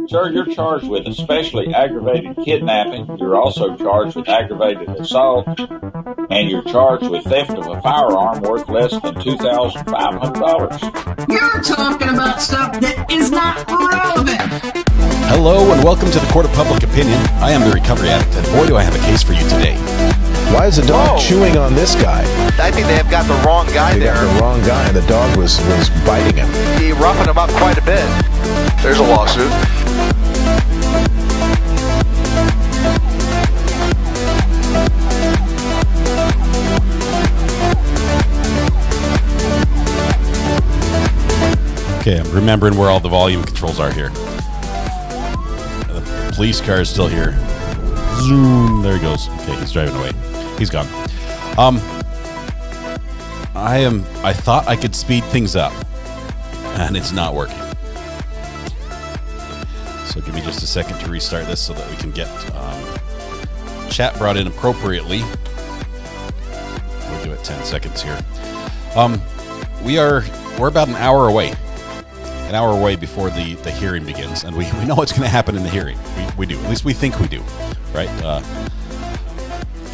Sir, you're charged with especially aggravated kidnapping. You're also charged with aggravated assault, and you're charged with theft of a firearm worth less than $2,500. You're talking about stuff that is not relevant. Hello and welcome to the Court of Public Opinion. I am the recovery addict, and boy do I have a case for you today. Why is the dog chewing on this guy? I think they have got the wrong guy there. Got the wrong guy, and the dog was biting him. He roughened him up quite a bit. There's a lawsuit. Okay, I'm remembering where all the volume controls are here. The police car is still here. Zoom. There he goes. Okay, he's driving away. He's gone. I thought I could speed things up, and it's not working. So give me just a second to restart this so that we can get chat brought in appropriately. We'll do it 10 seconds here. We're about an hour away. An hour away before the hearing begins, and we know what's going to happen in the hearing. We do. At least we think we do, right?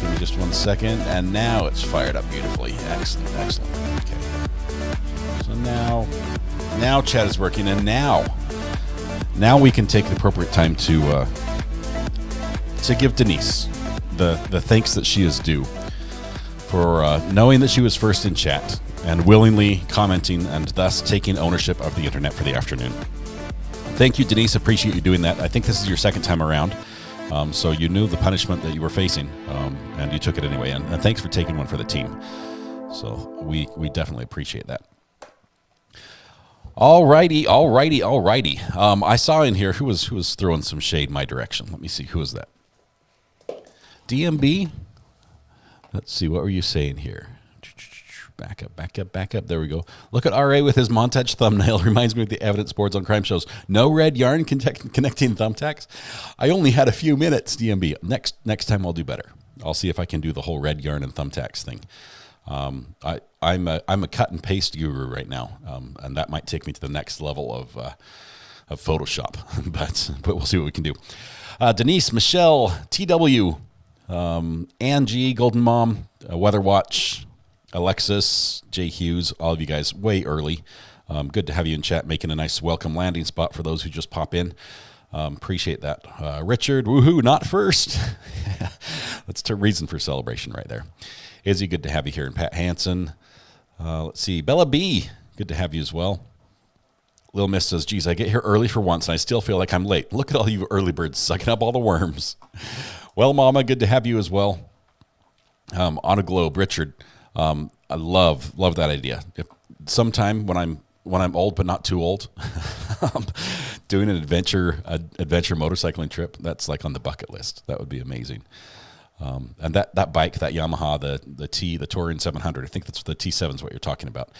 Give me just 1 second, and now it's fired up beautifully. Excellent. Okay. So now chat is working, and now we can take the appropriate time to give Denise the thanks that she is due for knowing that she was first in chat and willingly commenting and thus taking ownership of the internet for the afternoon. Thank you, Denise. Appreciate you doing that. I think this is your second time around, so you knew the punishment that you were facing, and you took it anyway. And thanks for taking one for the team. So we definitely appreciate that. Alrighty. I saw in here who was throwing some shade my direction. Let me see, who is that? DMB. Let's see, what were you saying here? Back up. There we go. Look at RA with his montage thumbnail. Reminds me of the evidence boards on crime shows. No red yarn connecting thumbtacks. I only had a few minutes, DMB. Next time I'll do better. I'll see if I can do the whole red yarn and thumbtacks thing. I'm a cut and paste guru right now, and that might take me to the next level of Photoshop. but we'll see what we can do. Denise, Michelle, TW, Angie, Golden Mom, Weather Watch, Alexis, Jay Hughes, all of you guys way early. Good to have you in chat, making a nice welcome landing spot for those who just pop in. Appreciate that. Richard, woohoo, not first. That's a reason for celebration right there. Izzy, good to have you here. And Pat Hansen. Let's see. Bella B, good to have you as well. Lil Miss says, geez, I get here early for once, and I still feel like I'm late. Look at all you early birds sucking up all the worms. Well, Mama, good to have you as well. On a globe, Richard. I love that idea. If sometime when I'm old but not too old, doing an adventure motorcycling trip, that's like on the bucket list. That would be amazing. And that bike, that Yamaha, the Touring 700, I think that's the T7 is what you're talking about.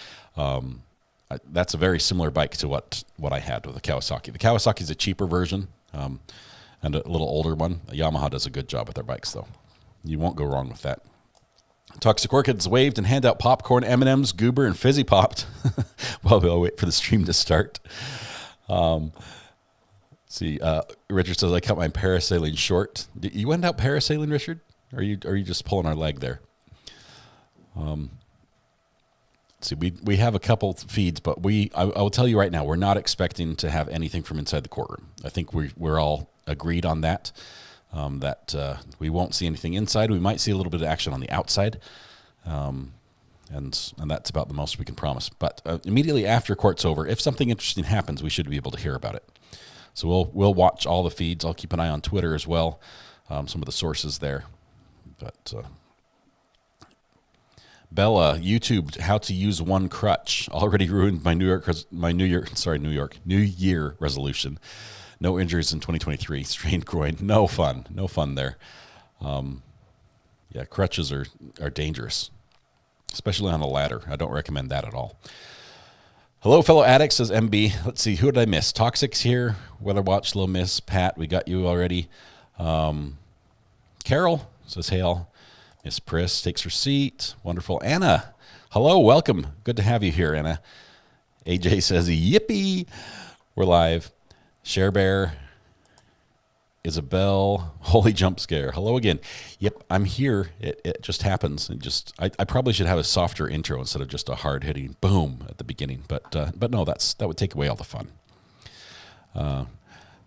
That's a very similar bike to what I had with the Kawasaki. The Kawasaki is a cheaper version and a little older one. Yamaha does a good job with their bikes, though. You won't go wrong with that. Toxic Orchids waved and hand out popcorn, M&Ms, Goober, and Fizzy Popped while we'll wait for the stream to start. See, Richard says, I cut my parasailing short. You went out parasailing, Richard? Or are you just pulling our leg there? See, we have a couple feeds, but I will tell you right now, we're not expecting to have anything from inside the courtroom. I think we're all agreed on that. That we won't see anything inside. We might see a little bit of action on the outside, and that's about the most we can promise. But immediately after court's over, if something interesting happens, we should be able to hear about it. So we'll watch all the feeds. I'll keep an eye on Twitter as well, some of the sources there. But Bella, YouTube, how to use one crutch already ruined my New Year resolution. No injuries in 2023. Strained groin. No fun there. Yeah, crutches are dangerous, especially on a ladder. I don't recommend that at all. Hello, fellow addicts, says MB. Let's see, who did I miss? Toxic's here. Weather Watch, Low Miss. Pat, we got you already. Carol says, hail. Miss Priss takes her seat. Wonderful. Anna, hello, welcome. Good to have you here, Anna. AJ says, yippee. We're live. Share Bear, Isabel, holy jump scare. Hello again. Yep, I'm here. It just happens. I probably should have a softer intro instead of just a hard hitting boom at the beginning. But no, that would take away all the fun.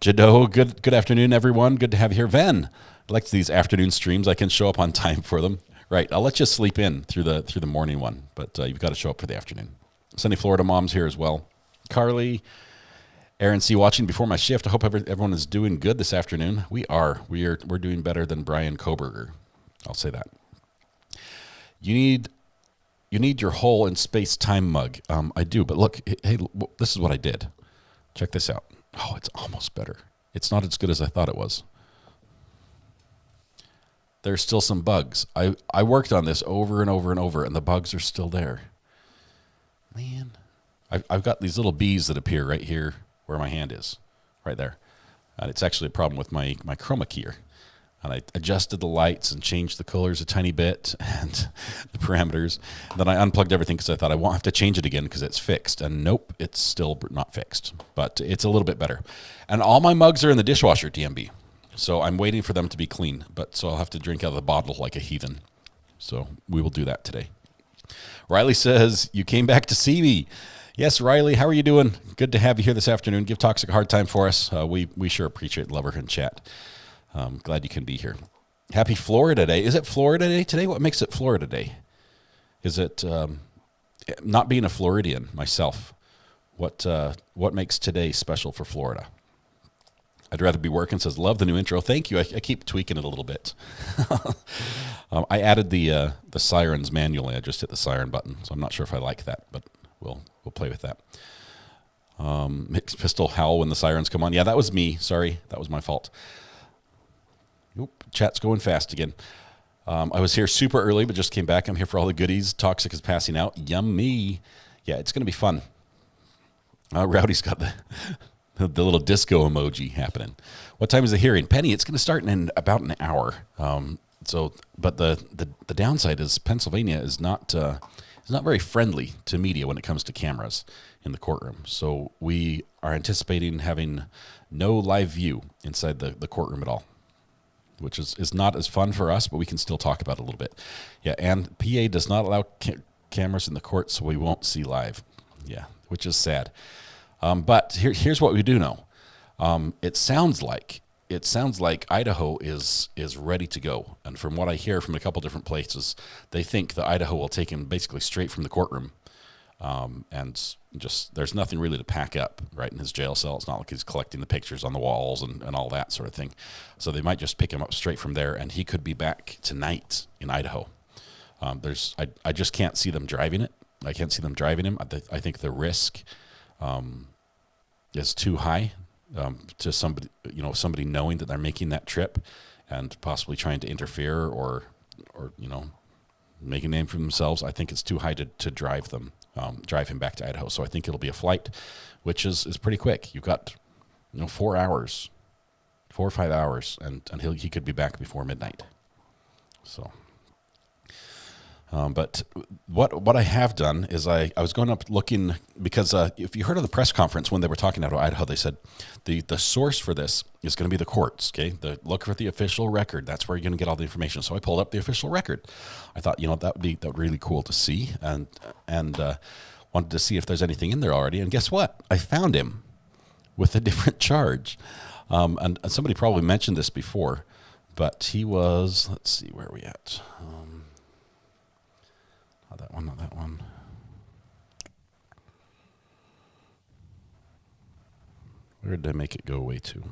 Jado, good afternoon, everyone. Good to have you here. Ven, I like these afternoon streams. I can show up on time for them. Right, I'll let you sleep in through the morning one, but you've got to show up for the afternoon. Sunny Florida Mom's here as well. Carly, Aaron C. watching before my shift. I hope everyone is doing good this afternoon. We're doing better than Bryan Kohergrer. I'll say that. You need your hole in space-time mug. I do, but look, hey, this is what I did. Check this out. Oh, it's almost better. It's not as good as I thought it was. There's still some bugs. I worked on this over and over and over, and the bugs are still there. Man, I've got these little bees that appear right here where my hand is, right there. And it's actually a problem with my chroma keyer. And I adjusted the lights and changed the colors a tiny bit and the parameters. And then I unplugged everything because I thought I won't have to change it again because it's fixed. And nope, it's still not fixed. But it's a little bit better. And all my mugs are in the dishwasher, TMB. So I'm waiting for them to be clean, so I'll have to drink out of the bottle like a heathen. So we will do that today. Riley says, you came back to see me. Yes, Riley, how are you doing? Good to have you here this afternoon. Give Toxic a hard time for us. We sure appreciate Lover and chat. Glad you can be here. Happy Florida Day. Is it Florida Day today? What makes it Florida Day? Is it not being a Floridian myself? What makes today special for Florida? I'd rather be working. Says, love the new intro. Thank you. I keep tweaking it a little bit. I added the sirens manually. I just hit the siren button, so I'm not sure if I like that, but we'll play with that. Mixed pistol howl when the sirens come on. Yeah, that was me. Sorry, that was my fault. Oop, chat's going fast again. I was here super early, but just came back. I'm here for all the goodies. Toxic is passing out. Yummy. Yeah, it's going to be fun. Rowdy's got the little disco emoji happening. What time is the hearing? Penny, it's going to start in about an hour. But the downside is Pennsylvania is not very friendly to media when it comes to cameras in the courtroom. So we are anticipating having no live view inside the courtroom at all, which is not as fun for us, but we can still talk about it a little bit. Yeah, and PA does not allow cameras in the court, so we won't see live. Yeah, which is sad. But here's what we do know. It sounds like Idaho is ready to go. And from what I hear from a couple different places, they think that Idaho will take him basically straight from the courtroom. And just there's nothing really to pack up right in his jail cell. It's not like he's collecting the pictures on the walls and all that sort of thing. So they might just pick him up straight from there, and he could be back tonight in Idaho. I just can't see them driving it. I can't see them driving him. I think the risk is too high to somebody knowing that they're making that trip and possibly trying to interfere or make a name for themselves. I think it's too high to drive him back to Idaho. So I think it'll be a flight, which is pretty quick. You've got 4 or 5 hours, and he could be back before midnight. So. But what I have done is I was going up looking because if you heard of the press conference when they were talking about Idaho, they said the source for this is going to be the courts. Okay, look for the official record. That's where you're going to get all the information. So I pulled up the official record. I thought that would be really cool to see, and wanted to see if there's anything in there already. And guess what? I found him with a different charge. And somebody probably mentioned this before, but he was. Let's see, where are we at? Not that one. Where did I make it go away to?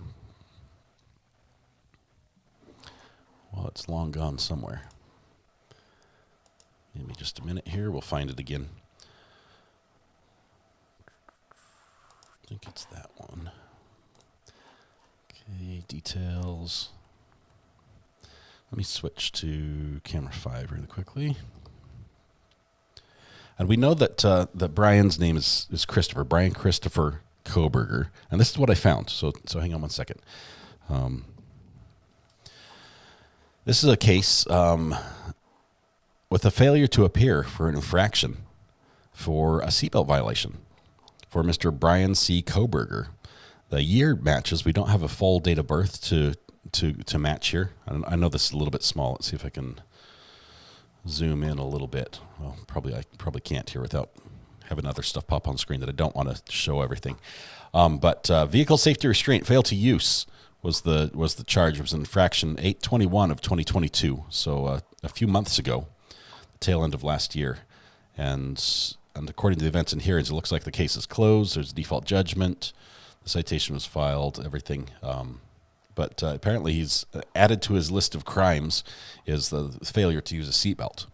Well, it's long gone somewhere. Give me just a minute here. We'll find it again. I think it's that one. Okay, details. Let me switch to camera 5 really quickly. And we know that Brian's name is Christopher, Bryan Christopher Kohberger. And this is what I found. So hang on one second. This is a case with a failure to appear for an infraction for a seatbelt violation for Mr. Bryan C. Kohberger. The year matches. We don't have a full date of birth to match here. I know this is a little bit small. Let's see if I can zoom in a little bit. Well, I probably can't here without having other stuff pop on screen that I don't want to show everything. But vehicle safety restraint fail to use was the charge. It was infraction 8/21 of 2022. So a few months ago, the tail end of last year, and according to the events and hearings, it looks like the case is closed. There's a default judgment. The citation was filed. Everything. But apparently he's added to his list of crimes is the failure to use a seatbelt,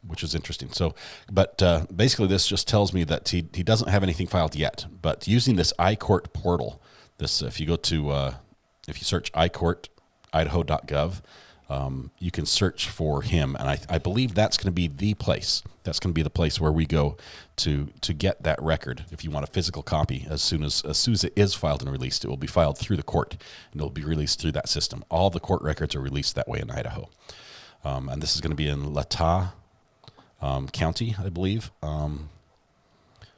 which is interesting. So, but basically this just tells me that he doesn't have anything filed yet. But using this iCourt portal, if you go to, if you search iCourt, idaho.gov, you can search for him. And I believe that's going to be the place. That's going to be the place where we go to get that record. If you want a physical copy, as soon as it is filed and released, it will be filed through the court and it will be released through that system. All the court records are released that way in Idaho. And this is going to be in Latah County, I believe. I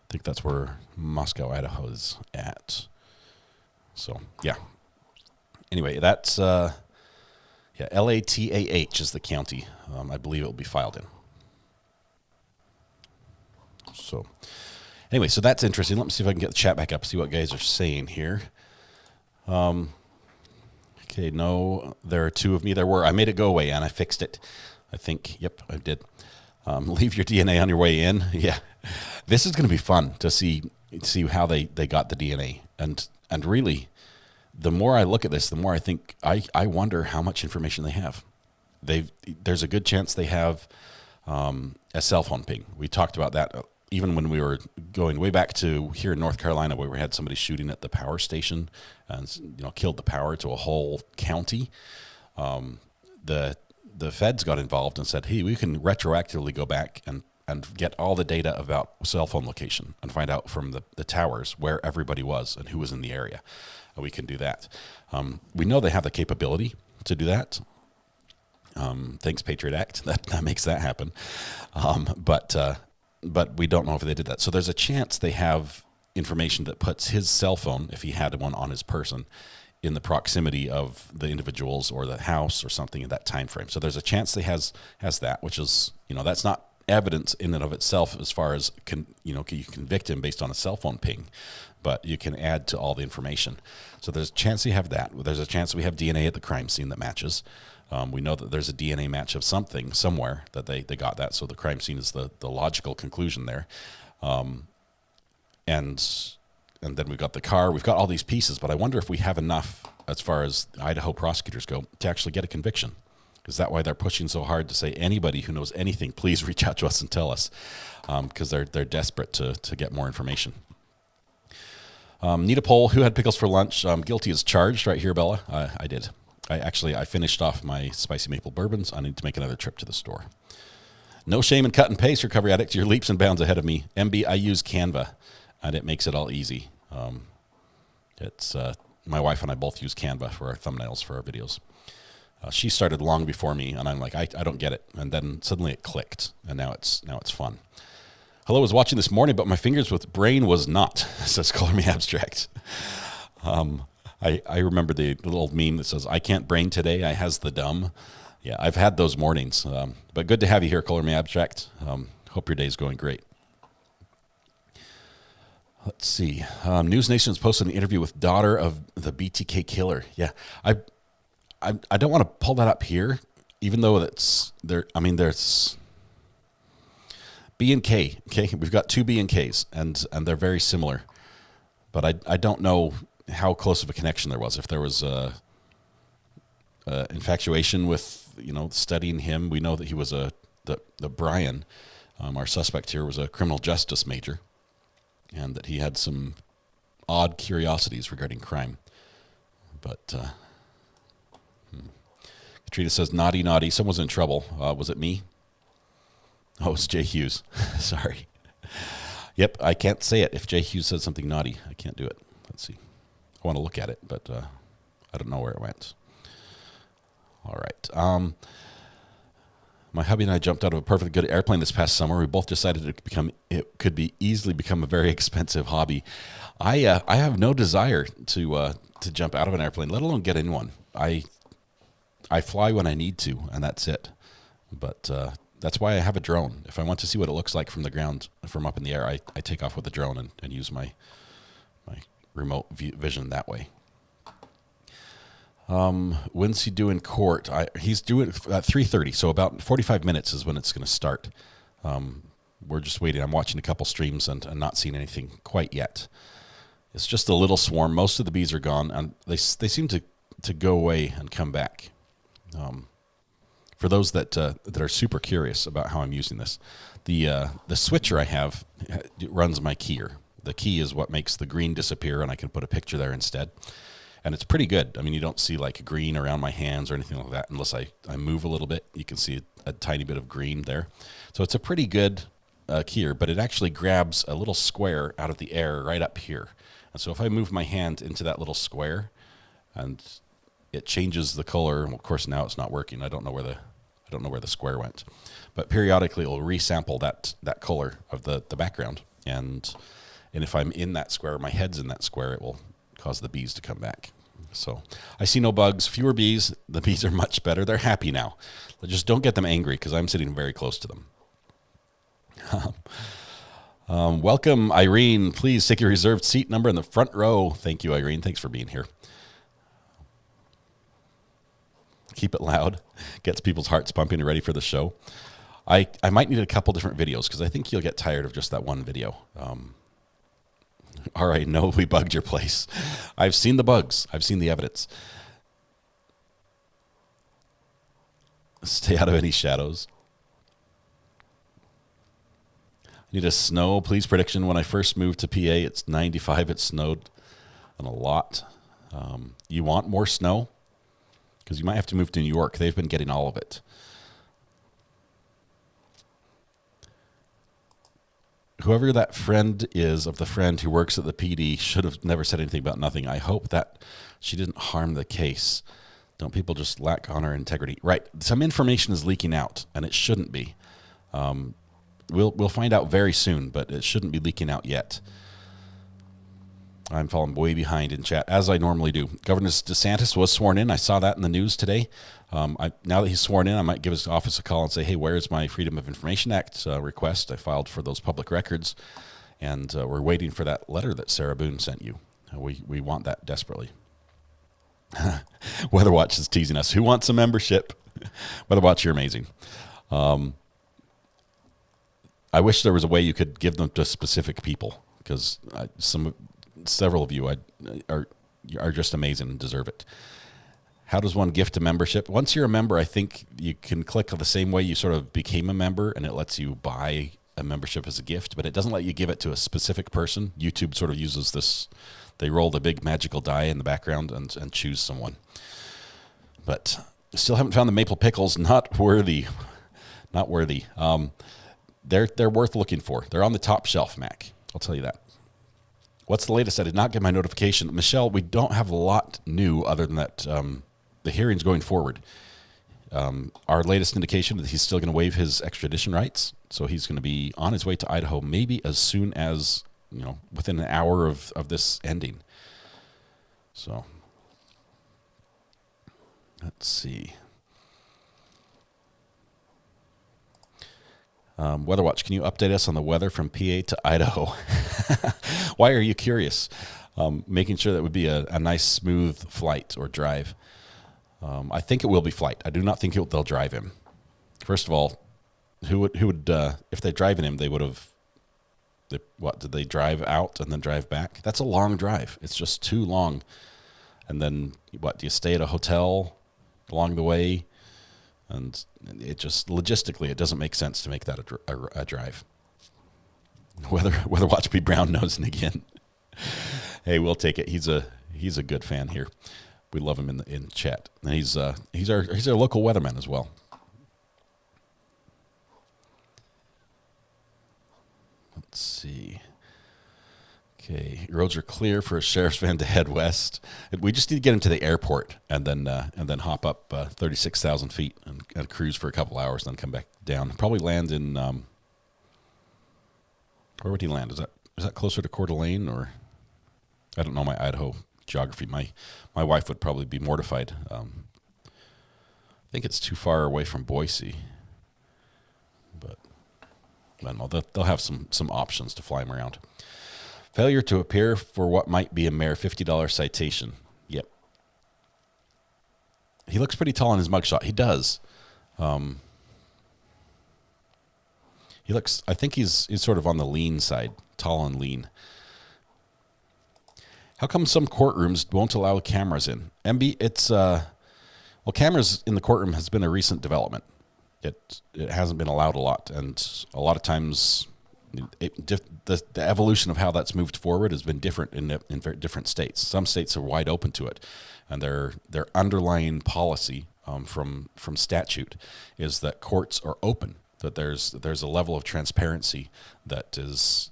think that's where Moscow, Idaho is at. So, yeah. Anyway, that's... Yeah, Latah is the county. I believe it will be filed in. So, anyway, so that's interesting. Let me see if I can get the chat back up, see what guys are saying here. Okay, no, there are two of me. There were. I made it go away, and I fixed it. I think, yep, I did. Leave your DNA on your way in. Yeah, this is going to be fun to see how they got the DNA. And really, the more I look at this, the more I think I wonder how much information they have. There's a good chance they have a cell phone ping. We talked about that even when we were going way back to here in North Carolina, where we had somebody shooting at the power station and killed the power to a whole county. The feds got involved and said, hey, we can retroactively go back and get all the data about cell phone location and find out from the towers where everybody was and who was in the area. We can do that. We know they have the capability to do that. Thanks, Patriot Act. That makes that happen. But we don't know if they did that. So there's a chance they have information that puts his cell phone, if he had one on his person, in the proximity of the individuals or the house or something in that time frame. So there's a chance they has that, which is, that's not evidence in and of itself as far as you convict him based on a cell phone ping, but you can add to all the information. So there's a chance you have that. There's a chance we have DNA at the crime scene that matches. We know that there's a DNA match of something somewhere that they got that. So the crime scene is the logical conclusion there. And then we've got the car. We've got all these pieces, but I wonder if we have enough as far as Idaho prosecutors go to actually get a conviction. Is that why they're pushing so hard to say anybody who knows anything, please reach out to us and tell us, because they're desperate to get more information. Need a poll. Who had pickles for lunch? Guilty as charged right here, Bella. I did. I finished off my spicy maple bourbons. I need to make another trip to the store. No shame in cut and paste, recovery addict. You're leaps and bounds ahead of me. MB, I use Canva, and it makes it all easy. It's my wife and I both use Canva for our thumbnails for our videos. She started long before me, and I'm like, I don't get it. And then suddenly it clicked, and now it's fun. Hello, I was watching this morning, but my fingers with brain was not, says Color Me Abstract. I remember the little old meme that says, I can't brain today, I has the dumb. Yeah, I've had those mornings. But good to have you here, Color Me Abstract. Hope your day's going great. Let's see. News Nation has posted an interview with daughter of the BTK killer. Yeah, I don't want to pull that up here, even though it's there. I mean, there's B and K. Okay, we've got two B and Ks, and they're very similar. But I don't know how close of a connection there was. If there was infatuation with studying him, we know that he was the Bryan, our suspect here, was a criminal justice major, and that he had some odd curiosities regarding crime. But Katrina says, naughty, naughty. Someone's in trouble. Was it me? Oh, it's Jay Hughes. Sorry. Yep, I can't say it. If Jay Hughes says something naughty, I can't do it. Let's see. I want to look at it, but I don't know where it went. All right. My hubby and I jumped out of a perfectly good airplane this past summer. We both decided it could be easily become a very expensive hobby. I have no desire to jump out of an airplane, let alone get in one. I fly when I need to, and that's it. But that's why I have a drone. If I want to see what it looks like from the ground, from up in the air, I take off with a drone and use my remote vision that way. When's he due in court? He's due at 3:30, so about 45 minutes is when it's going to start. We're just waiting. I'm watching a couple streams and not seeing anything quite yet. It's just a little swarm. Most of the bees are gone, and they seem to go away and come back. For those that are super curious about how I'm using this, the switcher I have runs my keyer. The key is what makes the green disappear, and I can put a picture there instead. And it's pretty good. I mean, you don't see like green around my hands or anything like that unless I move a little bit. You can see a tiny bit of green there. So it's a pretty good keyer, but it actually grabs a little square out of the air right up here. And so if I move my hand into that little square, and it changes the color. Of course, now it's not working. I don't know where the square went, but periodically it will resample that color of the background. And if I'm in that square, my head's in that square, it will cause the bees to come back. So I see no bugs, fewer bees. The bees are much better. They're happy now. Just don't get them angry because I'm sitting very close to them. Welcome, Irene. Please take your reserved seat number in the front row. Thank you, Irene. Thanks for being here. Keep it loud. Gets people's hearts pumping and ready for the show. I might need a couple different videos because I think you'll get tired of just that one video. All right, no, we bugged your place. I've seen the bugs. I've seen the evidence. Stay out of any shadows. I need a snow, please, prediction. When I first moved to PA, it's 95. It snowed and a lot. You want more snow? Because you might have to move to New York. They've been getting all of it. Whoever that friend is of the friend who works at the PD should have never said anything about nothing. I hope that she didn't harm the case. Don't people just lack honor and integrity? Right. Some information is leaking out, and it shouldn't be. We'll find out very soon, but it shouldn't be leaking out yet. I'm falling way behind in chat, as I normally do. Governor DeSantis was sworn in. I saw that in the news today. Now that he's sworn in, I might give his office a call and say, hey, where's my Freedom of Information Act request? I filed for those public records, and we're waiting for that letter that Sarah Boone sent you. We want that desperately. Weatherwatch is teasing us. Who wants a membership? Weatherwatch, you're amazing. I wish there was a way you could give them to specific people, because several of you are just amazing and deserve it. How does one gift a membership? Once you're a member, I think you can click the same way you sort of became a member, and it lets you buy a membership as a gift, but it doesn't let you give it to a specific person. YouTube sort of uses this. They roll the big magical die in the background and choose someone. But still haven't found the maple pickles. Not worthy. Not worthy. They're worth looking for. They're on the top shelf, Mac. I'll tell you that. What's the latest? I did not get my notification. Michelle, we don't have a lot new other than that the hearing's going forward. Our latest indication is he's still going to waive his extradition rights. So he's going to be on his way to Idaho maybe as soon as, within an hour of this ending. So let's see. Weatherwatch, can you update us on the weather from PA to Idaho? Why are you curious? Making sure that would be a nice, smooth flight or drive. I think it will be flight. I do not think they'll drive him. First of all, who would if they drive in him, they would have. Did they drive out and then drive back? That's a long drive. It's just too long. And then do you stay at a hotel along the way? And it just logistically, it doesn't make sense to make that a drive. Weatherwatch be brown nosing again. Hey, we'll take it. He's a good fan here. We love him in chat. And he's our local weatherman as well. Let's see. Okay, roads are clear for a sheriff's van to head west. We just need to get him to the airport and then hop up 36,000 feet and cruise for a couple hours, and then come back down. Probably land in where would he land? Is that closer to Coeur d'Alene, or I don't know my Idaho geography. My wife would probably be mortified. I think it's too far away from Boise, but I don't know. They'll have some options to fly him around. Failure to appear for what might be a mere $50 citation. Yep. He looks pretty tall in his mugshot. He does. He looks, I think he's sort of on the lean side, tall and lean. How come some courtrooms won't allow cameras in? MB, it's, well, cameras in the courtroom has been a recent development. It hasn't been allowed a lot, and a lot of times the evolution of how that's moved forward has been different in different states. Some states are wide open to it, and their underlying policy from statute is that courts are open, that there's a level of transparency that is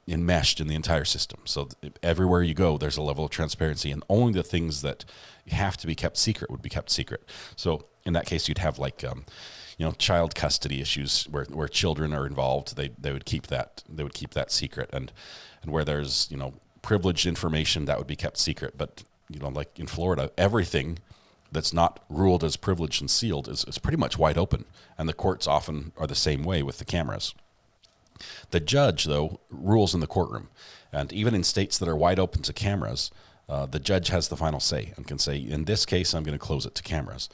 enmeshed in the entire system. So everywhere you go, there's a level of transparency, and only the things that have to be kept secret would be kept secret. So in that case, you'd have like child custody issues where children are involved. They would keep that secret, and where there's privileged information, that would be kept secret. But like in Florida, everything that's not ruled as privileged and sealed is pretty much wide open, and the courts often are the same way with the cameras. The judge, though, rules in the courtroom, and even in states that are wide open to cameras, the judge has the final say and can say, in this case, I'm going to close it to cameras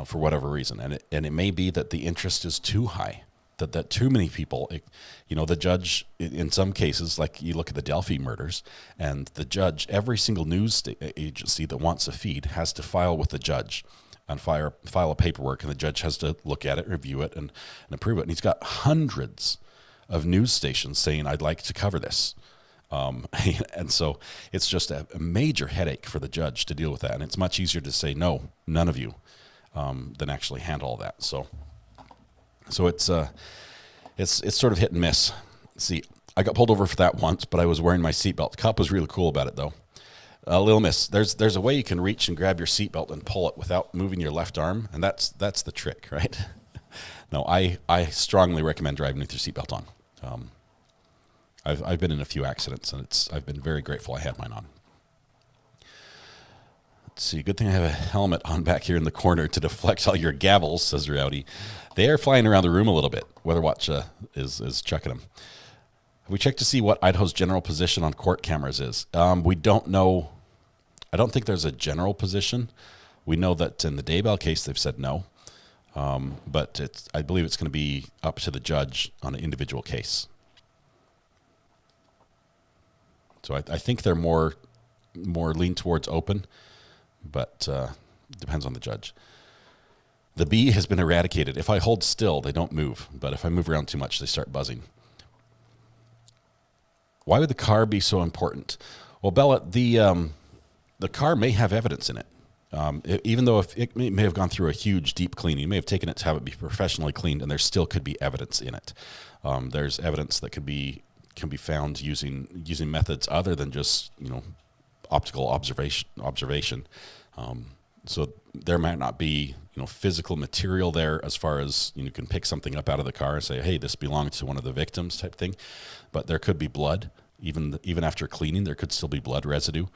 for whatever reason. And it may be that the interest is too high, that too many people, the judge, in some cases, like you look at the Delphi murders, and the judge, every single news agency that wants a feed has to file with the judge and file a paperwork, and the judge has to look at it, review it, and approve it. And he's got hundreds of news stations saying, I'd like to cover this. And so it's just a major headache for the judge to deal with that. And it's much easier to say, no, none of you, than actually handle all that. So it's sort of hit and miss. See, I got pulled over for that once, but I was wearing my seatbelt. The cop was really cool about it, though. Little miss, there's a way you can reach and grab your seatbelt and pull it without moving your left arm, and that's the trick, right? No, I strongly recommend driving with your seatbelt on. I've been in a few accidents, and I've been very grateful I had mine on. Let's see, good thing I have a helmet on back here in the corner to deflect all your gavels, says Rowdy. They are flying around the room a little bit. WeatherWatch is chucking them. Have we checked to see what Idaho's general position on court cameras is? We don't know. I don't think there's a general position. We know that in the Daybell case, they've said no. But I believe it's going to be up to the judge on an individual case. So I think they're more lean towards open, but depends on the judge. The bee has been eradicated. If I hold still, they don't move, but if I move around too much, they start buzzing. Why would the car be so important? Well, Bella, the car may have evidence in it. Even though if it may have gone through a huge deep cleaning, you may have taken it to have it be professionally cleaned, and there still could be evidence in it. There's evidence that can be found using methods other than just optical observation. So there might not be physical material there as far as you can pick something up out of the car and say, hey, this belongs to one of the victims type thing. But there could be blood. Even after cleaning, there could still be blood residue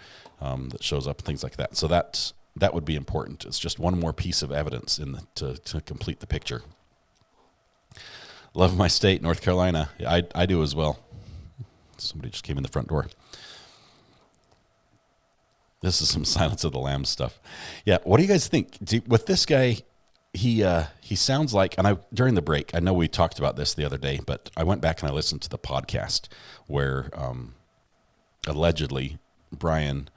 that shows up, things like that. So that would be important. It's just one more piece of evidence to complete the picture. Love my state, North Carolina. I do as well. Somebody just came in the front door. This is some Silence of the Lambs stuff. Yeah, what do you guys think? With this guy, he sounds like, and during the break, I know we talked about this the other day, but I went back and I listened to the podcast where allegedly Bryan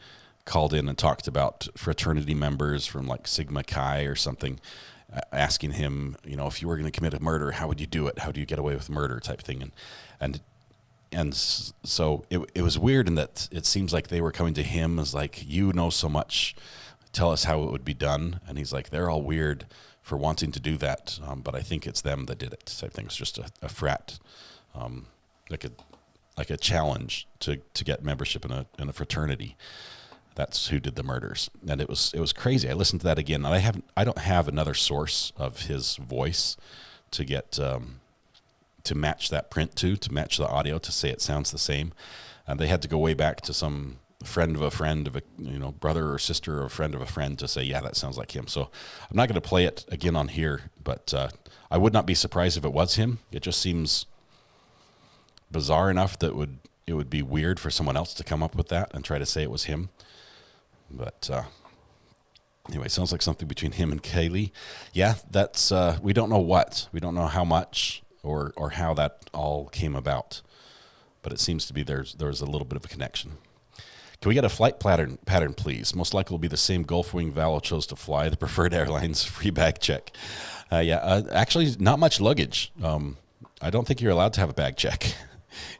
called in and talked about fraternity members from like Sigma Chi or something, asking him, if you were going to commit a murder, how would you do it? How do you get away with murder type thing? And so it was weird in that it seems like they were coming to him as like, you know so much, tell us how it would be done. And he's like, they're all weird for wanting to do that, but I think it's them that did it type thing. It's just a frat, like like a challenge to get membership in a fraternity. That's who did the murders, and it was crazy. I listened to that again, and I don't have another source of his voice to get to match that print to match the audio to say it sounds the same. And they had to go way back to some friend of a brother or sister or a friend of a friend to say, yeah, that sounds like him. So I'm not going to play it again on here, but I would not be surprised if it was him. It just seems bizarre enough that it would be weird for someone else to come up with that and try to say it was him. But anyway, sounds like something between him and Kaylee. Yeah, that's we don't know what. We don't know how much or how that all came about. But it seems to be there's a little bit of a connection. Can we get a flight pattern, please? Most likely will be the same Gulfwing Valo chose to fly, the preferred airlines, free bag check. Actually, not much luggage. I don't think you're allowed to have a bag check.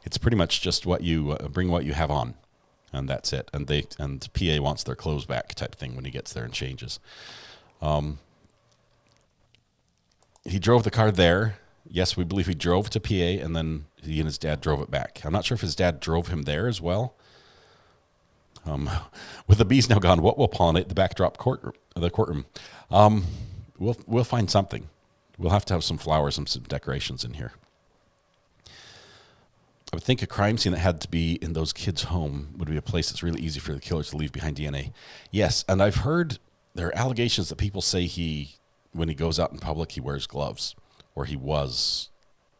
It's pretty much just what you bring what you have on, and that's it. And PA wants their clothes back type thing when he gets there and changes. He drove the car there. Yes, we believe he drove to PA, and then he and his dad drove it back. I'm not sure if his dad drove him there as well. With the bees now gone, what will pollinate the backdrop courtroom? We'll find something. We'll have to have some flowers and some decorations in here. I would think a crime scene that had to be in those kids' home would be a place that's really easy for the killer to leave behind DNA. Yes, and I've heard there are allegations that people say when he goes out in public, he wears gloves, or he was,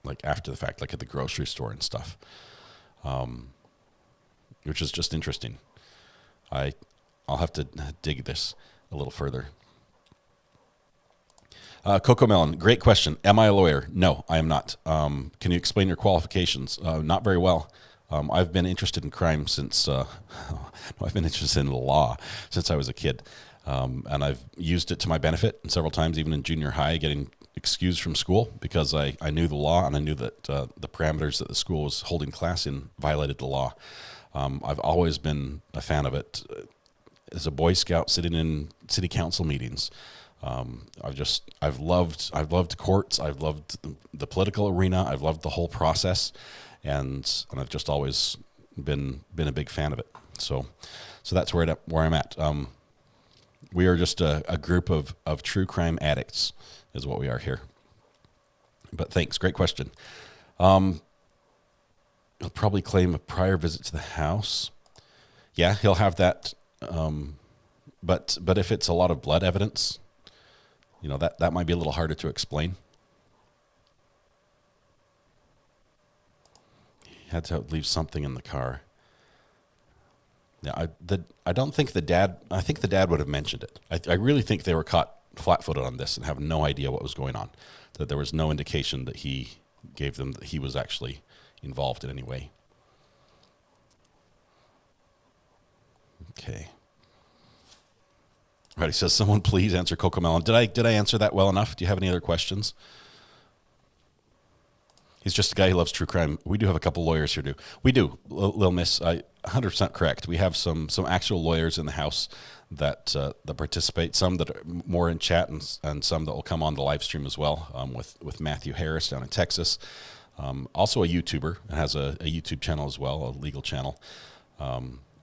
like after the fact, like at the grocery store and stuff, which is just interesting. I'll have to dig this a little further. Coco Melon, great question. Am I a lawyer? No, I am not. Can you explain your qualifications? Not very well. I've been interested in crime since, I've been interested in the law since I was a kid. And I've used it to my benefit and several times, even in junior high, getting excused from school because I knew the law and I knew that the parameters that the school was holding class in violated the law. I've always been a fan of it. As a Boy Scout sitting in city council meetings, I've loved courts. I've loved the political arena. I've loved the whole process, and I've just always been a big fan of it. So that's where I'm at. We are just a group of true crime addicts, is what we are here. But thanks, great question. He'll probably claim a prior visit to the house. Yeah, he'll have that. But if it's a lot of blood evidence, that might be a little harder to explain. He had to leave something in the car. Yeah, I don't think the dad. I think the dad would have mentioned it. I really think they were caught flat-footed on this and have no idea what was going on. That there was no indication that he gave them that he was actually involved in any way. Okay. All right, he says, someone please answer Coco Melon. Did I answer that well enough? Do you have any other questions? He's just a guy who loves true crime. We do have a couple lawyers here, We do, Lil Miss. 100% correct. We have some actual lawyers in the house that participate. Some that are more in chat, and some that will come on the live stream as well. With Matthew Harris down in Texas. Also a YouTuber and has a YouTube channel as well, a legal channel.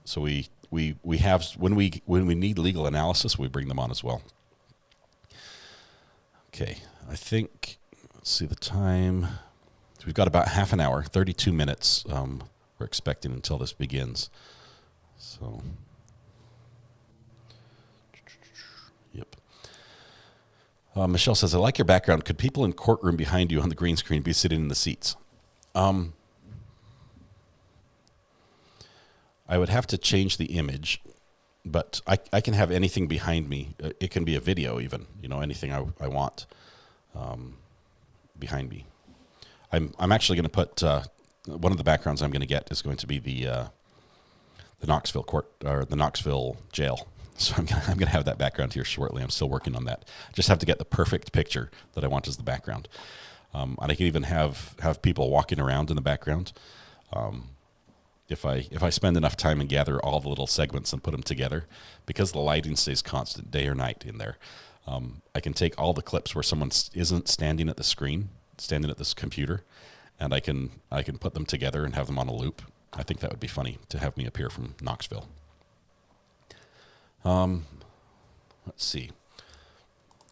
So we have when we need legal analysis, we bring them on as well. Okay, I think let's see the time. So we've got about half an hour, 32 minutes. We're expecting until this begins. So, yep. Michelle says, I like your background. Could people in courtroom behind you on the green screen be sitting in the seats? I would have to change the image, but I can have anything behind me. It can be a video even, anything I want behind me. I'm actually going to put one of the backgrounds I'm going to get is going to be the Knoxville court or the Knoxville jail. So I'm going to have that background here shortly. I'm still working on that. I just have to get the perfect picture that I want as the background. And I can even have people walking around in the background. If I spend enough time and gather all the little segments and put them together, because the lighting stays constant day or night in there, I can take all the clips where someone isn't standing at the screen, standing at this computer, and I can put them together and have them on a loop. I think that would be funny to have me appear from Knoxville. Let's see.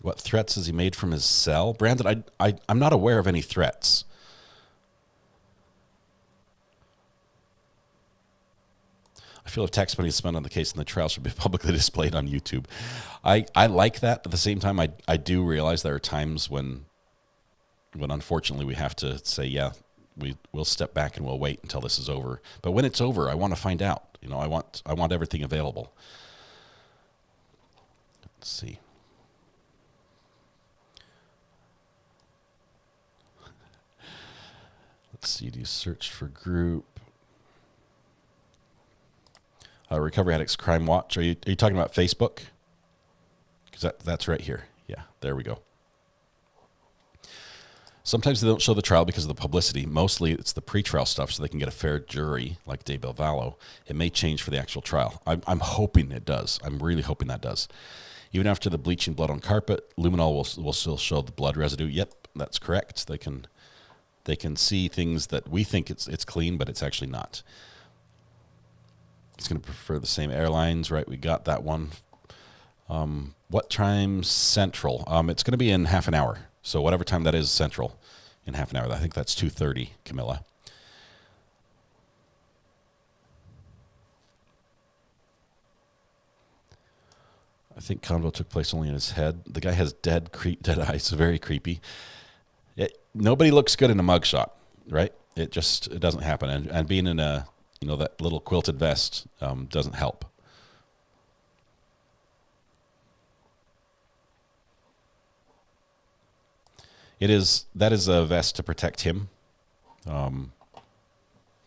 What threats has he made from his cell? Brandon, I'm not aware of any threats. I feel if tax money is spent on the case, then the trial should be publicly displayed on YouTube. I like that. At the same time, I do realize there are times when unfortunately we have to say, yeah, we'll step back and we'll wait until this is over. But when it's over, I want to find out. You know, I want everything available. Let's see. Let's see. Do you search for group? Recovery Addicts Crime Watch. Are you talking about Facebook? Because that's right here. Yeah, there we go. Sometimes they don't show the trial because of the publicity. Mostly it's the pretrial stuff so they can get a fair jury, like De Belvallo. It may change for the actual trial. I'm hoping it does. I'm really hoping that does. Even after the bleaching blood on carpet, luminol will still show the blood residue. Yep, that's correct. They can see things that we think it's clean, but it's actually not. He's going to prefer the same airlines, right? We got that one. What time Central? It's going to be in half an hour. So whatever time that is Central, in half an hour. I think that's 2:30, Camilla. I think convo took place only in his head. The guy has dead eyes, very creepy. Nobody looks good in a mugshot, right? It doesn't happen. And being in that little quilted vest doesn't help. That is a vest to protect him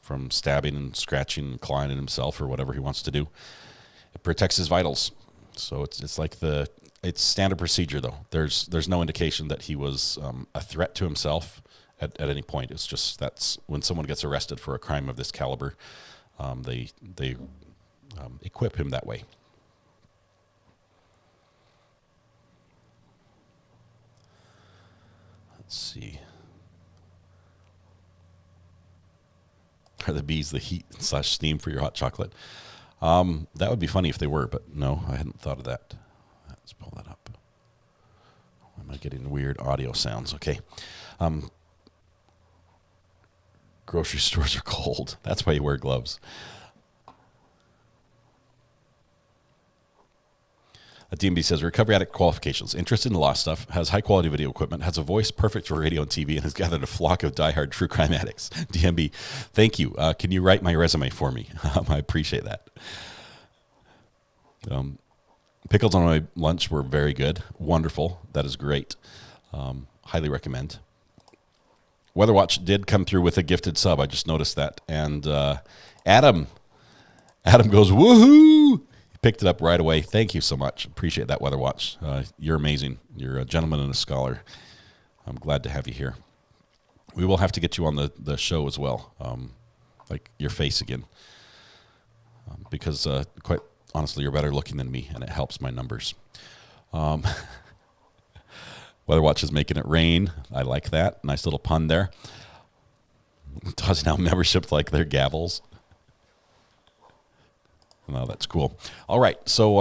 from stabbing and scratching and clawing at himself or whatever he wants to do. It protects his vitals. So it's like it's standard procedure though. There's no indication that he was a threat to himself at any point. It's just that's when someone gets arrested for a crime of this caliber, they equip him that way. Let's see. Are the bees the heat/steam for your hot chocolate? That would be funny if they were, but no, I hadn't thought of that. Let's pull that up. Why am I getting weird audio sounds? Okay. Grocery stores are cold. That's why you wear gloves. A DMB says, recovery addict qualifications, interested in the law stuff, has high-quality video equipment, has a voice perfect for radio and TV, and has gathered a flock of diehard true crime addicts. DMB, thank you. Can you write my resume for me? I appreciate that. Pickles on my lunch were very good. Wonderful. That is great. Highly recommend. Weatherwatch did come through with a gifted sub. I just noticed that. And Adam goes, woohoo! Picked it up right away. Thank you so much. Appreciate that, Weatherwatch. You're amazing. You're a gentleman and a scholar. I'm glad to have you here. We will have to get you on the show as well, like your face again, because quite honestly, you're better looking than me, and it helps my numbers. Weatherwatch is making it rain. I like that. Nice little pun there. Does now membership like their gavels. No, that's cool. All right, so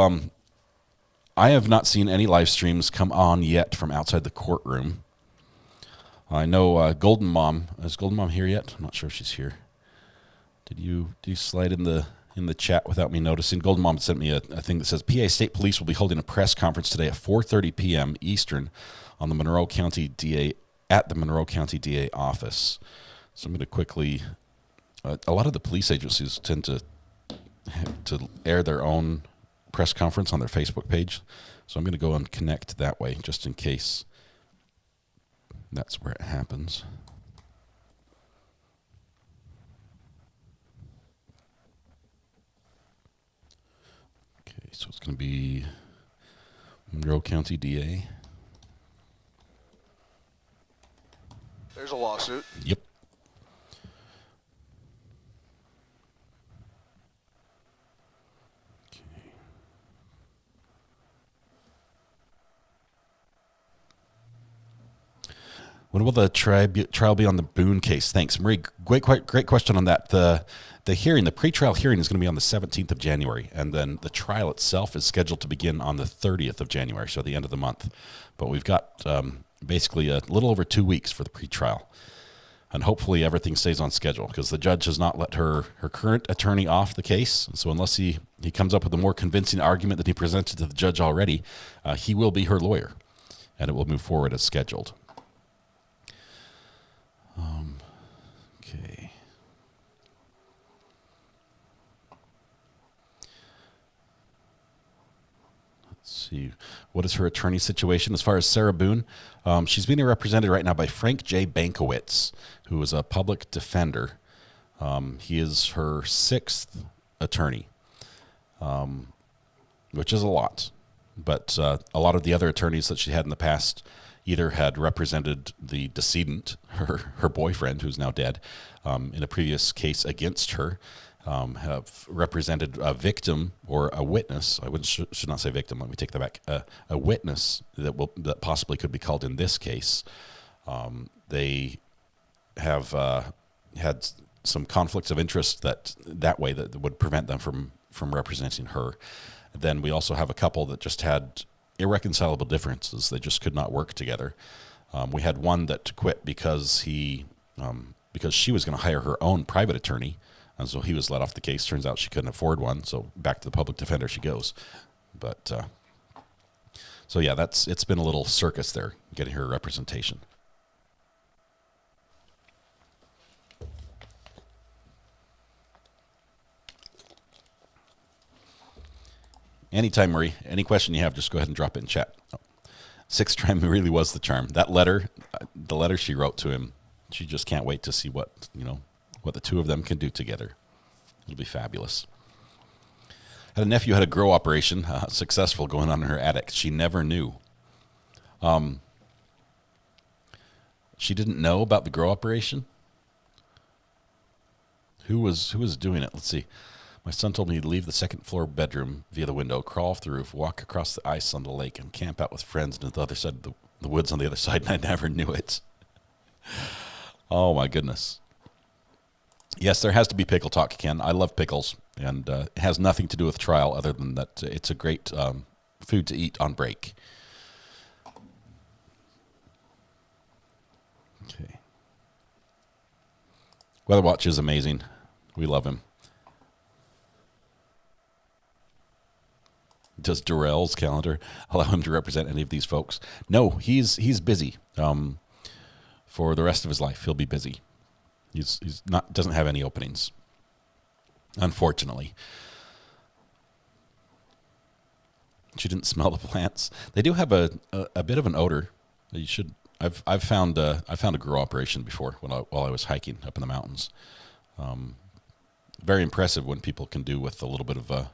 I have not seen any live streams come on yet from outside the courtroom. I know Golden Mom. Is Golden Mom here yet? I'm not sure if she's here. Did you slide in the chat without me noticing? Golden Mom sent me a thing that says PA State Police will be holding a press conference today at 4:30 p.m. Eastern on the Monroe County DA at the Monroe County DA office. So I'm going to quickly. A lot of the police agencies tend to air their own press conference on their Facebook page. So I'm going to go and connect that way just in case that's where it happens. Okay, so it's going to be Monroe County DA. There's a lawsuit. Yep. When will the trial be on the Boone case? Thanks, Marie. Great question on that. The pretrial hearing is going to be on the 17th of January, and then the trial itself is scheduled to begin on the 30th of January, so the end of the month. But we've got basically a little over 2 weeks for the pretrial, and hopefully everything stays on schedule because the judge has not let her current attorney off the case. So unless he comes up with a more convincing argument that he presented to the judge already, he will be her lawyer, and it will move forward as scheduled. Okay. Let's see. What is her attorney situation? As far as Sarah Boone, she's being represented right now by Frank J. Bankowitz, who is a public defender. He is her 6th attorney, which is a lot. But a lot of the other attorneys that she had in the past either had represented the decedent, her boyfriend, who's now dead, in a previous case against her, have represented a victim or a witness. I should not say victim. Let me take that back. A witness that possibly could be called in this case. They have had some conflicts of interest that way that would prevent them from representing her. Then we also have a couple that just had irreconcilable differences. They just could not work together. We had one that quit because she was going to hire her own private attorney, and so he was let off the case. Turns out she couldn't afford one, so back to the public defender she goes. But so yeah, it's been a little circus there getting her representation. Anytime, Marie. Any question you have, just go ahead and drop it in chat. Oh. 6th time really was the charm. That letter, the letter she wrote to him, she just can't wait to see what the two of them can do together. It'll be fabulous. Had a nephew had a grow operation, successful, going on in her attic. She never knew. She didn't know about the grow operation. Who was doing it? Let's see. My son told me he'd leave the 2nd floor bedroom via the window, crawl off the roof, walk across the ice on the lake, and camp out with friends to the other side of the woods on the other side, and I never knew it. Oh, my goodness. Yes, there has to be pickle talk, Ken. I love pickles, and it has nothing to do with trial other than that it's a great food to eat on break. Okay. Weather Watch is amazing. We love him. Does Durrell's calendar allow him to represent any of these folks? No, he's busy. For the rest of his life, he'll be busy. He's doesn't have any openings, unfortunately. She didn't smell the plants. They do have a bit of an odor. You should. I've found a grow operation before while I was hiking up in the mountains. Very impressive when people can do with a little bit of a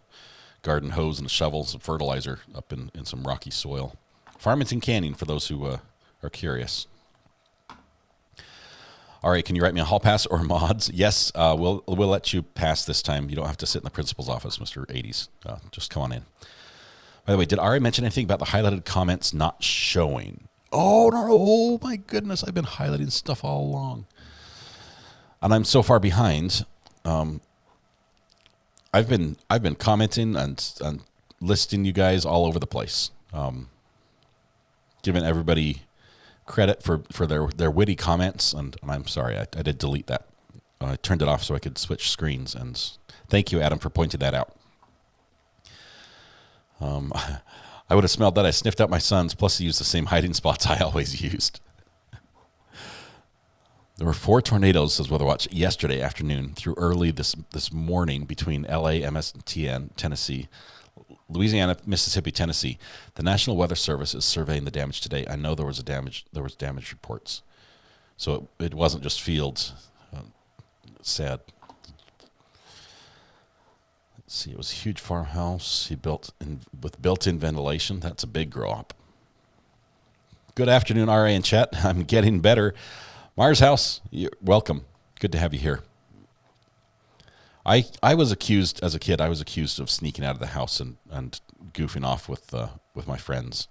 garden hose and a shovel, some fertilizer up in some rocky soil. Farmington Canyon for those who are curious. All right, can you write me a hall pass or mods? Yes, we'll let you pass this time. You don't have to sit in the principal's office, Mr. 80s. Just come on in. By the way, did Ari mention anything about the highlighted comments not showing? Oh, no. Oh, my goodness. I've been highlighting stuff all along. And I'm so far behind. I've been commenting and listing you guys all over the place. Giving everybody credit for their witty comments, and I'm sorry, I did delete that. I turned it off so I could switch screens, and thank you, Adam, for pointing that out. I would have smelled that. I sniffed out my son's, plus he used the same hiding spots I always used. There were 4 tornadoes, says Weather Watch, yesterday afternoon through early this morning between L.A., MSTN, Tennessee, Louisiana, Mississippi, Tennessee. The National Weather Service is surveying the damage today. I know there was damage reports. So it wasn't just fields. Sad. Let's see, it was a huge farmhouse he built with built-in ventilation. That's a big grow up. Good afternoon, RA and chat. I'm getting better. Mars House, you're welcome. Good to have you here. I was accused as a kid. I was accused of sneaking out of the house and goofing off with my friends.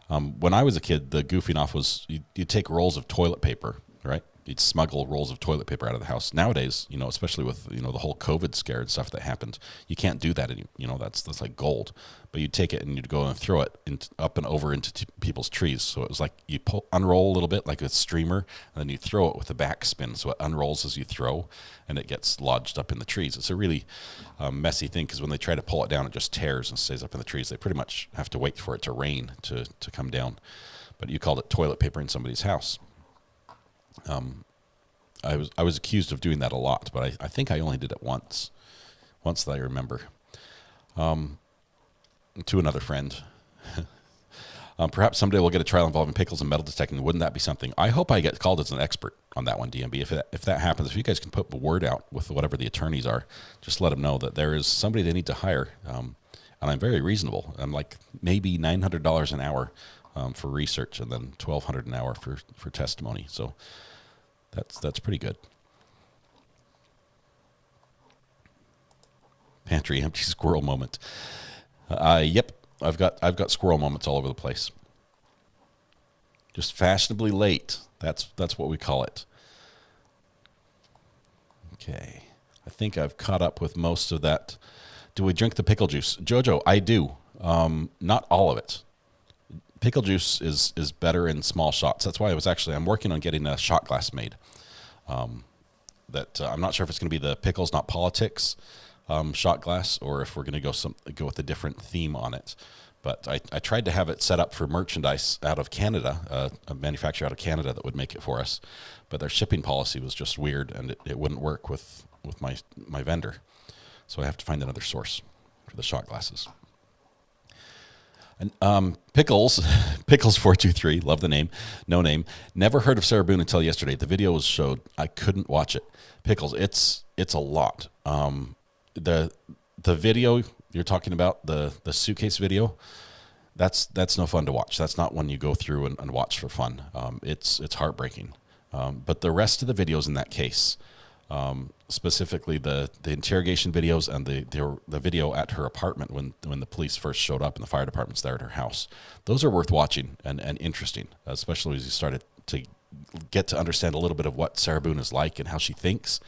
When I was a kid, the goofing off was you'd take rolls of toilet paper, right? You'd smuggle rolls of toilet paper out of the house. Nowadays, especially with, the whole COVID scare and stuff that happened, you can't do that anymore. That's like gold. But you'd take it and you'd go and throw it up and over into people's trees. So it was like you unroll a little bit like a streamer, and then you throw it with a backspin. So it unrolls as you throw, and it gets lodged up in the trees. It's a really messy thing, because when they try to pull it down, it just tears and stays up in the trees. They pretty much have to wait for it to rain to come down. But you called it toilet paper in somebody's house. I was accused of doing that a lot, but I think I only did it once that I remember. To another friend. Perhaps someday we'll get a trial involving pickles and metal detecting. Wouldn't that be something? I hope I get called as an expert on that one, DMB. If that happens, if you guys can put the word out with whatever the attorneys are, just let them know that there is somebody they need to hire. And I'm very reasonable. I'm like maybe $900 an hour for research, and then $1,200 an hour for testimony. So that's pretty good. Pantry empty squirrel moment. Yep, I've got squirrel moments all over the place. Just fashionably late. That's what we call it. Okay, I think I've caught up with most of that. Do we drink the pickle juice, Jojo? I do. Not all of it. Pickle juice is better in small shots. That's why I'm working on getting a shot glass made. I'm not sure if it's going to be the Pickles Not Politics shot glass, or if we're going to go with a different theme on it. But I tried to have it set up for merchandise out of Canada, a manufacturer out of Canada that would make it for us. But their shipping policy was just weird, and it wouldn't work with my vendor. So I have to find another source for the shot glasses. And Pickles 423, love the name, no name. Never heard of Sarah Boone until yesterday. The video was showed. I couldn't watch it. Pickles, it's a lot. The video you're talking about, the suitcase video, that's no fun to watch. That's not one you go through and watch for fun. It's heartbreaking. But the rest of the videos in that case, specifically the interrogation videos and the video at her apartment when the police first showed up and the fire department's there at her house, those are worth watching and interesting, especially as you started to get to understand a little bit of what Sarah Boone is like and how she thinks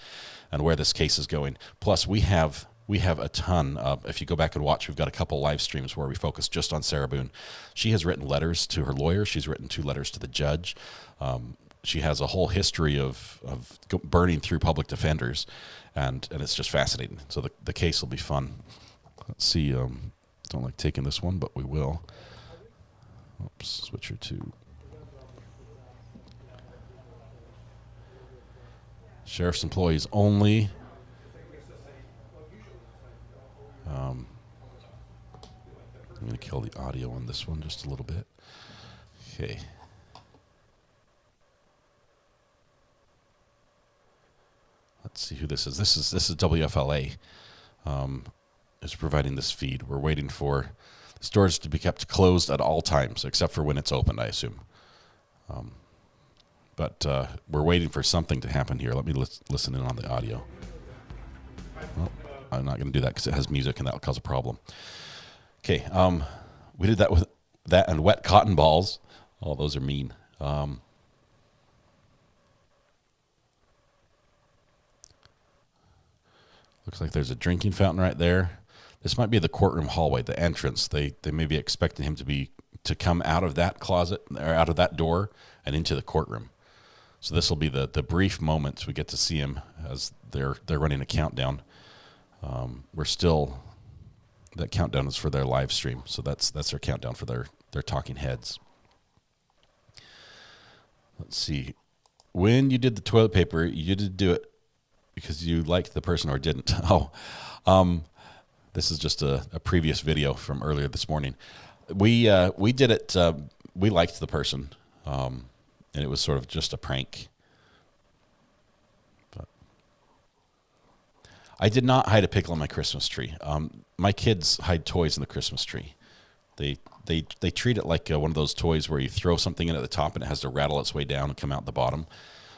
and where this case is going. Plus, we have a ton of, if you go back and watch, we've got a couple live streams where we focus just on Sarah Boone. She has written letters to her lawyer. She's written 2 letters to the judge. She has a whole history of burning through public defenders, and it's just fascinating. So the case will be fun. Let's see. Don't like taking this one, but we will. Oops, switcher to. Sheriff's employees only. I'm going to kill the audio on this one just a little bit. Okay. Let's see who this is. This is WFLA. Is providing this feed. We're waiting for the stores to be kept closed at all times, except for when it's opened, I assume. But we're waiting for something to happen here. Let me listen in on the audio. Well, I'm not going to do that because it has music and that will cause a problem. Okay, we did that with that and wet cotton balls. Oh, those are mean. Looks like there's a drinking fountain right there. This might be the courtroom hallway, the entrance. They may be expecting him to come out of that closet or out of that door and into the courtroom. So this will be the brief moments we get to see him as they're running a countdown. That countdown is for their live stream, so that's their countdown for their talking heads. Let's see. When you did the toilet paper, you did do it because you liked the person or didn't. This is just a previous video from earlier this morning. We did it. We liked the person, and it was sort of just a prank. But I did not hide a pickle in my Christmas tree. My kids hide toys in the Christmas tree. They treat it like one of those toys where you throw something in at the top and it has to rattle its way down and come out the bottom.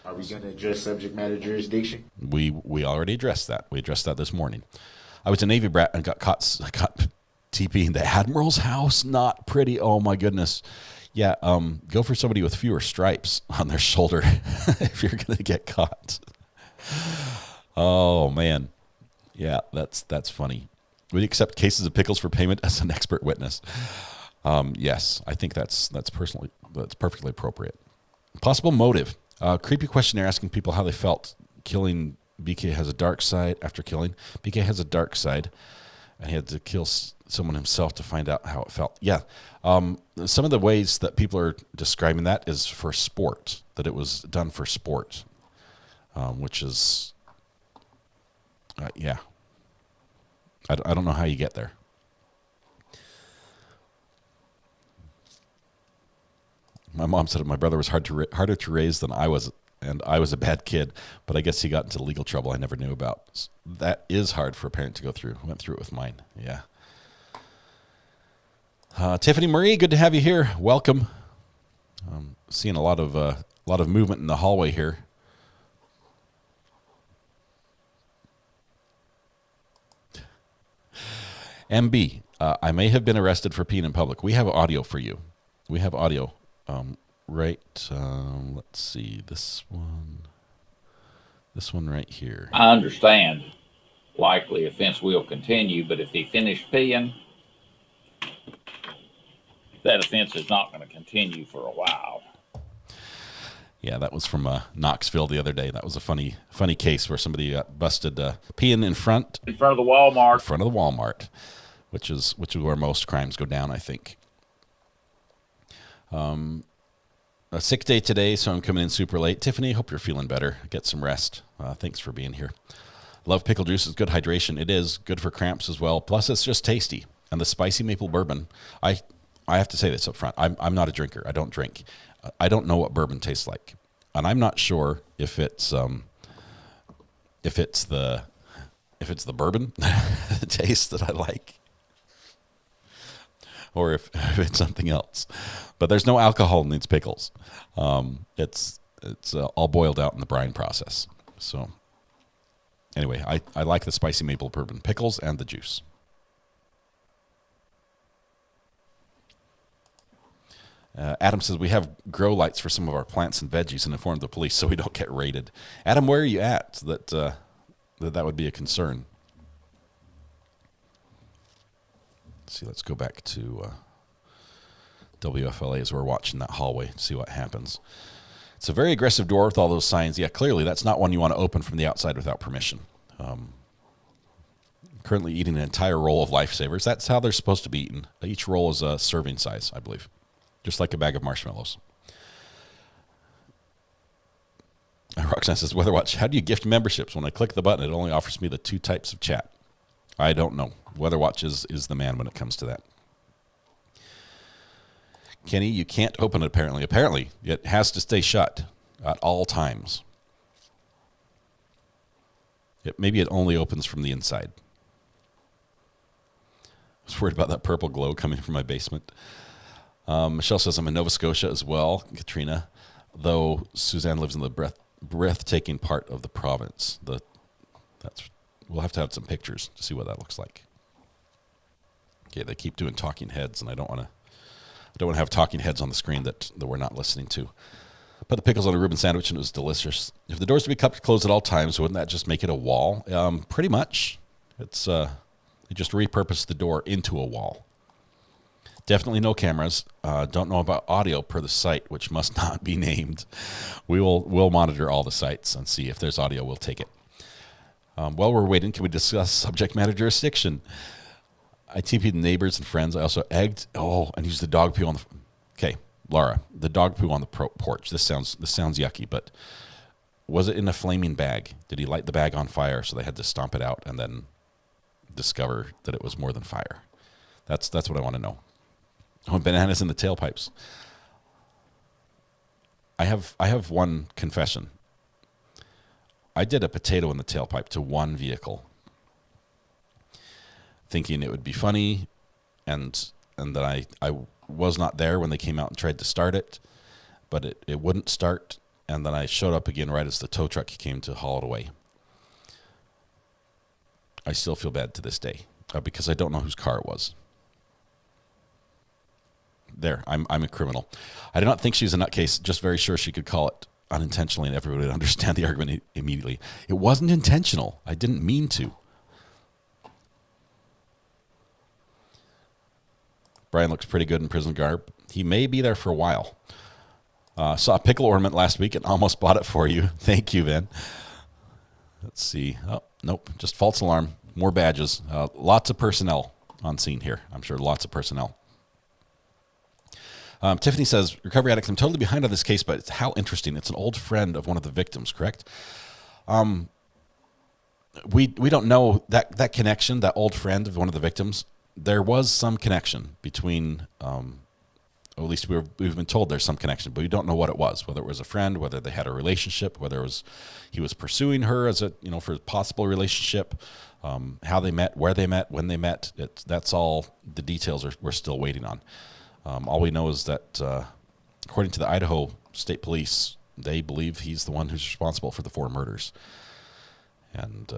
Are we going to address subject matter jurisdiction? We already addressed that. We addressed that this morning. I was a Navy brat and got TP'ing the Admiral's house. Not pretty. Oh my goodness. Yeah, go for somebody with fewer stripes on their shoulder if you're going to get caught. Oh, man. Yeah, that's funny. Would you accept cases of pickles for payment as an expert witness? Yes, I think that's perfectly appropriate. Possible motive. Creepy questionnaire asking people how they felt. Killing BK has a dark side. After killing, BK has a dark side, and he had to kill someone himself to find out how it felt. Yeah. Some of the ways that people are describing that is for sport, that it was done for sport, which is, yeah. I don't know how you get there. My mom said my brother was harder to raise than I was, and I was a bad kid, but I guess he got into legal trouble I never knew about. That is hard for a parent to go through. I went through it with mine. Yeah. Tiffany Marie, good to have you here. Welcome. Seeing a lot of movement in the hallway here. MB, I may have been arrested for peeing in public. We have audio for you. We have audio. Right. Let's see. This one right here. I understand. Likely offense will continue, but if he finished peeing, that offense is not going to continue for a while. Yeah, that was from Knoxville the other day. That was a funny case where somebody got busted peeing in front of the Walmart. In front of the Walmart, which is where most crimes go down, I think. A sick day today, so I'm coming in super late. Tiffany, hope you're feeling better. Get some rest. Thanks for being here. Love pickle juice. It's good hydration. It is good for cramps as well. Plus, it's just tasty. And the spicy maple bourbon, I have to say this up front. I'm not a drinker. I don't drink. I don't know what bourbon tastes like, and I'm not sure if it's the bourbon taste that I like, or if it's something else. But there's no alcohol in these pickles. It's all boiled out in the brine process. So anyway, I like the spicy maple bourbon pickles and the juice. Adam says we have grow lights for some of our plants and veggies and inform the police so we don't get raided. Adam, where are you at? That would be a concern. Let's see, let's go back to WFLA as we're watching that hallway to see what happens. It's a very aggressive door with all those signs. Yeah, clearly that's not one you want to open from the outside without permission. Currently eating an entire roll of Lifesavers. That's how they're supposed to be eaten. Each roll is a serving size, I believe. Just like a bag of marshmallows. Roxanne says, Weatherwatch, how do you gift memberships? When I click the button, it only offers me the 2 types of chat. I don't know. Weatherwatch is the man when it comes to that. Kenny, you can't open it apparently. Apparently, it has to stay shut at all times. Maybe it only opens from the inside. I was worried about that purple glow coming from my basement. Michelle says, I'm in Nova Scotia as well, Katrina, though Suzanne lives in the breathtaking part of the province. We'll have to have some pictures to see what that looks like. Okay, they keep doing talking heads, and I don't want to have talking heads on the screen that we're not listening to. Put the pickles on a Reuben sandwich, and it was delicious. If the doors to be kept closed at all times, wouldn't that just make it a wall? Pretty much. It's you just repurpose the door into a wall. Definitely no cameras. Don't know about audio per the site, which must not be named. We'll monitor all the sites and see if there's audio. We'll take it. While we're waiting, can we discuss subject matter jurisdiction? I TP'd neighbors and friends. I also egged. And used the dog poo on the. Okay, Laura, the dog poo on the porch. This sounds yucky, but was it in a flaming bag? Did he light the bag on fire so they had to stomp it out and then discover that it was more than fire? That's what I want to know. Bananas in the tailpipes. I have one confession. I did a potato in the tailpipe to one vehicle, thinking it would be funny, and that I was not there when they came out and tried to start it, but it wouldn't start, and then I showed up again right as the tow truck came to haul it away. I still feel bad to this day because I don't know whose car it was. there. I'm a criminal. I do not think she's a nutcase. Just very sure she could call it unintentionally, and everybody would understand the argument immediately. It wasn't intentional. I didn't mean to. Bryan looks pretty good in prison garb. He may be there for a while. Saw a pickle ornament last week and almost bought it for you. Thank you, Vin. Let's see. Oh, nope. Just false alarm. More badges. Lots of personnel on scene here. I'm sure lots of personnel. Tiffany says, recovery addicts, I'm totally behind on this case, but it's how interesting. It's an old friend of one of the victims, correct? We don't know that connection, that old friend of one of the victims. There was some connection between, or at least we've been told there's some connection, but we don't know what it was, whether it was a friend, whether they had a relationship, whether it was he was pursuing her as a, for a possible relationship, how they met, where they met, when they met. That's all the details we're still waiting on. All we know is that, according to the Idaho State Police, they believe he's the one who's responsible for the 4 murders, and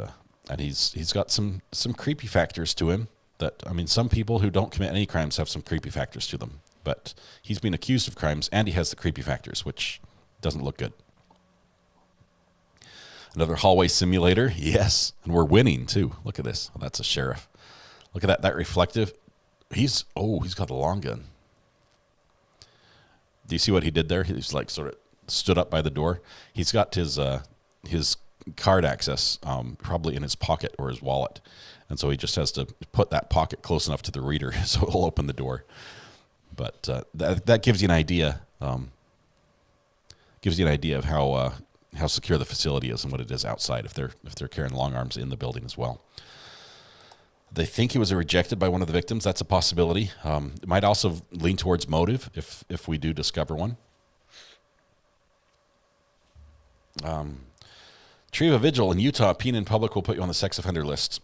he's got some creepy factors to him. That, some people who don't commit any crimes have some creepy factors to them, but he's been accused of crimes and he has the creepy factors, which doesn't look good. Another hallway simulator, yes, and we're winning too. Look at this. Oh, that's a sheriff. Look at that reflective. He's got the long gun. Do you see what he did there? He's like sort of stood up by the door. He's got his card access probably in his pocket or his wallet. And so he just has to put that pocket close enough to the reader so it'll open the door. But that gives you an idea. Gives you an idea of how secure the facility is and what it is outside if they're carrying long arms in the building as well. They think he was rejected by one of the victims. That's a possibility. It might also lean towards motive if we do discover one. Triva Vigil in Utah, peeing in public will put you on the sex offender list.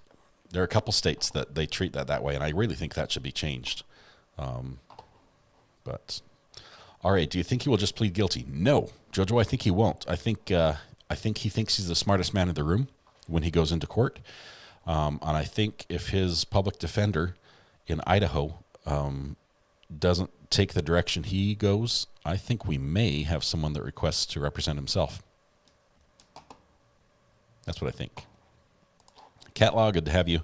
There are a couple states that they treat that way, and I really think that should be changed. But, all right, do you think he will just plead guilty? No, Jojo, I think he won't. I think he thinks he's the smartest man in the room when he goes into court. And I think if his public defender in Idaho doesn't take the direction he goes, I think we may have someone that requests to represent himself. That's what I think. Catlaw, good to have you.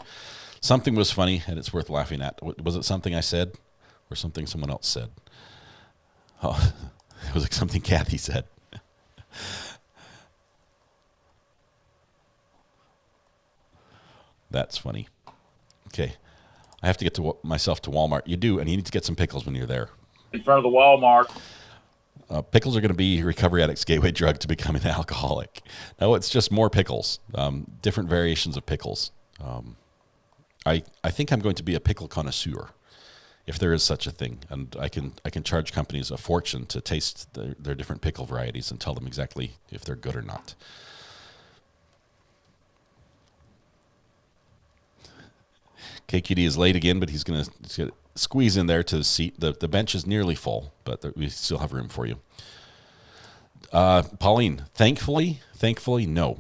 Something was funny, and it's worth laughing at. Was it something I said or something someone else said? Oh, it was like something Kathy said. That's funny. Okay. I have to get myself to Walmart. You do, and you need to get some pickles when you're there. In front of the Walmart. Pickles are going to be recovery addict's gateway drug to becoming an alcoholic. No, it's just more pickles, different variations of pickles. I think I'm going to be a pickle connoisseur, if there is such a thing, and I can charge companies a fortune to taste their different pickle varieties and tell them exactly if they're good or not. KQD is late again, but he's going to squeeze in there to the seat. The bench is nearly full, but we still have room for you. Pauline, thankfully, no.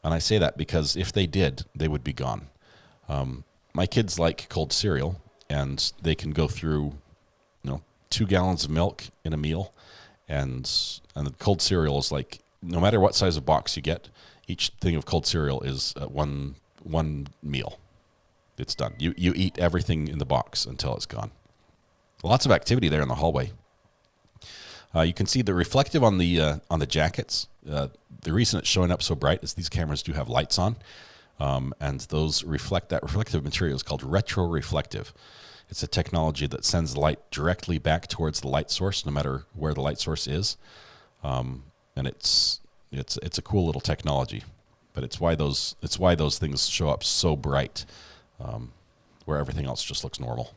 And I say that because if they did, they would be gone. My kids like cold cereal, and they can go through 2 gallons of milk in a meal. And the cold cereal is like, no matter what size of box you get, each thing of cold cereal is one meal. It's done. You eat everything in the box until it's gone. Lots of activity there in the hallway. You can see the reflective on the jackets. The reason it's showing up so bright is these cameras do have lights on, and those reflect. That reflective material is called retroreflective. It's a technology that sends light directly back towards the light source, no matter where the light source is. And it's a cool little technology, but it's why those things show up so bright. Where everything else just looks normal.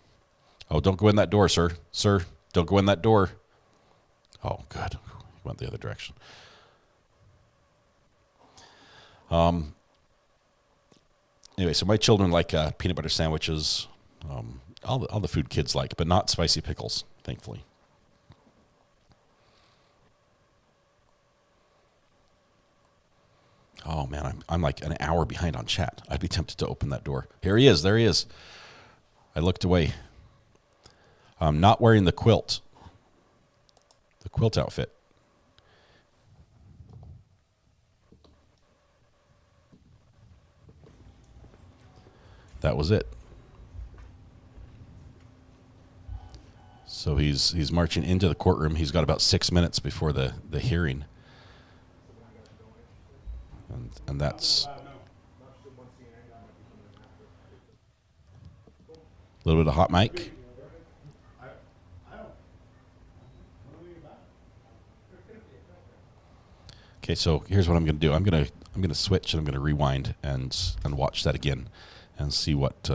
Oh, don't go in that door, sir. Sir, don't go in that door. Oh, good. He went the other direction. Anyway, so my children like peanut butter sandwiches, all the food kids like, but not spicy pickles, thankfully. Oh, man, I'm like an hour behind on chat. I'd be tempted to open that door. Here he is. There he is. I looked away. Not wearing the quilt. quilt outfit. That was it. So he's marching into the courtroom. He's got about 6 minutes before the hearing. And that's a little bit of hot mic. Okay, so here's what I'm going to do. I'm going to switch and I'm going to rewind and watch that again and see what's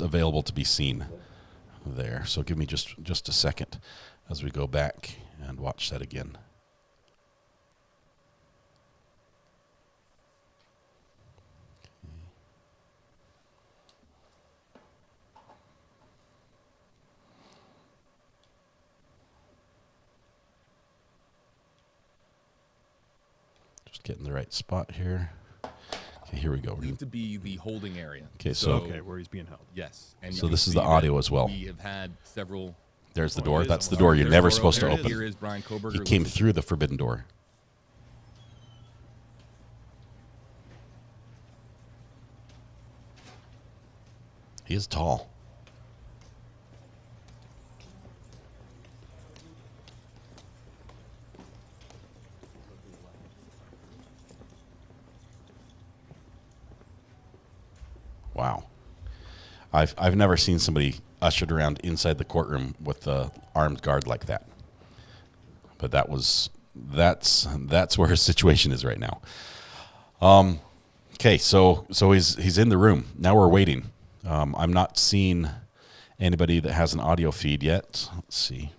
available to be seen there. So give me just a second as we go back and watch that again. Just getting the right spot here. Okay, here we go. Need to be the holding area. Okay, so where he's being held. Yes. And so this is the audio as well. We have had several. There's the door. That's the door you're never supposed to open. Here is Bryan Kohergrer. He came through the forbidden door. He is tall. Wow. I've never seen somebody ushered around inside the courtroom with the armed guard like that. But that's where his situation is right now. Okay, so he's in the room. Now we're waiting. I'm not seeing anybody that has an audio feed yet. Let's see.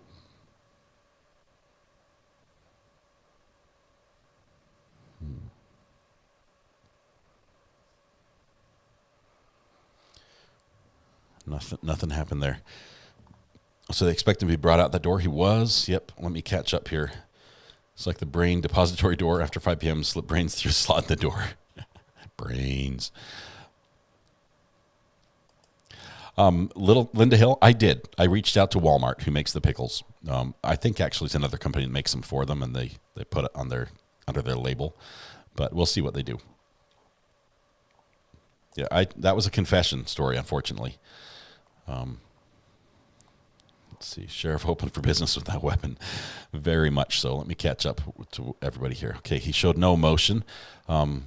Nothing happened there. So they expect him to be brought out the door. He was. Yep. Let me catch up here. It's like the brain depository door after 5 p.m. Slip brains through slot in the door. Brains. Little Linda Hill, I reached out to Walmart, who makes the pickles. I think actually it's another company that makes them for them, and they put it on under their label. But we'll see what they do. Yeah, that was a confession story, unfortunately. Let's see. Sheriff open for business with that weapon. Very much so. Let me catch up to everybody here. Okay, he showed no emotion. Not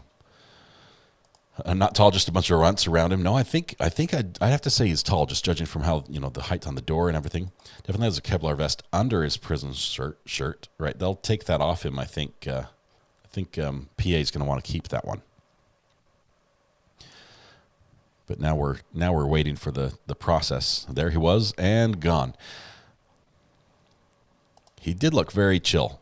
tall, just a bunch of runts around him. No, I think I'd have to say he's tall, just judging from how, the height on the door and everything. Definitely has a Kevlar vest under his prison shirt. Right, they'll take that off him. I think PA is going to want to keep that one. But now we're waiting for the process. There he was and gone. He did look very chill.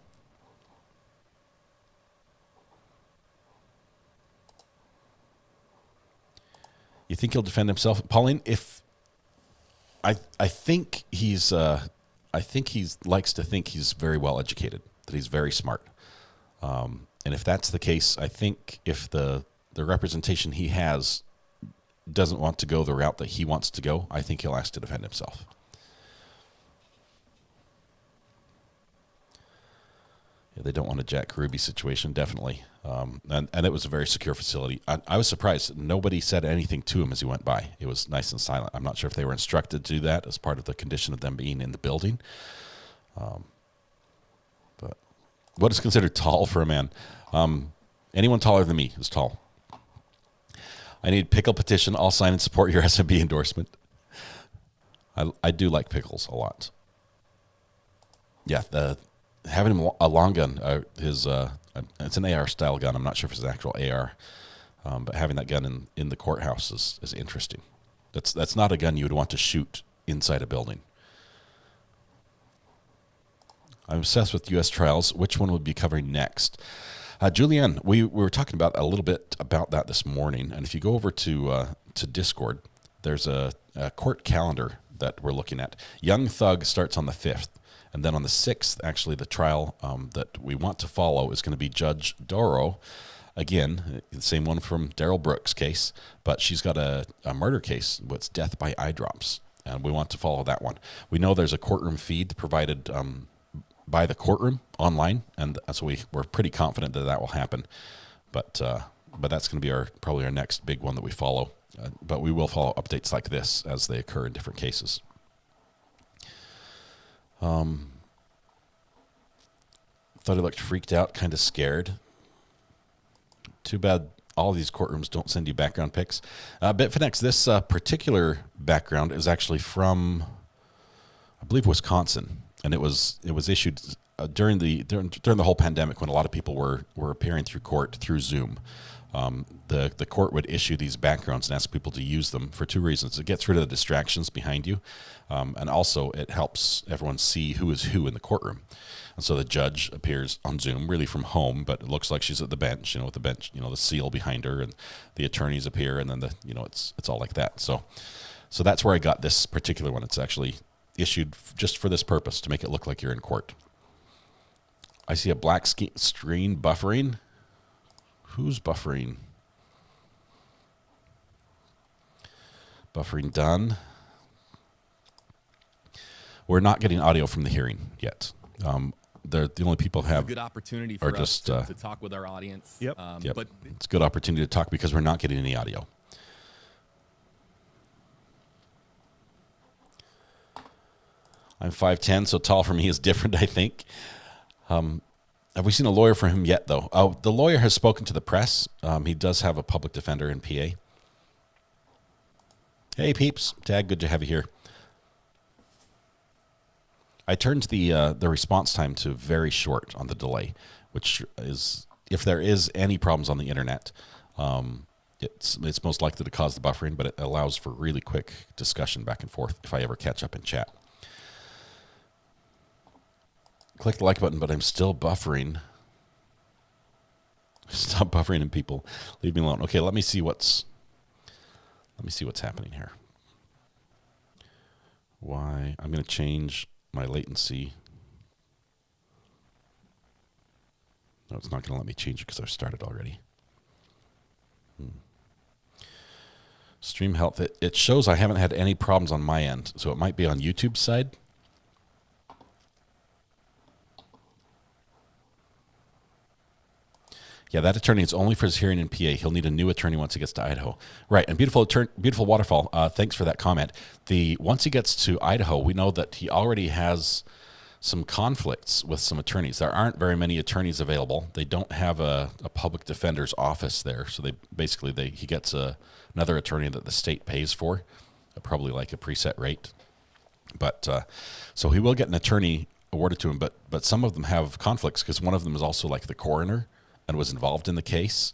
You think he'll defend himself, Pauline? If I think he's likes to think he's very well educated, that he's very smart, and if that's the case, I think if the representation he has doesn't want to go the route that he wants to go, I think he'll ask to defend himself. Yeah, they don't want a Jack Ruby situation, definitely. And it was a very secure facility. I was surprised. Nobody said anything to him as he went by. It was nice and silent. I'm not sure if they were instructed to do that as part of the condition of them being in the building. But what is considered tall for a man? Anyone taller than me is tall. I need pickle petition. I'll sign and support your SMB endorsement. I do like pickles a lot. Yeah, having him a long gun, it's an AR style gun. I'm not sure if it's an actual AR, but having that gun in the courthouse is interesting. That's not a gun you would want to shoot inside a building. I'm obsessed with U.S. trials. Which one would be covering next? Julianne, we were talking about a little bit about that this morning, and if you go over to Discord, there's a court calendar that we're looking at. Young Thug starts on the 5th, and then on the 6th, actually, the trial that we want to follow is going to be Judge Doro. Again, the same one from Daryl Brooks' case, but she's got a murder case. It's death by eye drops, and we want to follow that one. We know there's a courtroom feed provided by the courtroom online, and so we're pretty confident that will happen. But that's going to be probably our next big one that we follow. But we will follow updates like this as they occur in different cases. Thought he looked freaked out, kind of scared. Too bad all of these courtrooms don't send you background pics. Bitfinex, this particular background is actually from, I believe, Wisconsin, and it was issued during the whole pandemic when a lot of people were appearing through court through Zoom. The court would issue these backgrounds and ask people to use them for two reasons. It gets rid of the distractions behind you, and also it helps everyone see who is who in the courtroom. And so the judge appears on Zoom, really from home, but it looks like she's at the bench, with the bench, the seal behind her, and the attorneys appear, and then it's all like that. So that's where I got this particular one. It's actually issued just for this purpose, to make it look like you're in court. I see a black screen buffering. Who's buffering? Buffering done. We're not getting audio from the hearing yet. The only people have a good opportunity for us to talk with our audience. Yep. But it's a good opportunity to talk because we're not getting any audio. I'm 5'10", so tall for me is different, I think. Have we seen a lawyer for him yet, though? Oh, the lawyer has spoken to the press. He does have a public defender in PA. Hey, peeps. Tag, good to have you here. I turned the response time to very short on the delay, which is, if there is any problems on the internet, it's most likely to cause the buffering, but it allows for really quick discussion back and forth if I ever catch up in chat. Click the like button, but I'm still buffering. Stop buffering and people. Leave me alone. Okay, let me see what's happening here. Why? I'm going to change my latency. No, it's not going to let me change it because I've started already. Stream health. It shows I haven't had any problems on my end, so it might be on YouTube's side. Yeah, that attorney is only for his hearing in PA. He'll need a new attorney once he gets to Idaho. Right, and beautiful Waterfall, thanks for that comment. Once he gets to Idaho, we know that he already has some conflicts with some attorneys. There aren't very many attorneys available. They don't have a public defender's office there, so he gets another attorney that the state pays for, probably like a preset rate. But so he will get an attorney awarded to him, but some of them have conflicts because one of them is also like the coroner and was involved in the case.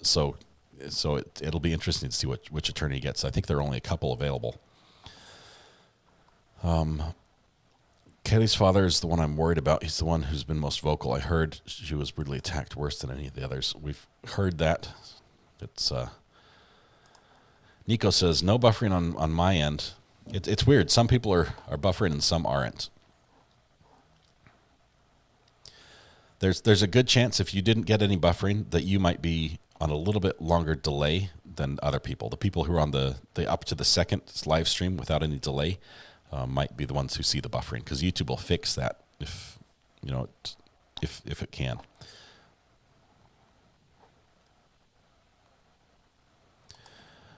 So it'll be interesting to see which attorney he gets. I think there are only a couple available. Kelly's father is the one I'm worried about. He's the one who's been most vocal. I heard she was brutally attacked worse than any of the others. We've heard that. It's Nico says, no buffering on my end. It's weird. Some people are buffering and some aren't. There's a good chance if you didn't get any buffering that you might be on a little bit longer delay than other people. The people who are on the up to the second live stream without any delay might be the ones who see the buffering, because YouTube will fix that if it can.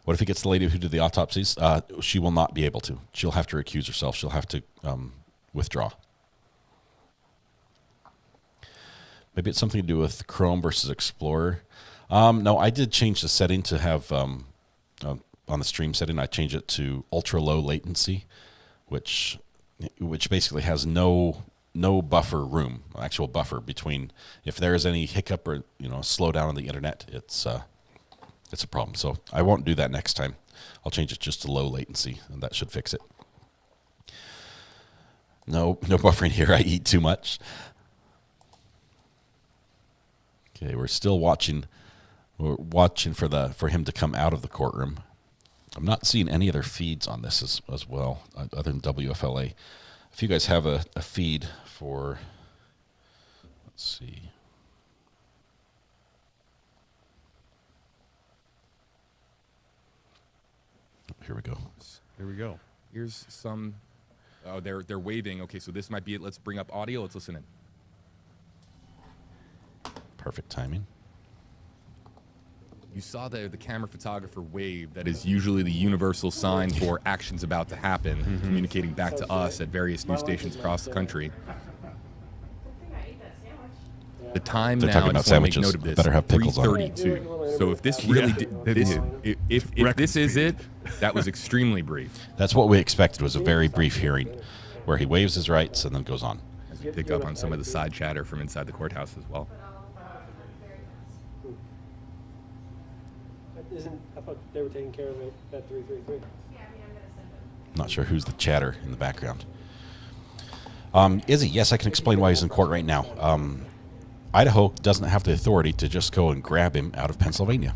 What if he gets the lady who did the autopsies? She will not be able to. She'll have to recuse herself. She'll have to withdraw. Maybe it's something to do with Chrome versus Explorer. No, I did change the setting to have, on the stream setting, I changed it to ultra low latency, which basically has no buffer room, actual buffer between, if there is any hiccup or slowdown on the internet, it's a problem. So I won't do that next time. I'll change it just to low latency, and that should fix it. No buffering here. I eat too much. Okay, we're still watching. We're watching for him to come out of the courtroom. I'm not seeing any other feeds on this as well, other than WFLA. If you guys have a feed for, let's see. Here we go. Here we go. Here's some Oh, they're waiving. Okay, so this might be it. Let's bring up audio. Let's listen in. Perfect timing. You saw the camera photographer wave. That is usually the universal sign for actions about to happen, communicating back to us at various news stations across the country. The time They're now, talking I about just want to make sandwiches. note of this, Better have pickles on. 3:32. So if this really if this is it, that was extremely brief. That's what we expected, was a very brief hearing where he waives his rights and then goes on. As we pick up on some of the side chatter from inside the courthouse as well. I thought they were taking care of it at 333. Not sure who's the chatter in the background. Izzy, yes, I can explain why he's in court right now. Idaho doesn't have the authority to just go and grab him out of Pennsylvania.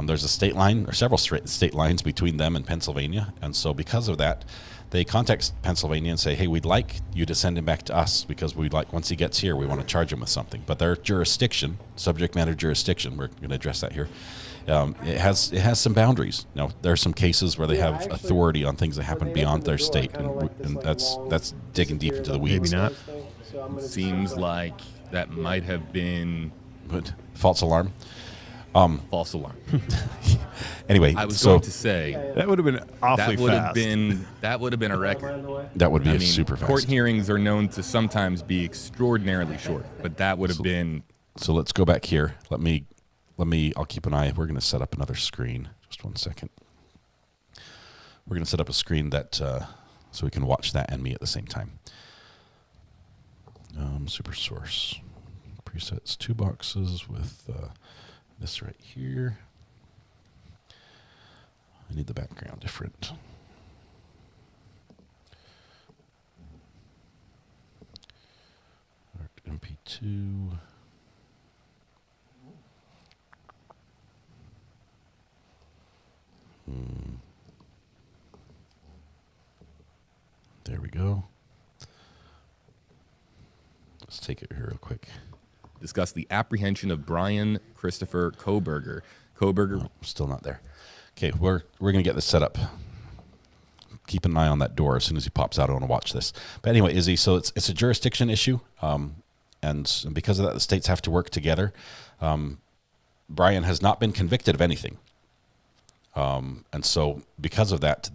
There's a state line, or several state lines between them and Pennsylvania, and so because of that, they contact Pennsylvania and say, hey, we'd like you to send him back to us because we'd like, once he gets here, we want to charge him with something. But their jurisdiction, subject matter jurisdiction, we're going to address that here, it has some boundaries. Now, there are some cases where they have authority on things that happen beyond their state, and that's digging deep into the weeds. Maybe not. Seems like that might have been false alarm. False alarm. Anyway, I was going to say that would have been awfully fast. That would have been a record. That would be super fast. Court hearings are known to sometimes be extraordinarily short, but that would have been. So let's go back here. Let me. I'll keep an eye. We're going to set up another screen. Just 1 second. We're going to set up a screen that so we can watch that and me at the same time. Super source presets, 2 boxes with this right here. I need the background different. MP2. There we go. Let's take it here real quick. Discuss the apprehension of Bryan Christopher Kohberger. Kohberger, still not there. Okay, we're going to get this set up. Keep an eye on that door. As soon as he pops out, I want to watch this. But anyway, Izzy, so it's a jurisdiction issue, and because of that, the states have to work together. Bryan has not been convicted of anything, and so because of that,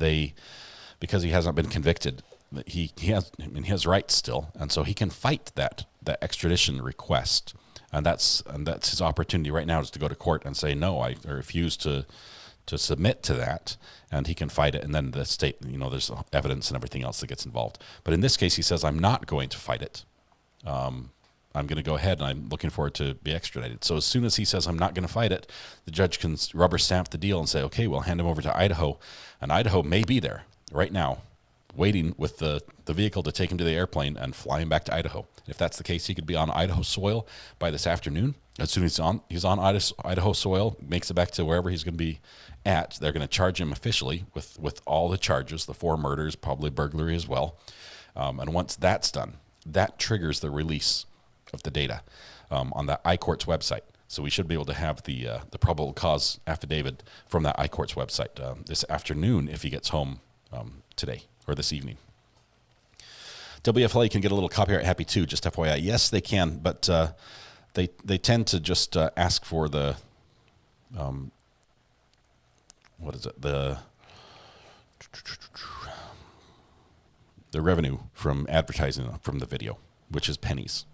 because he hasn't been convicted, he has rights still, and so he can fight that extradition request, and that's his opportunity right now, is to go to court and say, no, I refuse to submit to that, and he can fight it, and then the state, there's evidence and everything else that gets involved. But in this case, he says, I'm not going to fight it. I'm going to go ahead, and I'm looking forward to be extradited. So as soon as he says, I'm not going to fight it, the judge can rubber stamp the deal and say, okay, we'll hand him over to Idaho, and Idaho may be there right now, waiting with the vehicle to take him to the airplane and fly him back to Idaho. If that's the case, he could be on Idaho soil by this afternoon. As soon as he's on Idaho soil, makes it back to wherever he's going to be at, they're going to charge him officially with all the charges, the 4 murders, probably burglary as well. And once that's done, that triggers the release of the data on that iCourt's website. So we should be able to have the probable cause affidavit from that iCourt's website this afternoon if he gets home today or this evening. WFLA can get a little copyright happy too, just FYI. Yes, they can, but they tend to just ask for the what is it, the revenue from advertising from the video, which is pennies.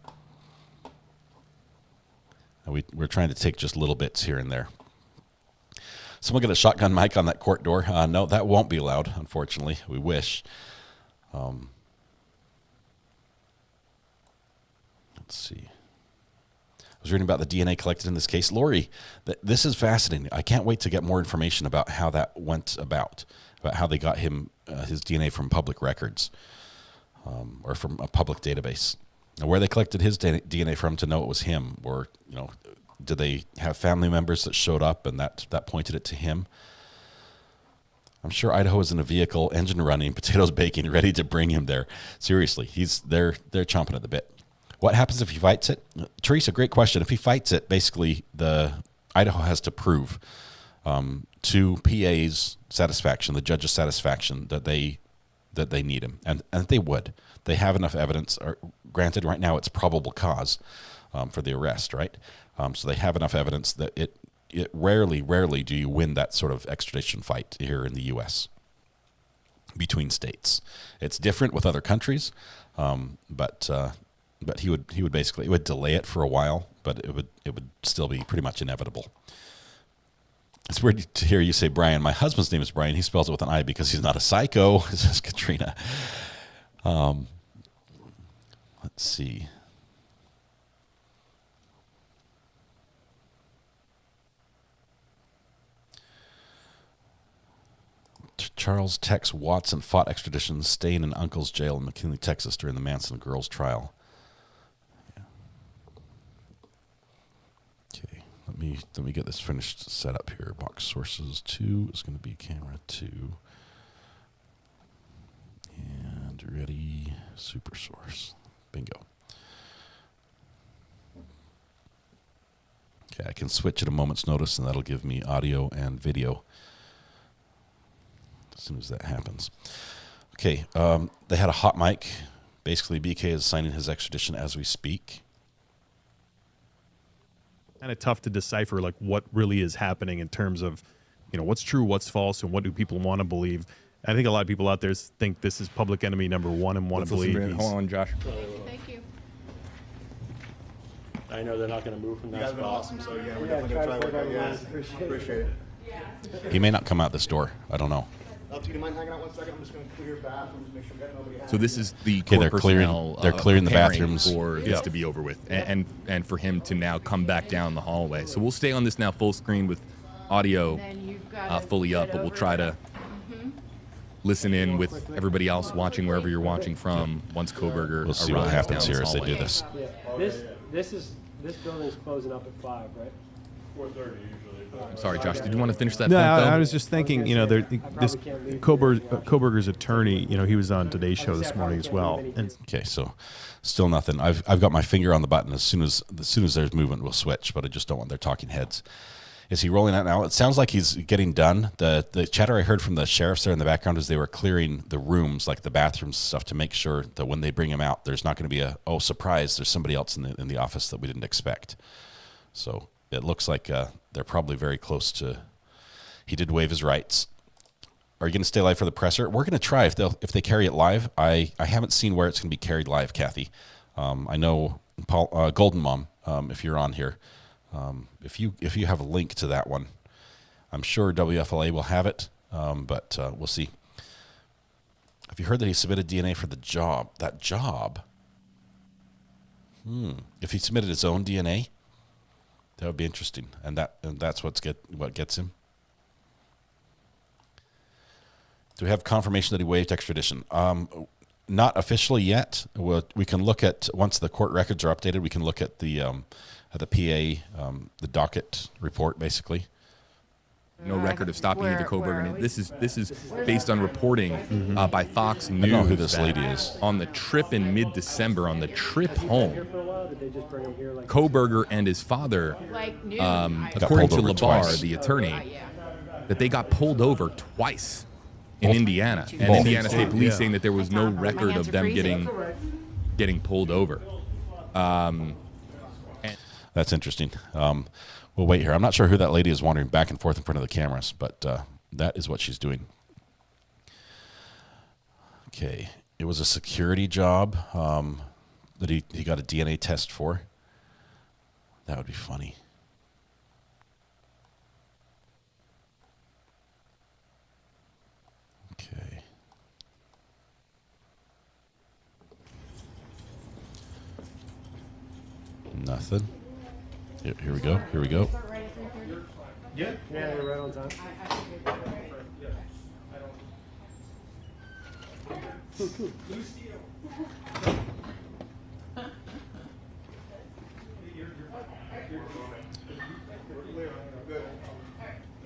We're trying to take just little bits here and there. Someone get a shotgun mic on that court door. No, that won't be allowed, unfortunately. We wish. Let's see. I was reading about the DNA collected in this case. Lori, this is fascinating. I can't wait to get more information about how that went about how they got him his DNA from public records or from a public database. And where they collected his DNA from to know it was him, or did they have family members that showed up and that pointed it to him? I'm sure Idaho is in a vehicle, engine running, potatoes baking, ready to bring him there. Seriously, they're chomping at the bit. What happens if he fights it? Teresa, great question. If he fights it, basically Idaho has to prove to PA's satisfaction, the judge's satisfaction, that that they need him, and they would. They have enough evidence. Or, granted, right now it's probable cause for the arrest, right? So they have enough evidence that it rarely do you win that sort of extradition fight here in the U.S. between states. It's different with other countries, but he would basically, it would delay it for a while, but it would still be pretty much inevitable. It's weird to hear you say Brian. My husband's name is Brian. He spells it with an I because he's not a psycho, says Katrina. Let's see. Charles Tex Watson fought extradition, staying in uncle's jail in McKinley, Texas during the Manson girls' trial. Yeah. Okay, let me get this finished set up here. Box sources 2 is going to be camera 2. And ready, super source. Bingo. Okay, I can switch at a moment's notice, and that'll give me audio and video as soon as that happens. Okay, they had a hot mic. Basically, BK is signing his extradition as we speak. Kind of tough to decipher like what really is happening in terms of, what's true, what's false, and what do people want to believe. I think a lot of people out there think this is public enemy number one and want to believe. Hold on, Josh. Thank you. I know they're not going to move from that spot. You guys have been awesome, so yeah, we're definitely going to try to work out. Yeah, appreciate it. He may not come out this door. I don't know. Do you mind hanging out 1 second? I'm just going to clear bathrooms, make sure we got nobody out. So this is the Okay, court they're clearing- personnel, they're clearing the preparing bathrooms. for this to be over with, and for him to now come back down the hallway. So we'll stay on this now full screen with audio fully up, but we'll try to listen in with everybody else watching wherever you're watching from once Kohberger We'll see what arrives happens down here as they hallway. do this. Yeah. This building's closing up at 5, right? 4:30 usually. I'm sorry, Josh. Did you want to finish that No, point, though? I was just thinking, this Kohberger's attorney, he was on today's show this morning as well. And Okay, so still nothing. I've got my finger on the button. As soon as there's movement, we'll switch. But I just don't want their talking heads. Is he rolling out now? It sounds like he's getting done. The chatter I heard from the sheriffs there in the background is they were clearing the rooms, like the bathrooms and stuff, to make sure that when they bring him out, there's not going to be surprise, there's somebody else in the office that we didn't expect. So it looks like they're probably very close to. He did waive his rights. Are you going to stay live for the presser? We're going to try if they carry it live. I haven't seen where it's going to be carried live, Kathy. I know Paul Golden Mom, if you're on here. If you have a link to that one, I'm sure WFLA will have it, but we'll see. Have you heard that he submitted DNA for the job? That job? If he submitted his own DNA, that would be interesting, and that's what gets him. Do we have confirmation that he waived extradition? Not officially yet. We can look at, once the court records are updated, we can look at the PA, the docket report, basically. No record of stopping either Kohberger. And this is based on reporting by Fox News. I don't know who this lady is. On the trip in mid-December, on the trip home, Kohberger and his father, according to Labar, the attorney, that they got pulled over twice in Indiana, and Indiana State Police saying that there was no record of them getting pulled over. That's interesting. We'll wait here. I'm not sure who that lady is wandering back and forth in front of the cameras, but that is what she's doing. Okay. It was a security job that he got a DNA test for. That would be funny. Okay. Nothing. Here we go. Here we go. Yeah, you're right on time. Cool. They're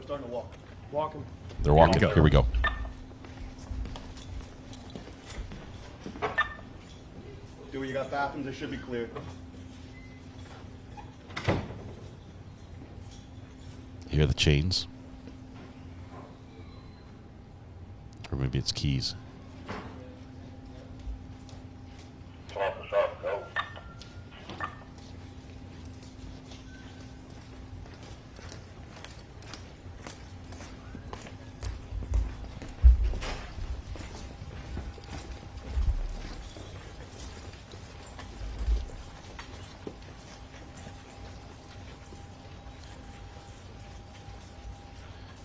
starting to walk. Walking. They're walking. Here we go. Do you got bathrooms? They should be cleared. You hear the chains? Or maybe it's keys.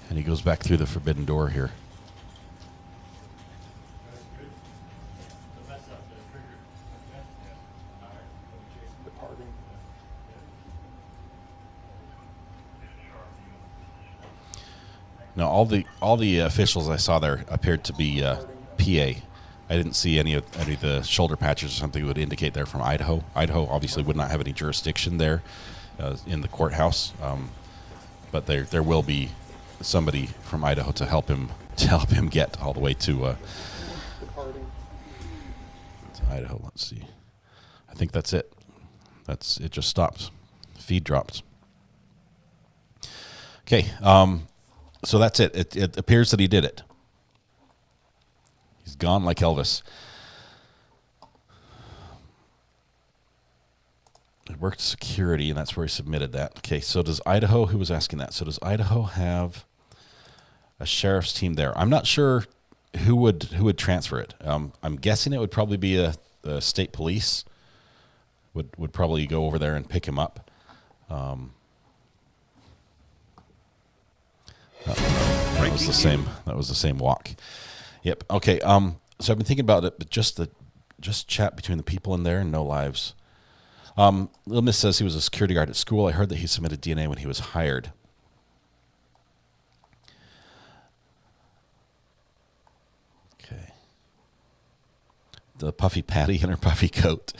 And he goes back through the forbidden door here. Now, all the officials I saw there appeared to be PA. I didn't see any of the shoulder patches or something that would indicate they're from Idaho. Idaho obviously would not have any jurisdiction there in the courthouse, but there will be somebody from Idaho to help him get all the way to Idaho. Let's see. I think that's it. It. Just stopped. Feed dropped. Okay. So that's it. It appears that he did it. He's gone like Elvis. He worked security, and that's where he submitted that. Okay, so does Idaho, who was asking that, so does Idaho have a sheriff's team there? I'm not sure who would transfer it. I'm guessing it would probably be the state police would probably go over there and pick him up. That was the same. That was the same walk. Yep. Okay. So I've been thinking about it, but just chat between the people in there and no lives. Little Miss says he was a security guard at school. I heard that he submitted DNA when he was hired. Okay. The puffy patty in her puffy coat.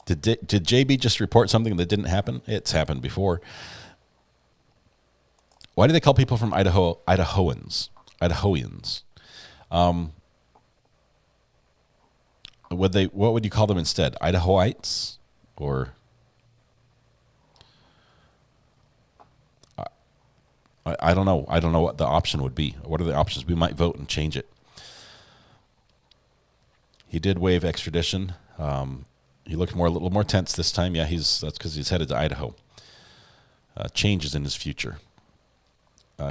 Did JB just report something that didn't happen? It's happened before. Why do they call people from Idaho Idahoans? What would you call them instead? Idahoites? Or I don't know. I don't know what the option would be. What are the options? We might vote and change it. He did waive extradition. He looked a little more tense this time. Yeah, that's because he's headed to Idaho. Changes in his future.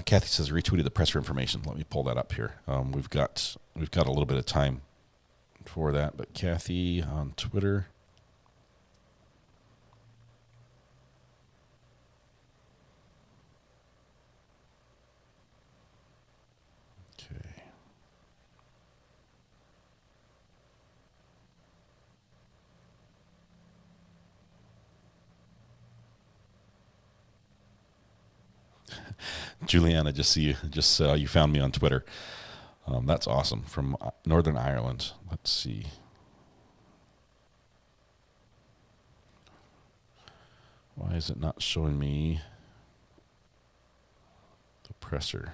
Kathy says retweeted the presser information. Let me pull that up here. We've got a little bit of time for that. But Kathy on Twitter. Okay. Juliana, just you found me on Twitter. That's awesome. From Northern Ireland. Let's see. Why is it not showing me the presser?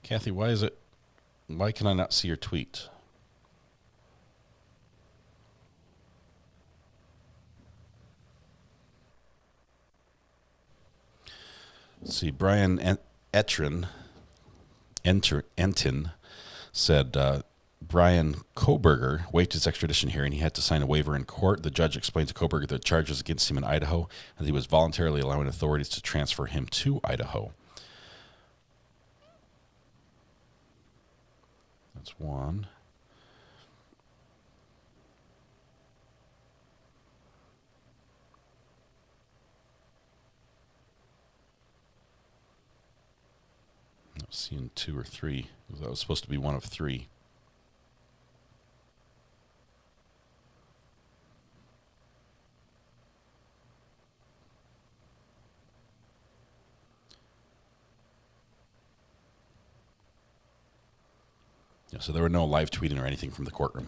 Kathy, why can I not see your tweet? Let's see, Brian Entin said Bryan Kohergrer waived his extradition hearing. He had to sign a waiver in court. The judge explained to Kohberger the charges against him in Idaho, and he was voluntarily allowing authorities to transfer him to Idaho. That's one. I was seeing 2 or 3. That was supposed to be one of 3. So there were no live tweeting or anything from the courtroom.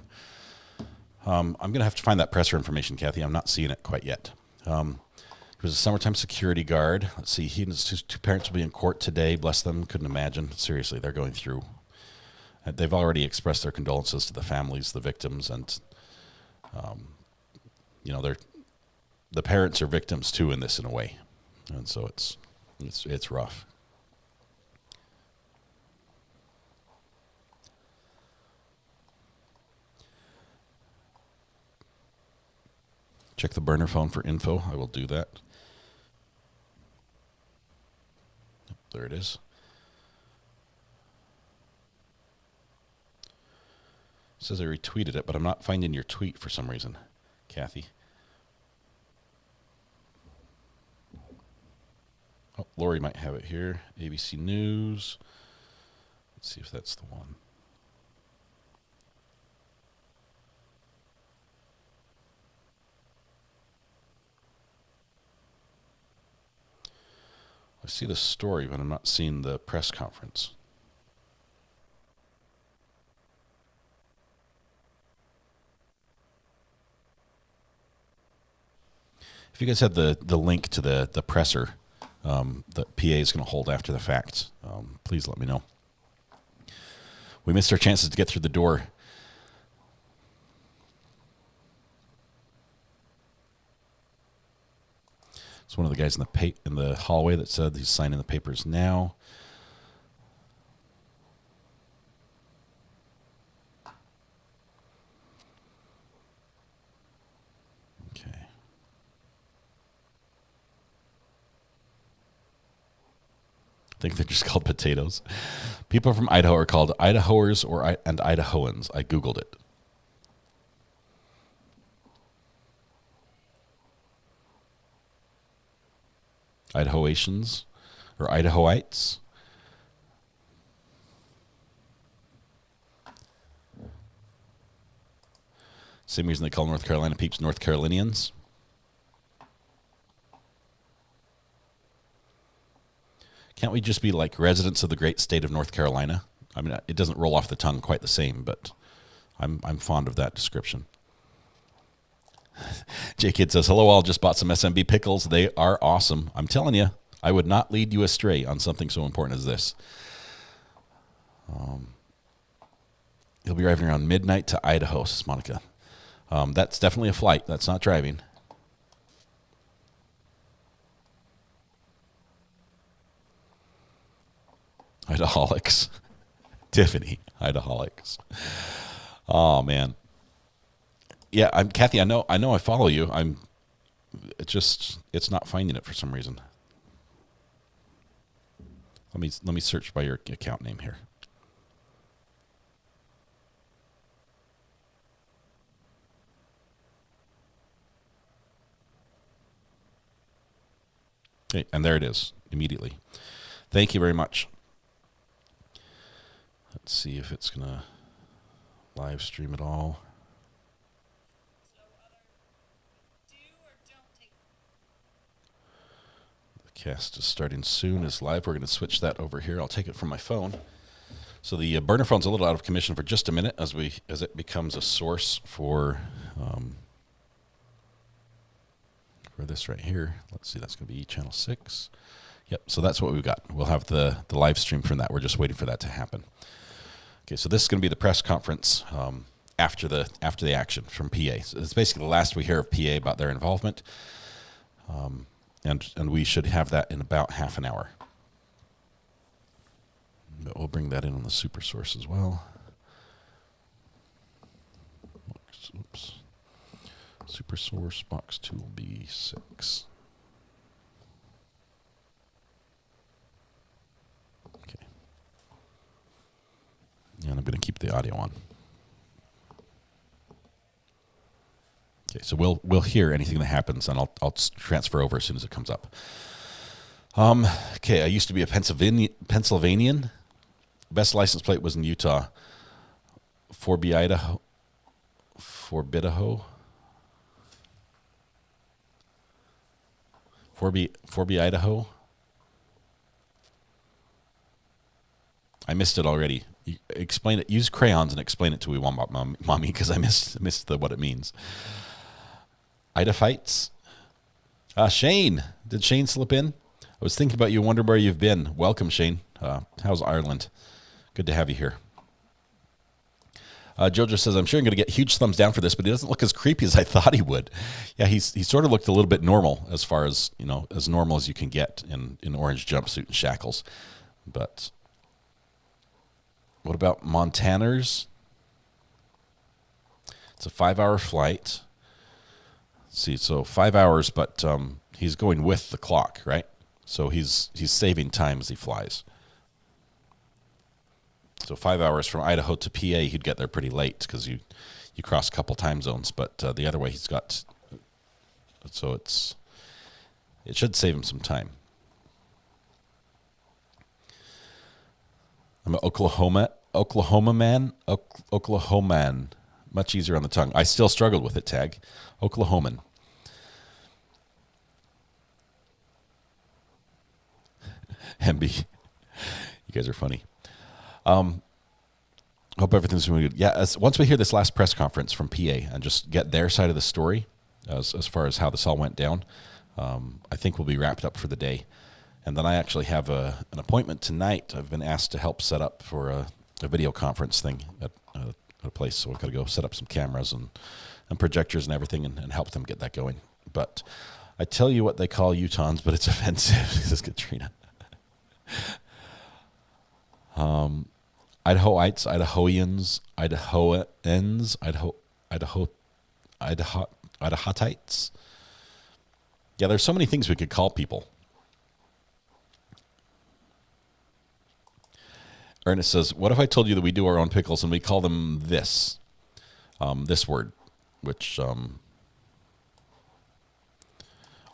I'm going to have to find that presser information, Kathy. I'm not seeing it quite yet. He was a summertime security guard. Let's see. He and his two parents will be in court today. Bless them. Couldn't imagine. Seriously, they're going through they've already expressed their condolences to the families, the victims, and the parents are victims too in this in a way, and so it's rough. Check the burner phone for info. I will do that. There it is. It says I retweeted it, but I'm not finding your tweet for some reason, Kathy. Oh, Lori might have it here. ABC News. Let's see if that's the one. I see the story, but I'm not seeing the press conference. If you guys had the link to the presser that PA is going to hold after the fact, please let me know. We missed our chances to get through the door. It's one of the guys in the hallway that said he's signing the papers now. Okay. I think they're just called potatoes. People from Idaho are called Idahoers and Idahoans. I Googled it. Idahoatians or Idahoites. Same reason they call North Carolina peeps North Carolinians. Can't we just be like residents of the great state of North Carolina? I mean, it doesn't roll off the tongue quite the same, but I'm fond of that description. J-Kid says, hello all, just bought some SMB pickles. They are awesome. I'm telling you, I would not lead you astray on something so important as this. He'll be arriving around midnight to Idaho, says Monica. That's definitely a flight. That's not driving. Idaholics. Tiffany, Idaholics. Oh, man. Yeah, I'm Kathy. I know. I follow you. It's not finding it for some reason. Let me search by your account name here. Okay, and there it is immediately. Thank you very much. Let's see if it's gonna live stream it all. Cast is starting soon. It's live. We're going to switch that over here. I'll take it from my phone. So the burner phone's a little out of commission for just a minute as it becomes a source for this right here. Let's see. That's going to be channel 6. Yep. So that's what we've got. We'll have the live stream from that. We're just waiting for that to happen. Okay. So this is going to be the press conference after the action from PA. So it's basically the last we hear of PA about their involvement. And we should have that in about half an hour. But we'll bring that in on the super source as well. Oops. Super source box 2 will be 6. Okay. And I'm going to keep the audio on. Okay, so we'll hear anything that happens, and I'll transfer over as soon as it comes up. Okay, I used to be a Pennsylvanian. Best license plate was in Utah. Idaho. Idaho. I missed it already. Explain it. Use crayons and explain it to me, mommy, because I missed what it means. Idaphites. Shane. Did Shane slip in? I was thinking about you. Wonder where you've been. Welcome, Shane. How's Ireland? Good to have you here. Jojo says, I'm sure I'm going to get huge thumbs down for this, but he doesn't look as creepy as I thought he would. Yeah, he sort of looked a little bit normal as far as, as normal as you can get in orange jumpsuit and shackles. But what about Montaners? It's a 5-hour flight. Let's see, so 5 hours, but he's going with the clock, right? So he's saving time as he flies. So 5 hours from Idaho to PA, he'd get there pretty late because you cross a couple time zones. But the other way, he's got, so it should save him some time. I'm an Oklahoma man. Much easier on the tongue. I still struggled with it, Tag. Oklahoman. MB. You guys are funny. Hope everything's going good. Yeah, once we hear this last press conference from PA and just get their side of the story as far as how this all went down, I think we'll be wrapped up for the day. And then I actually have an appointment tonight. I've been asked to help set up for a video conference thing at a place. So we've got to go set up some cameras and projectors and everything and help them get that going. But I tell you what they call Utahns, but it's offensive. This is Katrina. Idahoites, Idahoians, Idahotites. Yeah, there's so many things we could call people. Ernest says, what if I told you that we do our own pickles and we call them this word, which I'm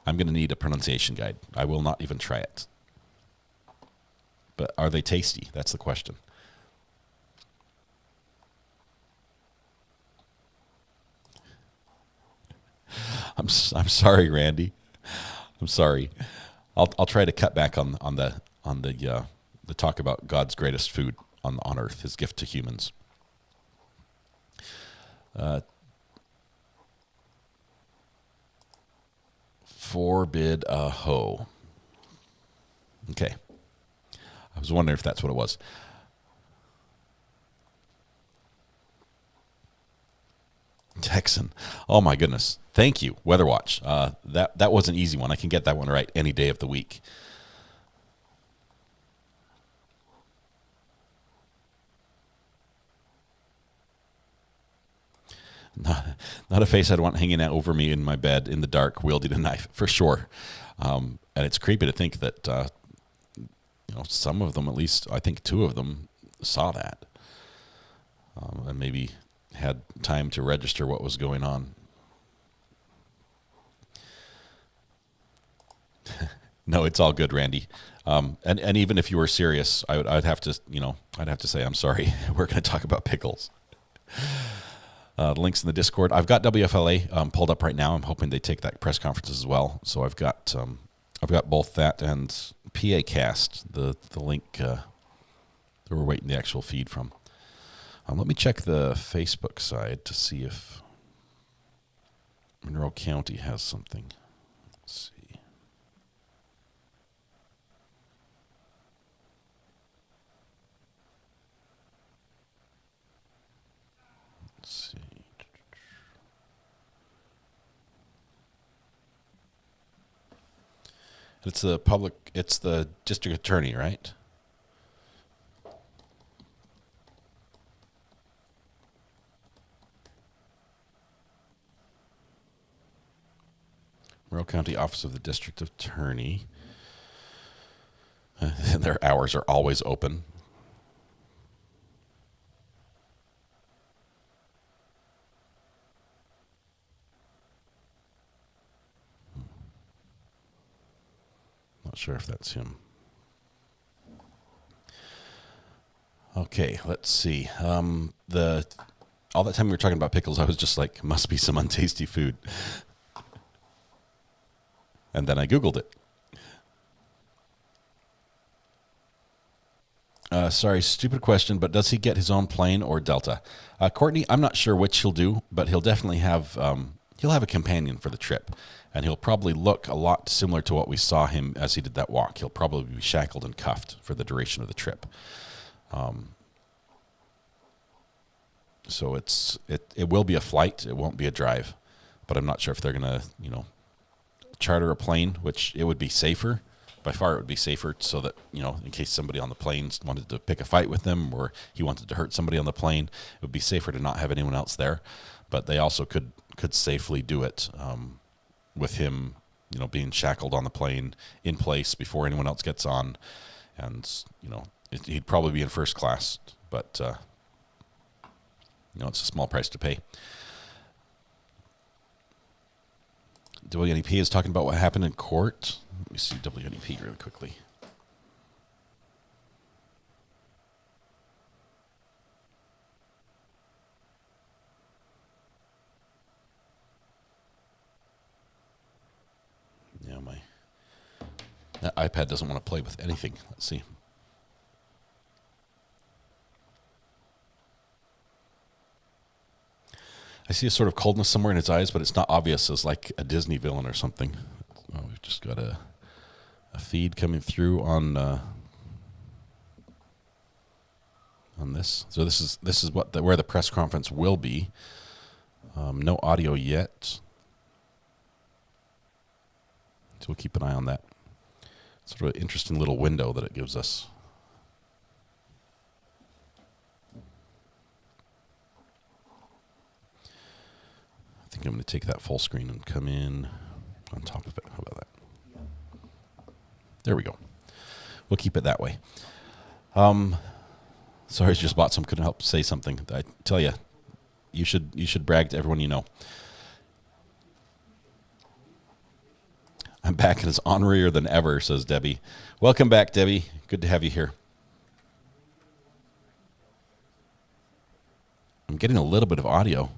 going to need a pronunciation guide. I will not even try it. But are they tasty? That's the question. I'm sorry, Randy. I'm sorry. I'll try to cut back on the talk about God's greatest food on earth, His gift to humans. Forbid a hoe. Okay. I was wondering if that's what it was. Texan. Oh my goodness. Thank you, Weather Watch. That was an easy one. I can get that one right any day of the week. Not a face I'd want hanging out over me in my bed in the dark, wielding a knife, for sure. And it's creepy to think that some of them, at least I think 2 of them, saw that and maybe had time to register what was going on. No, it's all good, Randy. And even if you were serious, I'd have to say I'm sorry. We're going to talk about pickles. The links in the Discord. I've got WFLA pulled up right now. I'm hoping they take that press conference as well. So I've got both that and PA Cast, the link that we're waiting the actual feed from. Let me check the Facebook side to see if Monroe County has something. Let's see. It's the district attorney, right? Monroe County Office of the District Attorney. And their hours are always open. Not sure if that's him. Okay, let's see. All that time we were talking about pickles, I was just like, must be some untasty food. And then I Googled it. Sorry, stupid question, but does he get his own plane or Delta? Courtney, I'm not sure which he'll do, but he'll definitely have a companion for the trip. And he'll probably look a lot similar to what we saw him as he did that walk. He'll probably be shackled and cuffed for the duration of the trip. So it will be a flight. It won't be a drive, but I'm not sure if they're going to, charter a plane, which it would be safer. By far, it would be safer so that, in case somebody on the plane wanted to pick a fight with them or he wanted to hurt somebody on the plane, it would be safer to not have anyone else there. But they also could safely do it with him, being shackled on the plane in place before anyone else gets on. And, he'd probably be in first class, but, it's a small price to pay. WNEP is talking about what happened in court. Let me see WNEP really quickly. Yeah, that iPad doesn't want to play with anything. Let's see. I see a sort of coldness somewhere in his eyes, but it's not obvious as like a Disney villain or something. Oh, we've just got a feed coming through on this. So this is where the press conference will be. No audio yet, so we'll keep an eye on that. Sort of an interesting little window that it gives us. I think I'm going to take that full screen and come in on top of it. How about that? There we go. We'll keep it that way. Sorry, I just bought some. Couldn't help say something. I tell you, you should brag to everyone you know. I'm back and it's ornerier than ever, says Debbie. Welcome back, Debbie. Good to have you here. I'm getting a little bit of audio.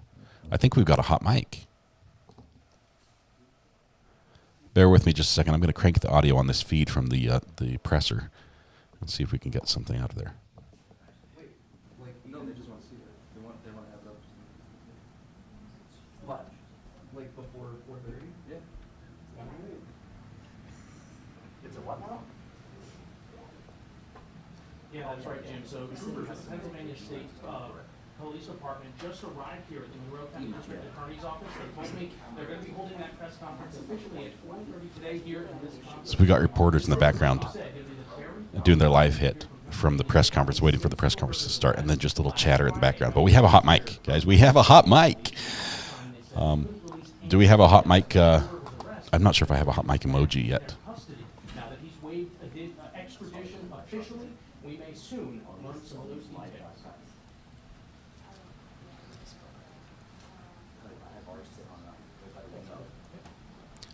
I think we've got a hot mic. Bear with me just a second. I'm going to crank the audio on this feed from the presser and see if we can get something out of there. No, they just want to see it. They want to have it up. Live. Like before 4:30? Yeah. It's a what now? Yeah, that's right, Jim. So troopers at the Pennsylvania State Police Department just arrived here at the Monroe County District Attorney's Office. They told me they're going to be holding that press conference officially at 4:30 today here in this conference. So we got reporters in the background doing their live hit from the press conference, waiting for the press conference to start, and then just a little chatter in the background. But we have a hot mic, guys. We have a hot mic. Do we have a hot mic? I'm not sure if I have a hot mic emoji yet. Now that he's waived extradition officially, we may soon learn some of those details.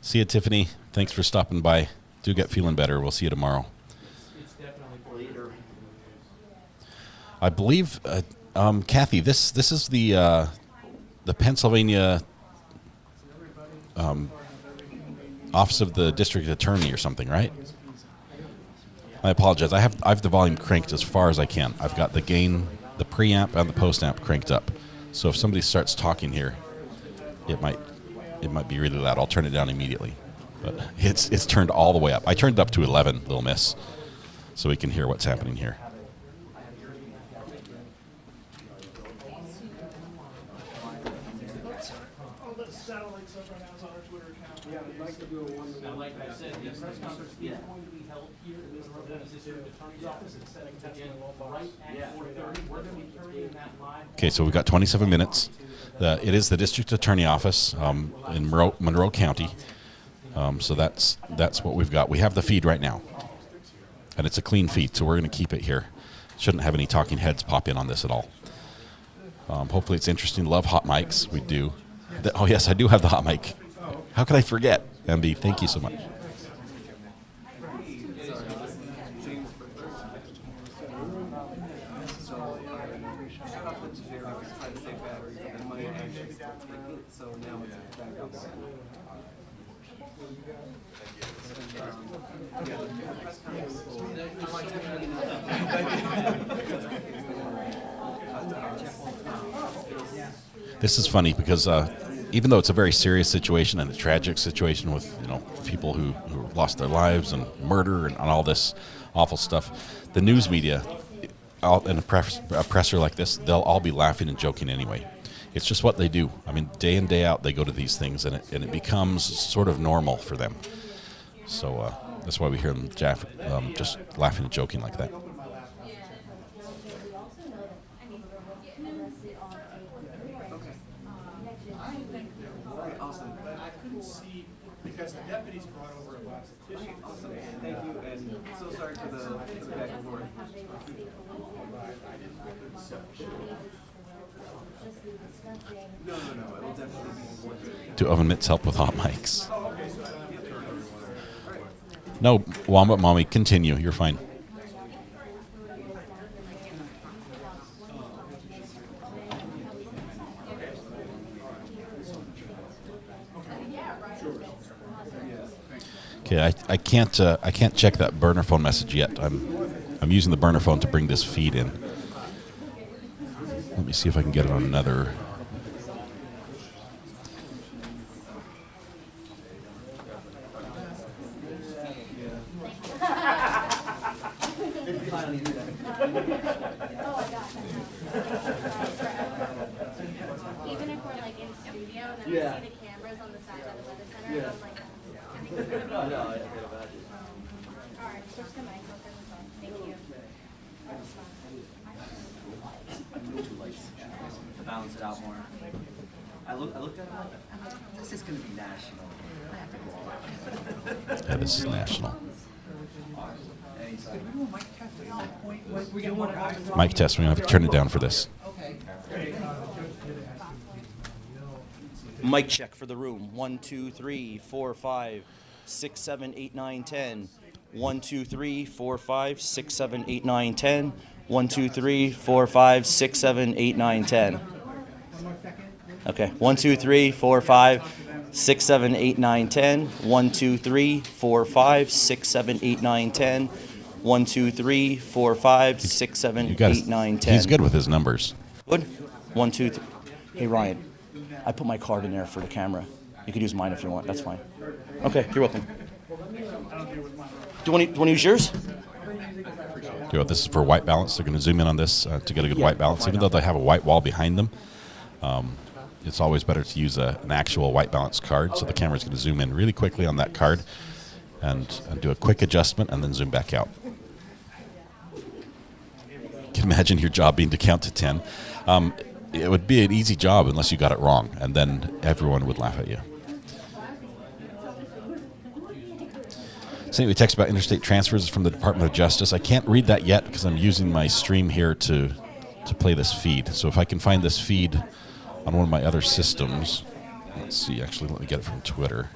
See you, Tiffany. Thanks for stopping by. Do get feeling better. We'll see you tomorrow. It's definitely later. I believe, Kathy, this is the Pennsylvania Office of the District Attorney or something, right? I apologize. I have the volume cranked as far as I can. I've got the gain, the preamp, and the post-amp cranked up. So if somebody starts talking here, it might be really loud. I'll turn it down immediately. But it's turned all the way up. I turned it up to 11, little miss, so we can hear what's happening here. Now, like I said, the press conference is going to be held here in the Monroe County District Attorney's Office. It's setting again right at 4:30. We're going to be carrying that live. Okay, so we've got 27 minutes. It is the District Attorney Office in Monroe County. So that's what we've got. We have the feed right now, and it's a clean feed, so we're going to keep it here. Shouldn't have any talking heads pop in on this at all. Hopefully it's interesting. Love hot mics. We do. Oh, yes, I do have the hot mic. How could I forget? MB, thank you so much. This is funny because even though it's a very serious situation and a tragic situation with people who lost their lives and murder and all this awful stuff, the news media in a presser like this, they'll all be laughing and joking anyway. It's just what they do. I mean, day in, day out, they go to these things, and it becomes sort of normal for them. So that's why we hear them just laughing and joking like that. Awesome. But I couldn't see because the deputies brought over a box of tissue. Awesome. Thank you, and so sorry for the back and forth. No. It'll definitely be more good. Do oven mitts help with hot mics? No, Wombat Mommy, continue. You're fine. Okay, I can't check that burner phone message yet. I'm using the burner phone to bring this feed in. Let me see if I can get it on another. Even if we're like in studio and then I see the cameras on the side of the weather center, I'm like, I think it's gonna be. All right, switch the mic. Thank you. To balance it out more. I looked at it like, this is going to be national. I have to go on. Yeah, this is national. Mic test. We're going to have to turn it down for this. Mic check for the room. 1, 2, 3, 4, 5, 6, 7, 8, 9, 10. 1, 2, 3, 4, 5, 6, 7, 8, 9, 10. 1, 2, 3, 4, 5, 6, 7, 8, 9, 10. Okay. 1, 2, 3, 4, 5, 6, 7, 8, 9, 10. 1, 2, 3, 4, 5, 6, 7, 8, 9, 10. 1, 2, 3, 4, 5, 6, 7, 8, 9, 10. He's good with his numbers. Good. 1, 2, 3. Hey, Ryan, I put my card in there for the camera. You could use mine if you want. That's fine. Okay, you're welcome. Do you want to use yours? This is for white balance. They're going to zoom in on this to get a good white balance. Even though they have a white wall behind them, it's always better to use an actual white balance card. So the camera's going to zoom in really quickly on that card and do a quick adjustment and then zoom back out. You can imagine your job being to count to 10. It would be an easy job unless you got it wrong, and then everyone would laugh at you. Sent me a text about interstate transfers from the Department of Justice. I can't read that yet because I'm using my stream here to play this feed. So if I can find this feed on one of my other systems, let's see. Actually, let me get it from Twitter.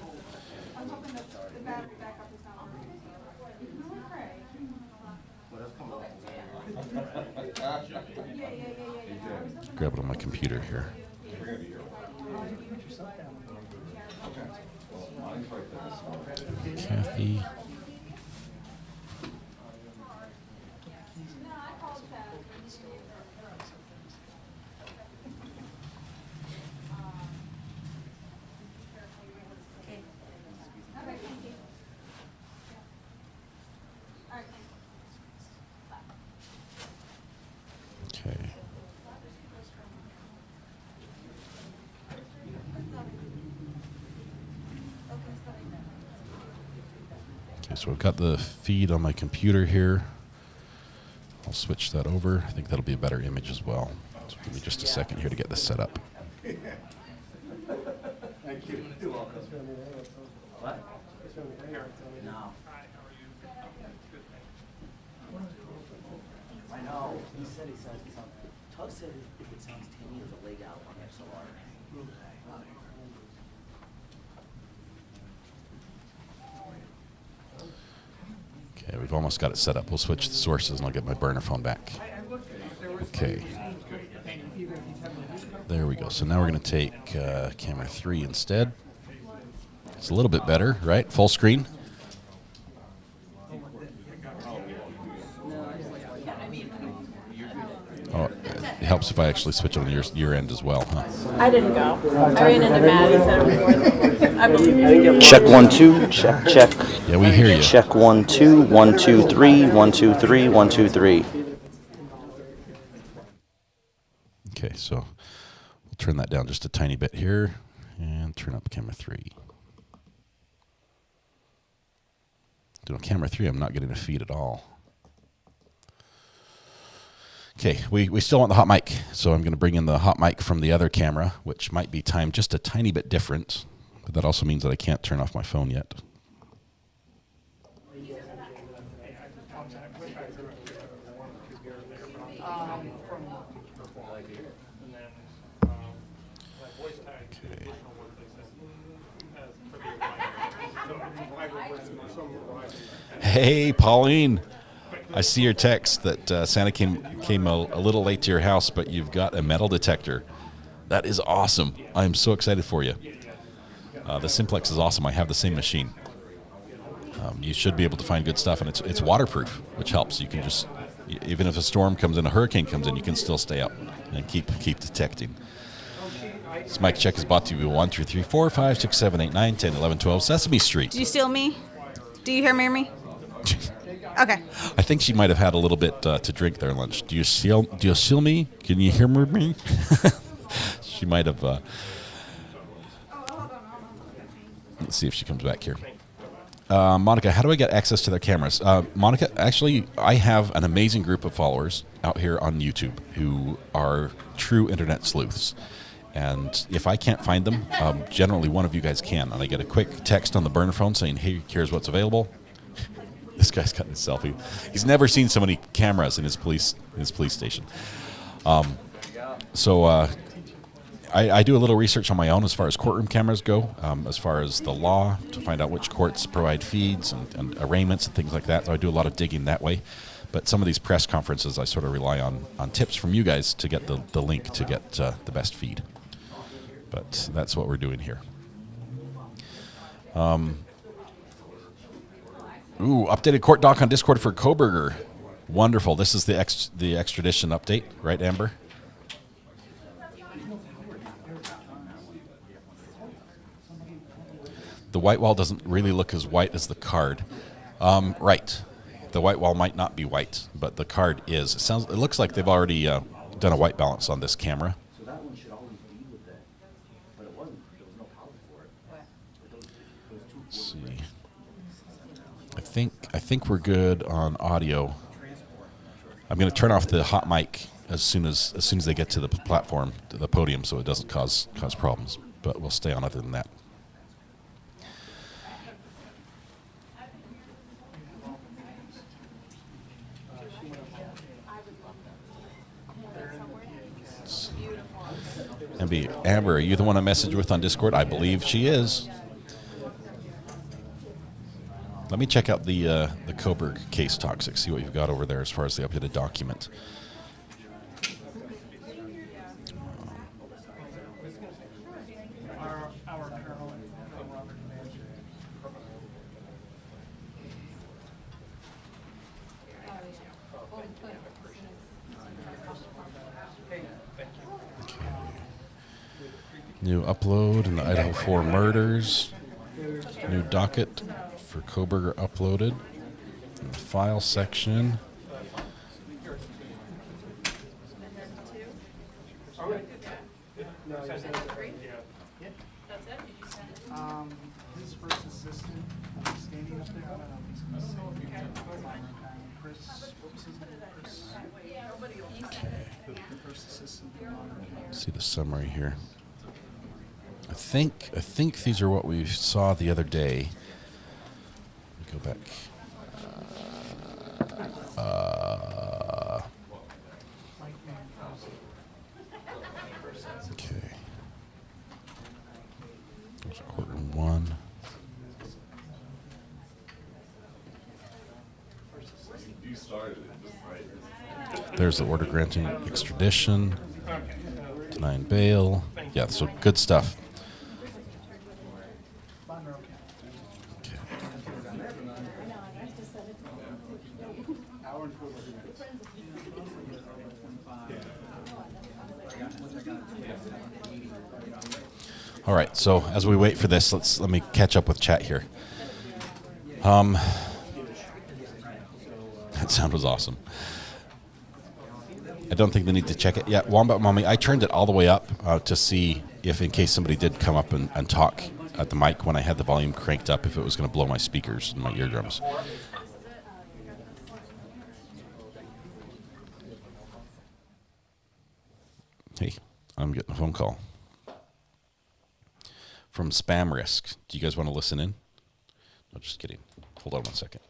Grab it on my computer here. Kathy. Okay. Okay, so I've got the feed on my computer here. I'll switch that over. I think that'll be a better image as well. So give me just a second here to get this set up. Thank you. You're welcome. What? No. I know. He said it sounds. Tug said if it sounds tinny, there's a leg out on XLR. Okay, we've almost got it set up. We'll switch the sources and I'll get my burner phone back. Okay. There we go. So now we're going to take camera 3 instead. It's a little bit better, right? Full screen. Oh, it helps if I actually switch on your end as well, huh? I didn't go. I ran into Maddie. Check 1, 2. Check, check. Yeah, we hear you. Check 1, 2. 1, 2, 3. 1, 2, 3. 1, 2, 3. Okay, so we'll turn that down just a tiny bit here and turn up camera 3. Doing camera 3, I'm not getting a feed at all. Okay, we still want the hot mic, so I'm going to bring in the hot mic from the other camera, which might be timed just a tiny bit different, but that also means that I can't turn off my phone yet. Hey, Pauline. I see your text that Santa came a little late to your house, but you've got a metal detector. That is awesome. I'm so excited for you. The Simplex is awesome. I have the same machine. You should be able to find good stuff, and it's waterproof, which helps. You can just, even if a storm comes in, a hurricane comes in, you can still stay up and keep detecting. This mic check is brought to you by 1, 2, 3, 4, 5, 6, 7, 8, 9, 10, 11, 12 Sesame Street. Do you steal me? Do you hear me? Okay. I think she might have had a little bit to drink there at lunch. Do you seal me? Can you hear me? She might have. Let's see if she comes back here. Monica, how do I get access to their cameras? Monica, actually, I have an amazing group of followers out here on YouTube who are true internet sleuths. And if I can't find them, generally one of you guys can. And I get a quick text on the burner phone saying, hey, here's what's available. This guy's got his selfie. He's never seen so many cameras in his police station. So I do a little research on my own as far as courtroom cameras go, as far as the law, to find out which courts provide feeds and arraignments and things like that. So I do a lot of digging that way. But some of these press conferences, I sort of rely on tips from you guys to get the link to get the best feed. But that's what we're doing here. Updated court doc on Discord for Kohberger. Wonderful. This is the extradition update, right, Amber? The white wall doesn't really look as white as the card. Right. The white wall might not be white, but the card is. It looks like they've already done a white balance on this camera. So that one should always be with that, but it wasn't. There was no power for it. Let's see. I think we're good on audio. I'm going to turn off the hot mic as soon as they get to the platform, to the podium, so it doesn't cause problems. But we'll stay on other than that. Amber, are you the one I messaged with on Discord? I believe she is. Let me check out the Kohberger case toxic, see what you've got over there as far as the updated document. New upload in the Idaho 4 murders. New docket for Kohberger uploaded in the file section. His first assistant standing up there. I don't know if he's going to say Chris. What was his name? Chris. The first assistant. Let's see the summary here. I think these are what we saw the other day. Let me go back. Okay. There's courtroom 1. There's the order granting extradition, denying bail. Yeah, so good stuff. All right, so as we wait for this, let me catch up with chat here. That sound was awesome. I don't think they need to check it. Yeah, Wombat Mommy, I turned it all the way up to see if, in case somebody did come up and talk at the mic when I had the volume cranked up, if it was going to blow my speakers and my eardrums. Hey, I'm getting a phone call from Spam Risk. Do you guys want to listen in? No, just kidding. Hold on 1 second.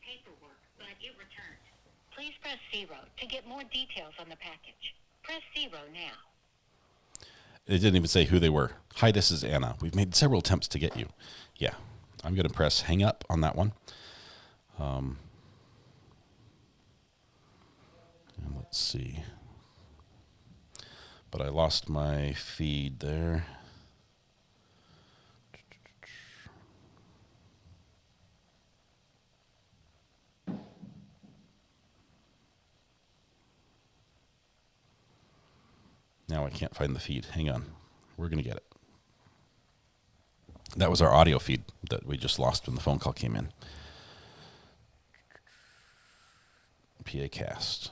Paperwork, but it returned. Please press 0 to get more details on the package. Press 0 now. It didn't even say who they were. Hi, this is Anna. We've made several attempts to get you. Yeah, I'm going to press hang up on that one. And let's see. But I lost my feed there. Now I can't find the feed. Hang on. We're going to get it. That was our audio feed that we just lost when the phone call came in. PA Cast.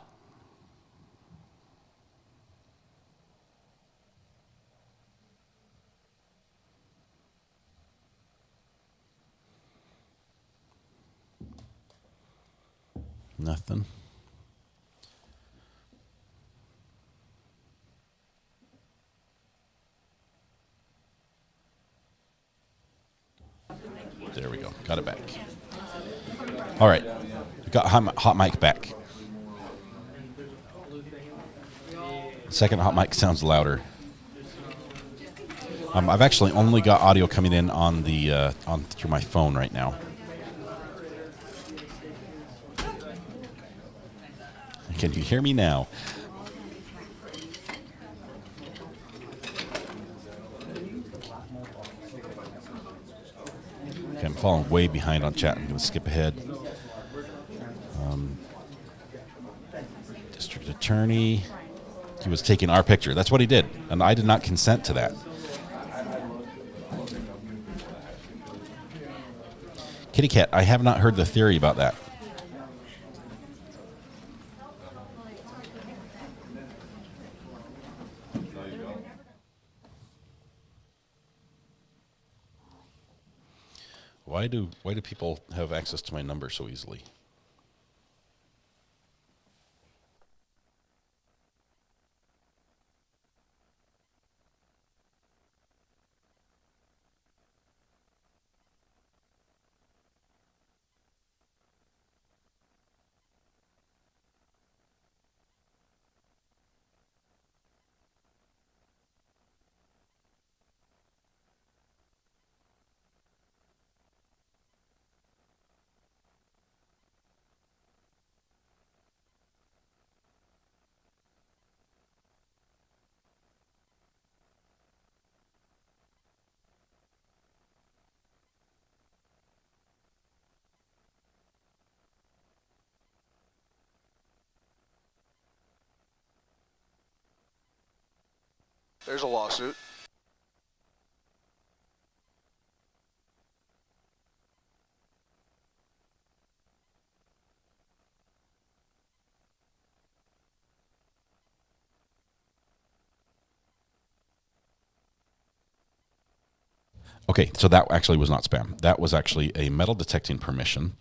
Nothing. There we go. Got it back. All right. We got hot mic back. Second hot mic sounds louder. I've actually only got audio coming in on the through my phone right now. Can you hear me now? Okay, I'm falling way behind on chat. I'm going to skip ahead. District Attorney. He was taking our picture. That's what he did. And I did not consent to that. Kitty Cat, I have not heard the theory about that. Why do people have access to my number so easily? There's a lawsuit. Okay, so that actually was not spam. That was actually a metal detecting permission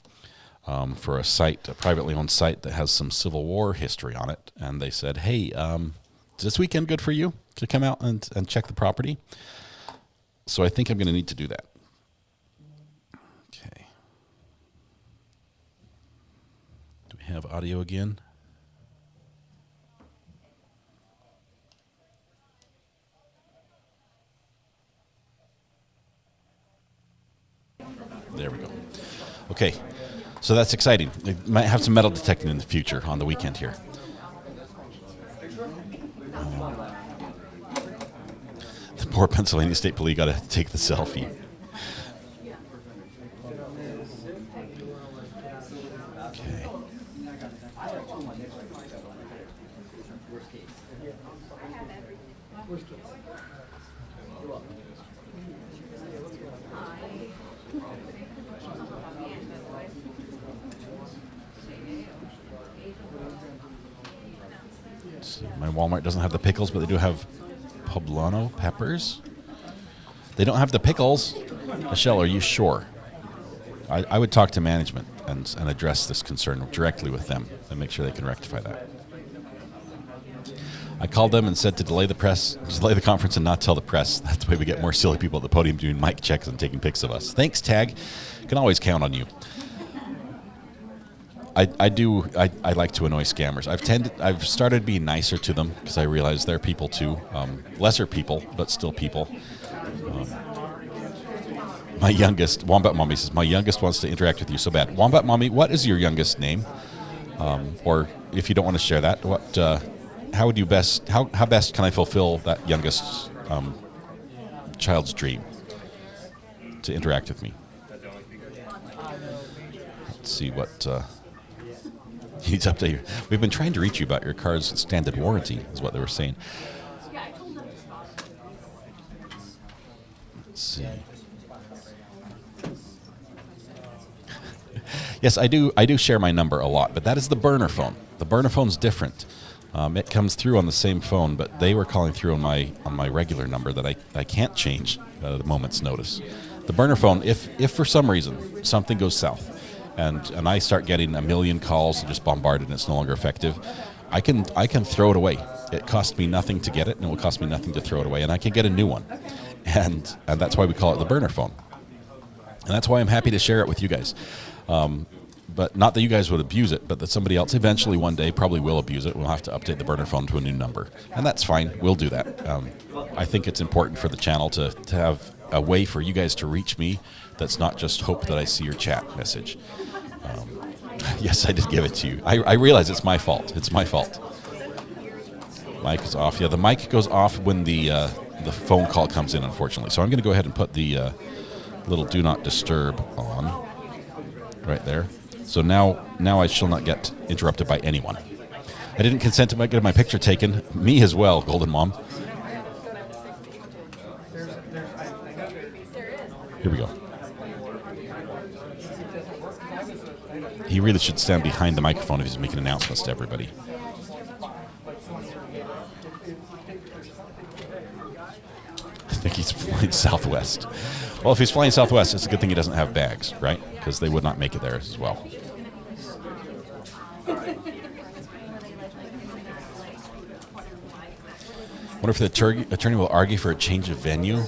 for a site, a privately owned site that has some Civil War history on it. And they said, hey, is this weekend good for you to come out and check the property? So I think I'm going to need to do that. Okay. Do we have audio again? There we go. Okay, so that's exciting. They might have some metal detecting in the future on the weekend here. The poor Pennsylvania State Police got to take the selfie. Okay. So my Walmart doesn't have the pickles, but they do have poblano peppers. They don't have the pickles. Michelle, are you sure? I would talk to management and address this concern directly with them and make sure they can rectify that. I called them and said to delay the conference and not tell the press. That's the way we get more silly people at the podium doing mic checks and taking pics of us. Thanks, Tag. Can always count on you. I like to annoy scammers. I've started being nicer to them because I realize they're people too. Lesser people, but still people. My youngest, Wombat Mommy says, my youngest wants to interact with you so bad. Wombat Mommy, what is your youngest name? Or if you don't want to share that, how best can I fulfill that youngest child's dream to interact with me? Let's see what he needs to update you. We've been trying to reach you about your car's standard warranty, is what they were saying. Let's see. Yes, I do share my number a lot, but that is the burner phone. The burner phone's different. It comes through on the same phone, but they were calling through on my regular number that I can't change at a moment's notice. The burner phone, if for some reason something goes south and I start getting a million calls and just bombarded and it's no longer effective, I can throw it away. It costs me nothing to get it, and it will cost me nothing to throw it away, and I can get a new one. And that's why we call it the burner phone. And that's why I'm happy to share it with you guys. But not that you guys would abuse it, but that somebody else eventually one day probably will abuse it. We'll have to update the burner phone to a new number. And that's fine. We'll do that. I think it's important for the channel to have a way for you guys to reach me that's not just hope that I see your chat message. Yes, I did give it to you. I realize it's my fault. It's my fault. Mic is off. Yeah, the mic goes off when the phone call comes in, unfortunately. So I'm going to go ahead and put the little do not disturb on right there. So now I shall not get interrupted by anyone. I didn't consent to getting my picture taken. Me as well, Golden Mom. Here we go. He really should stand behind the microphone if he's making announcements to everybody. I think he's flying Southwest. Well, if he's flying Southwest, it's a good thing he doesn't have bags, right? Because they would not make it there as well. Wonder if the attorney will argue for a change of venue.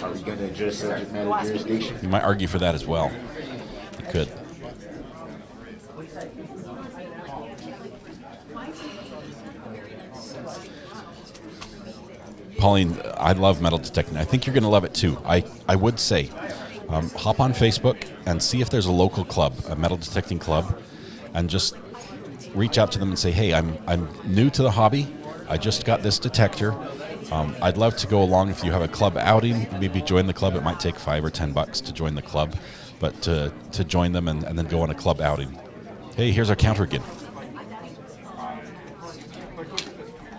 Are we going to address subject matter jurisdiction? He might argue for that as well. He could. Pauline, I love metal detecting. I think you're going to love it too. I would say, hop on Facebook and see if there's a local club, a metal detecting club, and just reach out to them and say, hey, I'm new to the hobby. I just got this detector. I'd love to go along if you have a club outing. Maybe join the club. It might take $5 or $10 to join the club, but to join them and then go on a club outing. Hey, here's our counter again.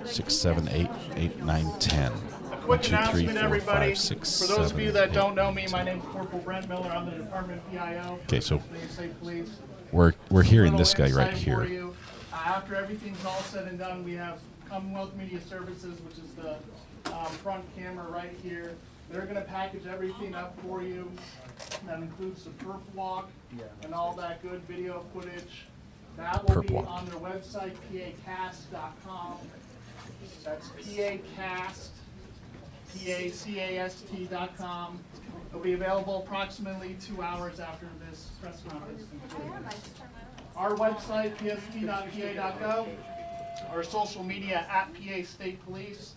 6, 7, 8, 8, 9, 10. A quick announcement, everybody. For those of you that don't know me, my name's Corporal Brent Miller. I'm the Department of PIO. Okay, so we're hearing this guy right here. After everything's all said and done, we have Commonwealth Media Services, which is the front camera right here. They're going to package everything up for you. That includes the perp walk and all that good video footage. That will be on their website, pacast.com. That's pacast.com. It'll be available approximately 2 hours after this press conference concludes. Our website, pst.pa.gov. Our social media at PA State Police.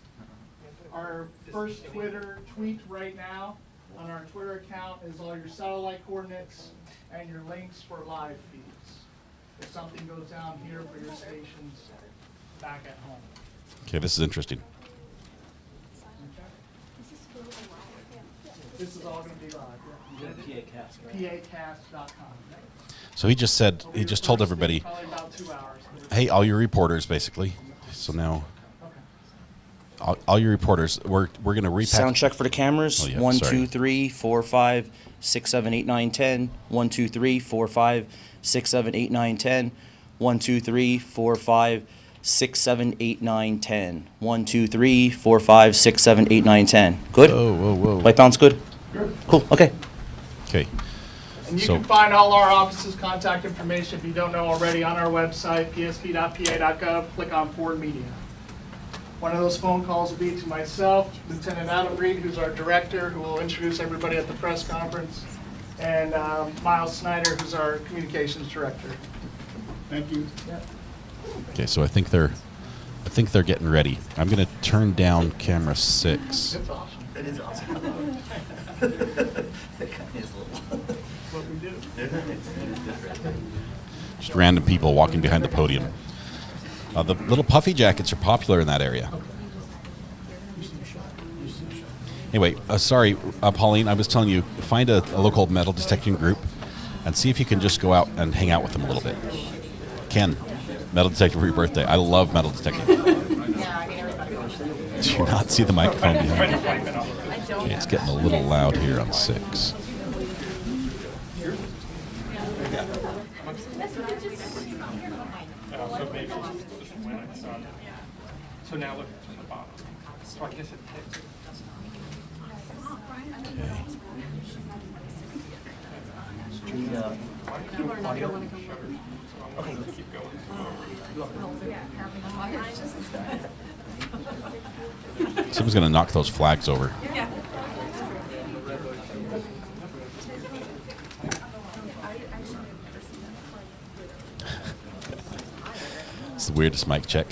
Our first Twitter tweet right now on our Twitter account is all your satellite coordinates and your links for live feeds. If something goes down here for your stations back at home. Okay, this is interesting. This is all going to be live. PAcast.com. So he just told everybody, Probably about 2 hours. hey, all your reporters, basically. So now, all your reporters, we're going to repack. Sound check for the cameras. Oh, yeah, 1, sorry. 2, 3, 4, 5, 6, 7, 8, 9, 10. 1, 2, 3, 4, 5, 6, 7, 8, 9, 10. 1, 2, 3, 4, 5, 6, 7, 8, 9, 10. 1, 2, 3, 4, 5, 6, 7, 8, 9, 10. Good? Whoa. White bounce good? Cool, okay. Okay. And you can find all our offices' contact information, if you don't know already, on our website, psp.pa.gov. Click on Ford Media. One of those phone calls will be to myself, Lieutenant Adam Reed, who's our director, who will introduce everybody at the press conference, and Miles Snyder, who's our communications director. Thank you. Okay, so I think they're getting ready. I'm going to turn down camera 6. It's awesome. It is awesome. That kind is What we do. Just random people walking behind the podium. The little puffy jackets are popular in that area. Anyway, sorry, Pauline, I was telling you, find a local metal detecting group and see if you can just go out and hang out with them a little bit. Ken, metal detecting for your birthday. I love metal detecting. Do you not see the microphone behind you? Okay, it's getting a little loud here on 6. So maybe just when it's on. So now look at the bottom. So I guess it takes. Okay, let's keep going. Someone's going to knock those flags over. It's the weirdest mic check.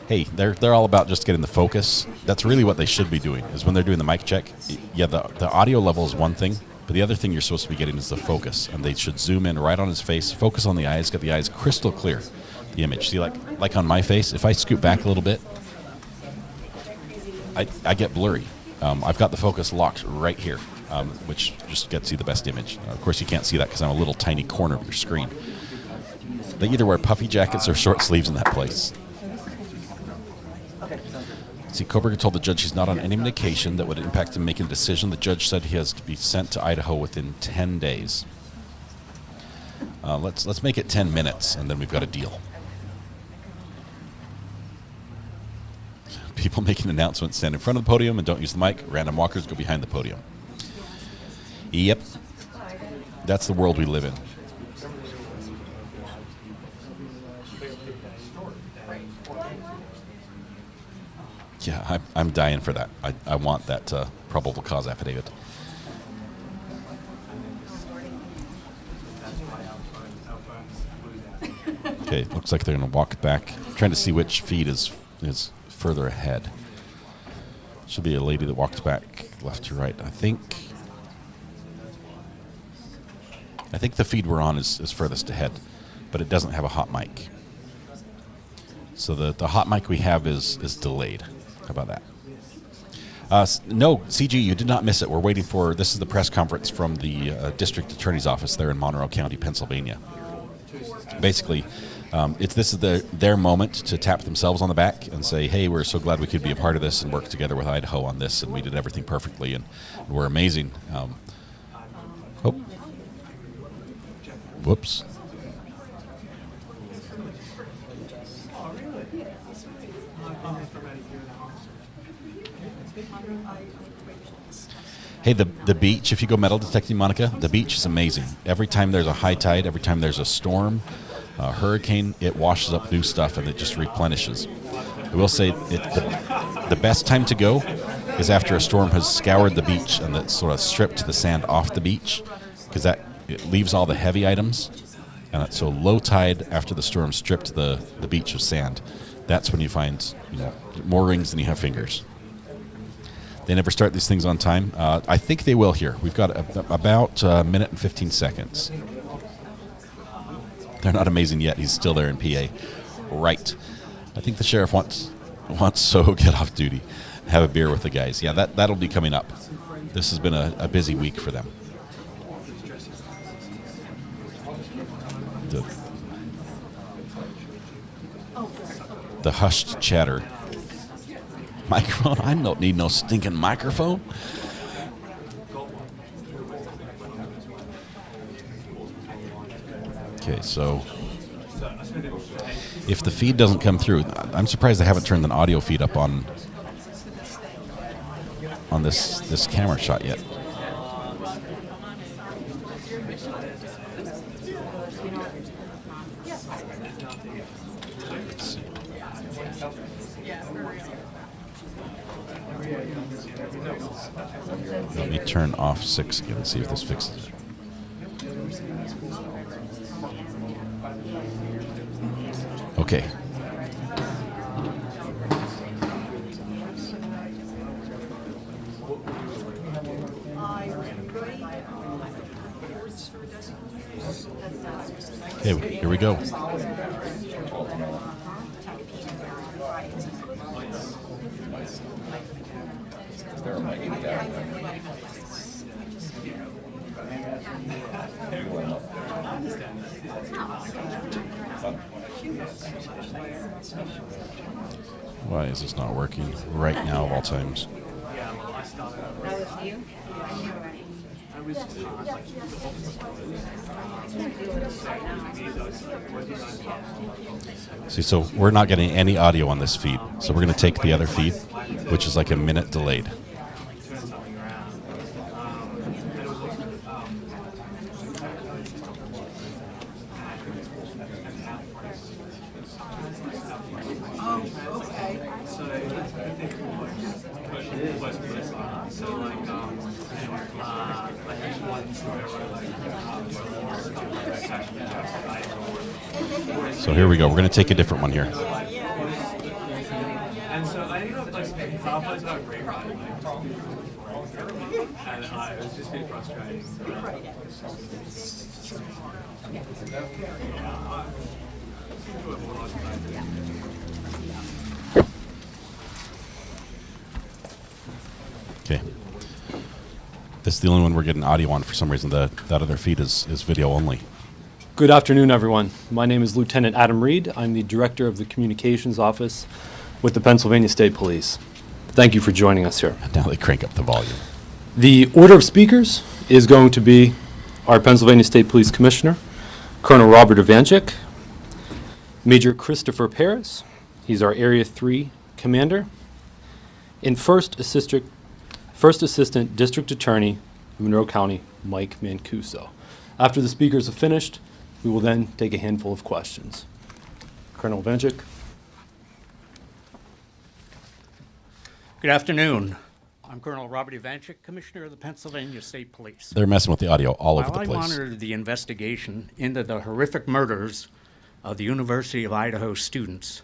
Hey, they're all about just getting the focus. That's really what they should be doing, is when they're doing the mic check. Yeah, the audio level is one thing, but the other thing you're supposed to be getting is the focus. And they should zoom in right on his face, focus on the eyes, get the eyes crystal clear, the image. See, like on my face, if I scoot back a little bit, I get blurry. I've got the focus locked right here, which just gets you the best image. Of course, you can't see that because I'm a little tiny corner of your screen. They either wear puffy jackets or short sleeves in that place. See, Kohberger told the judge he's not on any medication that would impact him making a decision. The judge said he has to be sent to Idaho within 10 days. Let's make it 10 minutes, and then we've got a deal. People making announcements stand in front of the podium and don't use the mic. Random walkers go behind the podium. Yep. That's the world we live in. Yeah, I'm dying for that. I want that probable cause affidavit. Okay, looks like they're going to walk back. I'm trying to see which feed is further ahead. Should be a lady that walks back left to right. I think the feed we're on is furthest ahead, but it doesn't have a hot mic. So the hot mic we have is delayed. How about that? No, CG, you did not miss it. We're waiting for, this is the press conference from the district attorney's office there in Monroe County, Pennsylvania. Basically, this is their moment to tap themselves on the back and say, hey, we're so glad we could be a part of this and work together with Idaho on this, and we did everything perfectly, and we're amazing. Whoops. Hey, the beach, if you go metal detecting, Monica, the beach is amazing. Every time there's a high tide, every time there's a storm, a hurricane, it washes up new stuff and it just replenishes. I will say the best time to go is after a storm has scoured the beach and that sort of stripped the sand off the beach, because it leaves all the heavy items. And so low tide after the storm stripped the beach of sand. That's when you find more rings than you have fingers. They never start these things on time. I think they will here. We've got about a minute and 15 seconds. They're not amazing yet. He's still there in PA. Right. I think the sheriff wants so get off duty, have a beer with the guys. Yeah, that'll be coming up. This has been a busy week for them. The hushed chatter. Microphone? I don't need no stinking microphone. Okay, so If the feed doesn't come through, I'm surprised they haven't turned an audio feed up on this camera shot yet. Let me turn off 6 again and see if this fixes it. Okay. Okay, here we go. Why is this not working right now of all times? See, so we're not getting any audio on this feed. So we're going to take the other feed, which is like a minute delayed. So here we go. We're going to take a different one here. And so I think like South plays about great ride, and it was just really frustrating. Okay. This is the only one we're getting audio on for some reason. That other feed is video only. Good afternoon, everyone. My name is Lieutenant Adam Reed. I'm the Director of the Communications Office with the Pennsylvania State Police. Thank you for joining us here. Now they crank up the volume. The order of speakers is going to be our Pennsylvania State Police Commissioner, Colonel Robert Ivanchik, Major Christopher Paris, he's our Area 3 Commander, and First Assistant District Attorney of Monroe County, Mike Mancuso. After the speakers have finished, we will then take a handful of questions. Colonel Ivanchik. Good afternoon. I'm Colonel Robert Ivanchik, Commissioner of the Pennsylvania State Police. They're messing with the audio all over the While I place. monitored the investigation into the horrific murders of the University of Idaho students,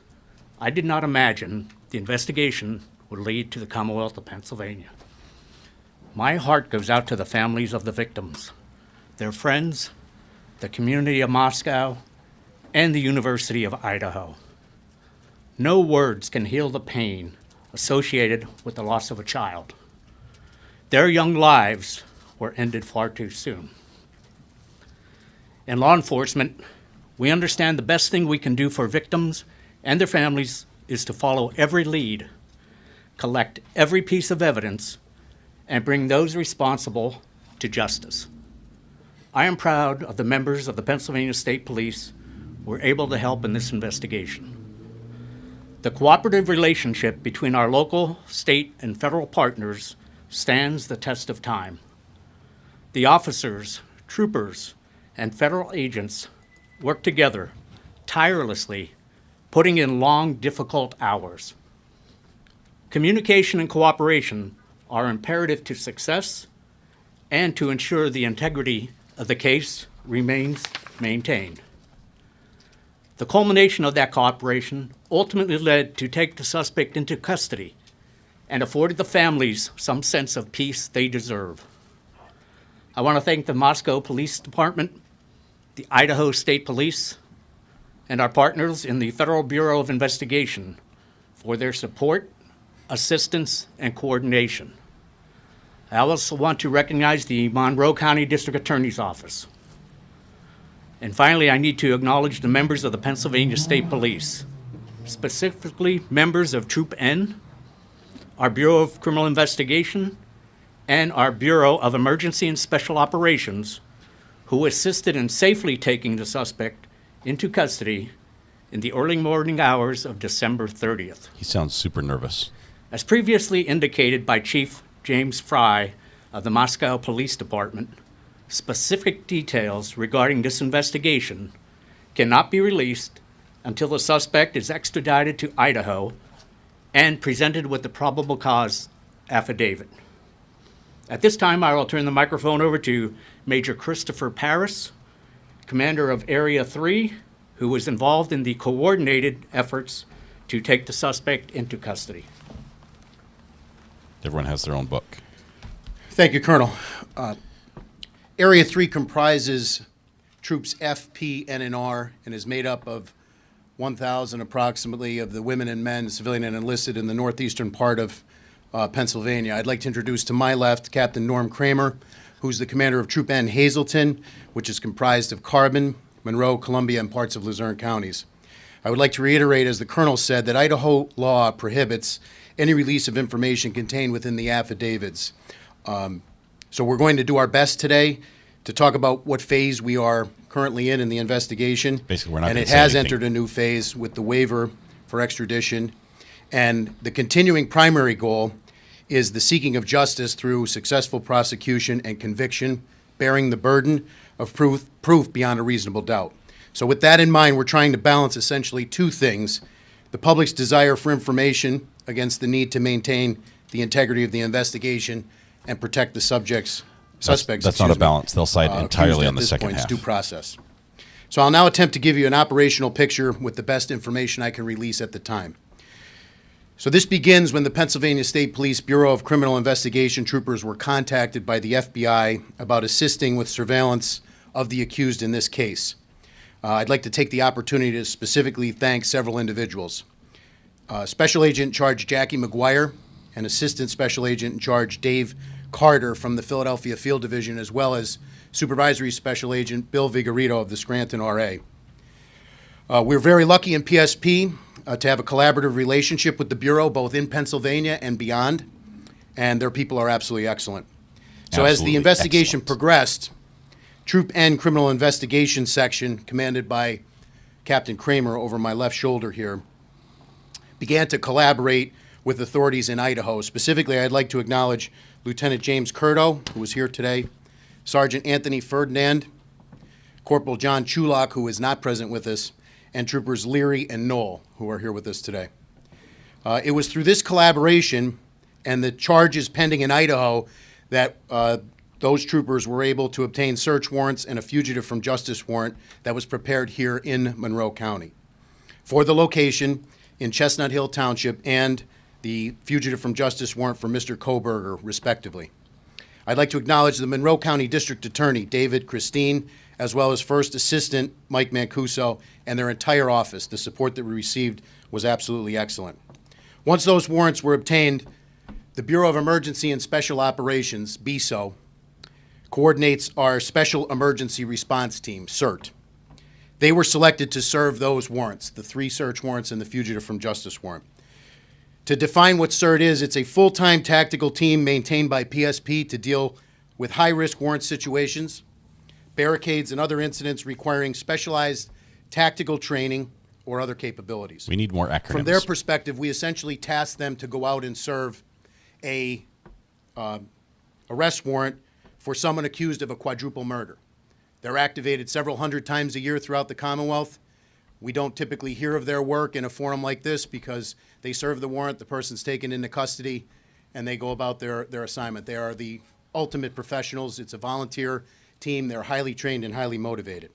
I did not imagine the investigation would lead to the Commonwealth of Pennsylvania. My heart goes out to the families of the victims, their friends, the community of Moscow, and the University of Idaho. No words can heal the pain associated with the loss of a child. Their young lives were ended far too soon. In law enforcement, we understand the best thing we can do for victims and their families is to follow every lead, collect every piece of evidence, and bring those responsible to justice. I am proud of the members of the Pennsylvania State Police who were able to help in this investigation. The cooperative relationship between our local, state, and federal partners stands the test of time. The officers, troopers, and federal agents work together tirelessly, putting in long, difficult hours. Communication and cooperation are imperative to success and to ensure the integrity of the case remains maintained. The culmination of that cooperation ultimately led to take the suspect into custody and afforded the families some sense of peace they deserve. I want to thank the Moscow Police Department, the Idaho State Police, and our partners in the Federal Bureau of Investigation for their support, assistance, and coordination. I also want to recognize the Monroe County District Attorney's Office. And finally, I need to acknowledge the members of the Pennsylvania State Police, specifically members of Troop N, our Bureau of Criminal Investigation, and our Bureau of Emergency and Special Operations, who assisted in safely taking the suspect into custody in the early morning hours of December 30th. He sounds super nervous. As previously indicated by Chief James Fry of the Moscow Police Department, specific details regarding this investigation cannot be released until the suspect is extradited to Idaho and presented with the probable cause affidavit. At this time, I will turn the microphone over to Major Christopher Paris, Commander of Area 3, who was involved in the coordinated efforts to take the suspect into custody. Everyone has their own book. Thank you, Colonel. Area 3 comprises troops F, P, N, and R, and is made up of 1,000 approximately of the women and men, civilian and enlisted, in the northeastern part of Pennsylvania. I'd like to introduce to my left Captain Norm Kramer, who's the commander of Troop N Hazleton, which is comprised of Carbon, Monroe, Columbia, and parts of Luzerne counties. I would like to reiterate, as the colonel said, that Idaho law prohibits any release of information contained within the affidavits. So we're going to do our best today to talk about what phase we are currently in the investigation. Basically, we're not and going it to say has anything. entered a new phase with the waiver for extradition. And the continuing primary goal is the seeking of justice through successful prosecution and conviction, bearing the burden of proof beyond a reasonable doubt. So with that in mind, we're trying to balance essentially two things: the public's desire for information against the need to maintain the integrity of the investigation and protect the suspects. That's not a balance. They'll side entirely on the second half. Due process. So I'll now attempt to give you an operational picture with the best information I can release at the time. So this begins when the Pennsylvania State Police Bureau of Criminal Investigation troopers were contacted by the FBI about assisting with surveillance of the accused in this case. I'd like to take the opportunity to specifically thank several individuals. Special Agent in Charge Jackie McGuire and Assistant Special Agent in Charge Dave Carter from the Philadelphia Field Division, as well as Supervisory Special Agent Bill Vigorito of the Scranton RA. We're very lucky in PSP to have a collaborative relationship with the Bureau, both in Pennsylvania and beyond, and their people are absolutely excellent. So as the investigation progressed, Troop N Criminal Investigation Section, commanded by Captain Kramer over my left shoulder here, began to collaborate with authorities in Idaho. Specifically, I'd like to acknowledge Lieutenant James Curto, who is here today, Sergeant Anthony Ferdinand, Corporal John Chulak, who is not present with us, and Troopers Leary and Knoll, who are here with us today. It was through this collaboration and the charges pending in Idaho that those troopers were able to obtain search warrants and a fugitive from justice warrant that was prepared here in Monroe County for the location in Chestnut Hill Township and the fugitive from justice warrant for Mr. Kohberger, respectively. I'd like to acknowledge the Monroe County District Attorney, David Christine, as well as First Assistant Mike Mancuso and their entire office. The support that we received was absolutely excellent. Once those warrants were obtained, the Bureau of Emergency and Special Operations, BESO, coordinates our Special Emergency Response Team, CERT. They were selected to serve those warrants, the 3 search warrants and the fugitive from justice warrant. To define what CERT is, it's a full-time tactical team maintained by PSP to deal with high-risk warrant situations, barricades, and other incidents requiring specialized tactical training or other capabilities. We need more acronyms. From their perspective, we essentially task them to go out and serve a arrest warrant for someone accused of a quadruple murder. They're activated several hundred times a year throughout the Commonwealth. We don't typically hear of their work in a forum like this because they serve the warrant, the person's taken into custody, and they go about their assignment. They are the ultimate professionals. It's a volunteer team. They're highly trained and highly motivated.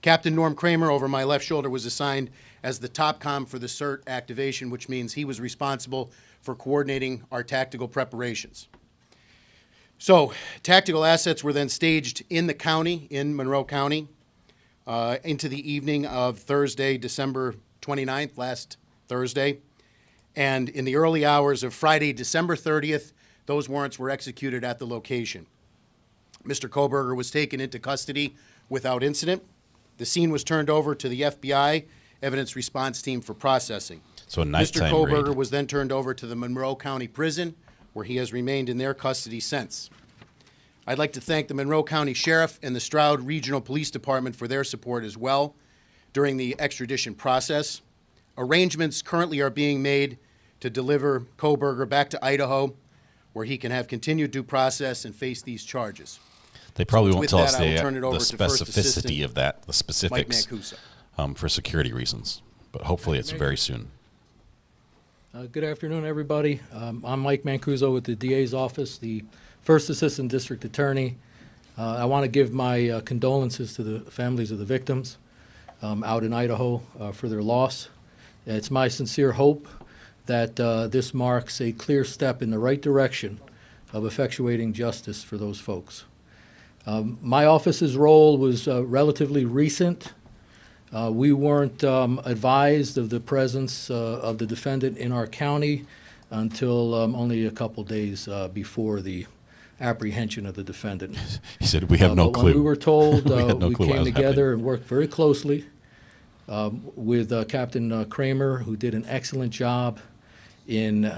Captain Norm Kramer, over my left shoulder, was assigned as the top comm for the CERT activation, which means he was responsible for coordinating our tactical preparations. So, tactical assets were then staged in the county, in Monroe County, into the evening of Thursday, December 29th, last Thursday. And in the early hours of Friday, December 30th, those warrants were executed at the location. Mr. Kohberger was taken into custody without incident. The scene was turned over to the FBI Evidence Response Team for processing. So a nighttime Mr. Kohberger raid. was then turned over to the Monroe County Prison, where he has remained in their custody since. I'd like to thank the Monroe County Sheriff and the Stroud Regional Police Department for their support as well. during the extradition process. Arrangements currently are being made to deliver Kohberger back to Idaho, where he can have continued due process and face these charges. They probably won't with tell that, us I will the turn it over to First specificity Assistant of that, the Mike specifics, Mancuso. for security reasons. But hopefully it's very soon. Good afternoon, everybody. I'm Mike Mancuso with the DA's office, the First Assistant District Attorney. I want to give my condolences to the families of the victims out in Idaho for their loss. It's my sincere hope that this marks a clear step in the right direction of effectuating justice for those folks. My office's role was relatively recent. We weren't advised of the presence of the defendant in our county until only a couple days before the apprehension of the defendant. He said, "We have no but clue." When we were told, We had no we clue what came was together and worked very closely with Captain Kramer, who did an excellent job in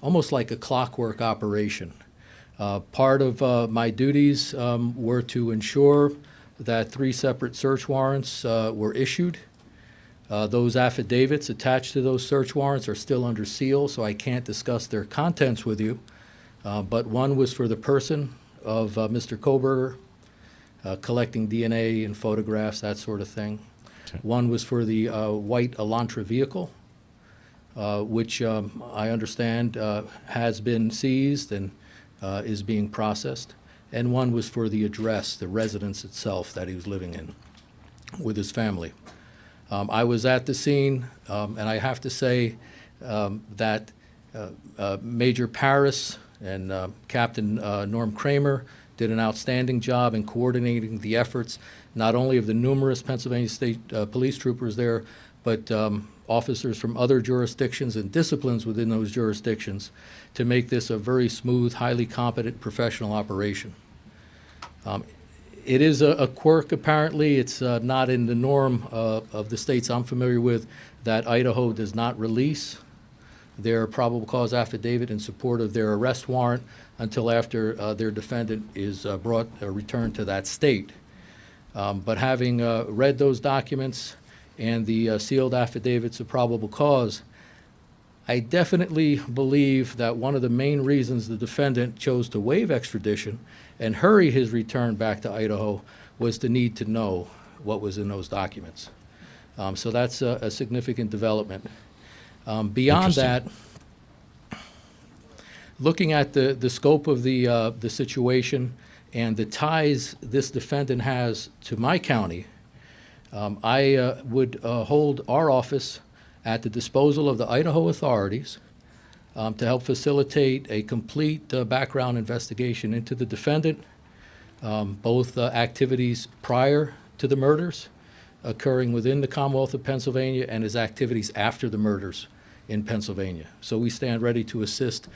almost like a clockwork operation. Part of my duties were to ensure that 3 separate search warrants were issued. Those affidavits attached to those search warrants are still under seal, so I can't discuss their contents with you. But one was for the person of Mr. Kohberger, collecting DNA and photographs, that sort of thing. Okay. One was for the white Elantra vehicle, which I understand has been seized and is being processed. And one was for the address, the residence itself that he was living in with his family. I was at the scene, and I have to say that Major Paris and Captain Norm Kramer did an outstanding job in coordinating the efforts, not only of the numerous Pennsylvania State police troopers there, but officers from other jurisdictions and disciplines within those jurisdictions to make this a very smooth, highly competent professional operation. It is a quirk, apparently. It's not in the norm of the states I'm familiar with that Idaho does not release their probable cause affidavit in support of their arrest warrant until after their defendant is returned to that state. But having read those documents and the sealed affidavits of probable cause, I definitely believe that one of the main reasons the defendant chose to waive extradition and hurry his return back to Idaho was the need to know what was in those documents. So that's a significant development. Beyond that, looking at the scope of the situation and the ties this defendant has to my county, I would hold our office at the disposal of the Idaho authorities to help facilitate a complete background investigation into the defendant, both activities prior to the murders occurring within the Commonwealth of Pennsylvania and his activities after the murders in Pennsylvania. So we stand ready to assist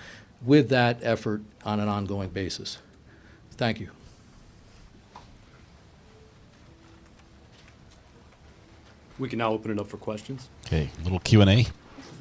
with that effort on an ongoing basis. Thank you. We can now open it up for questions. Okay, little Q&A. Can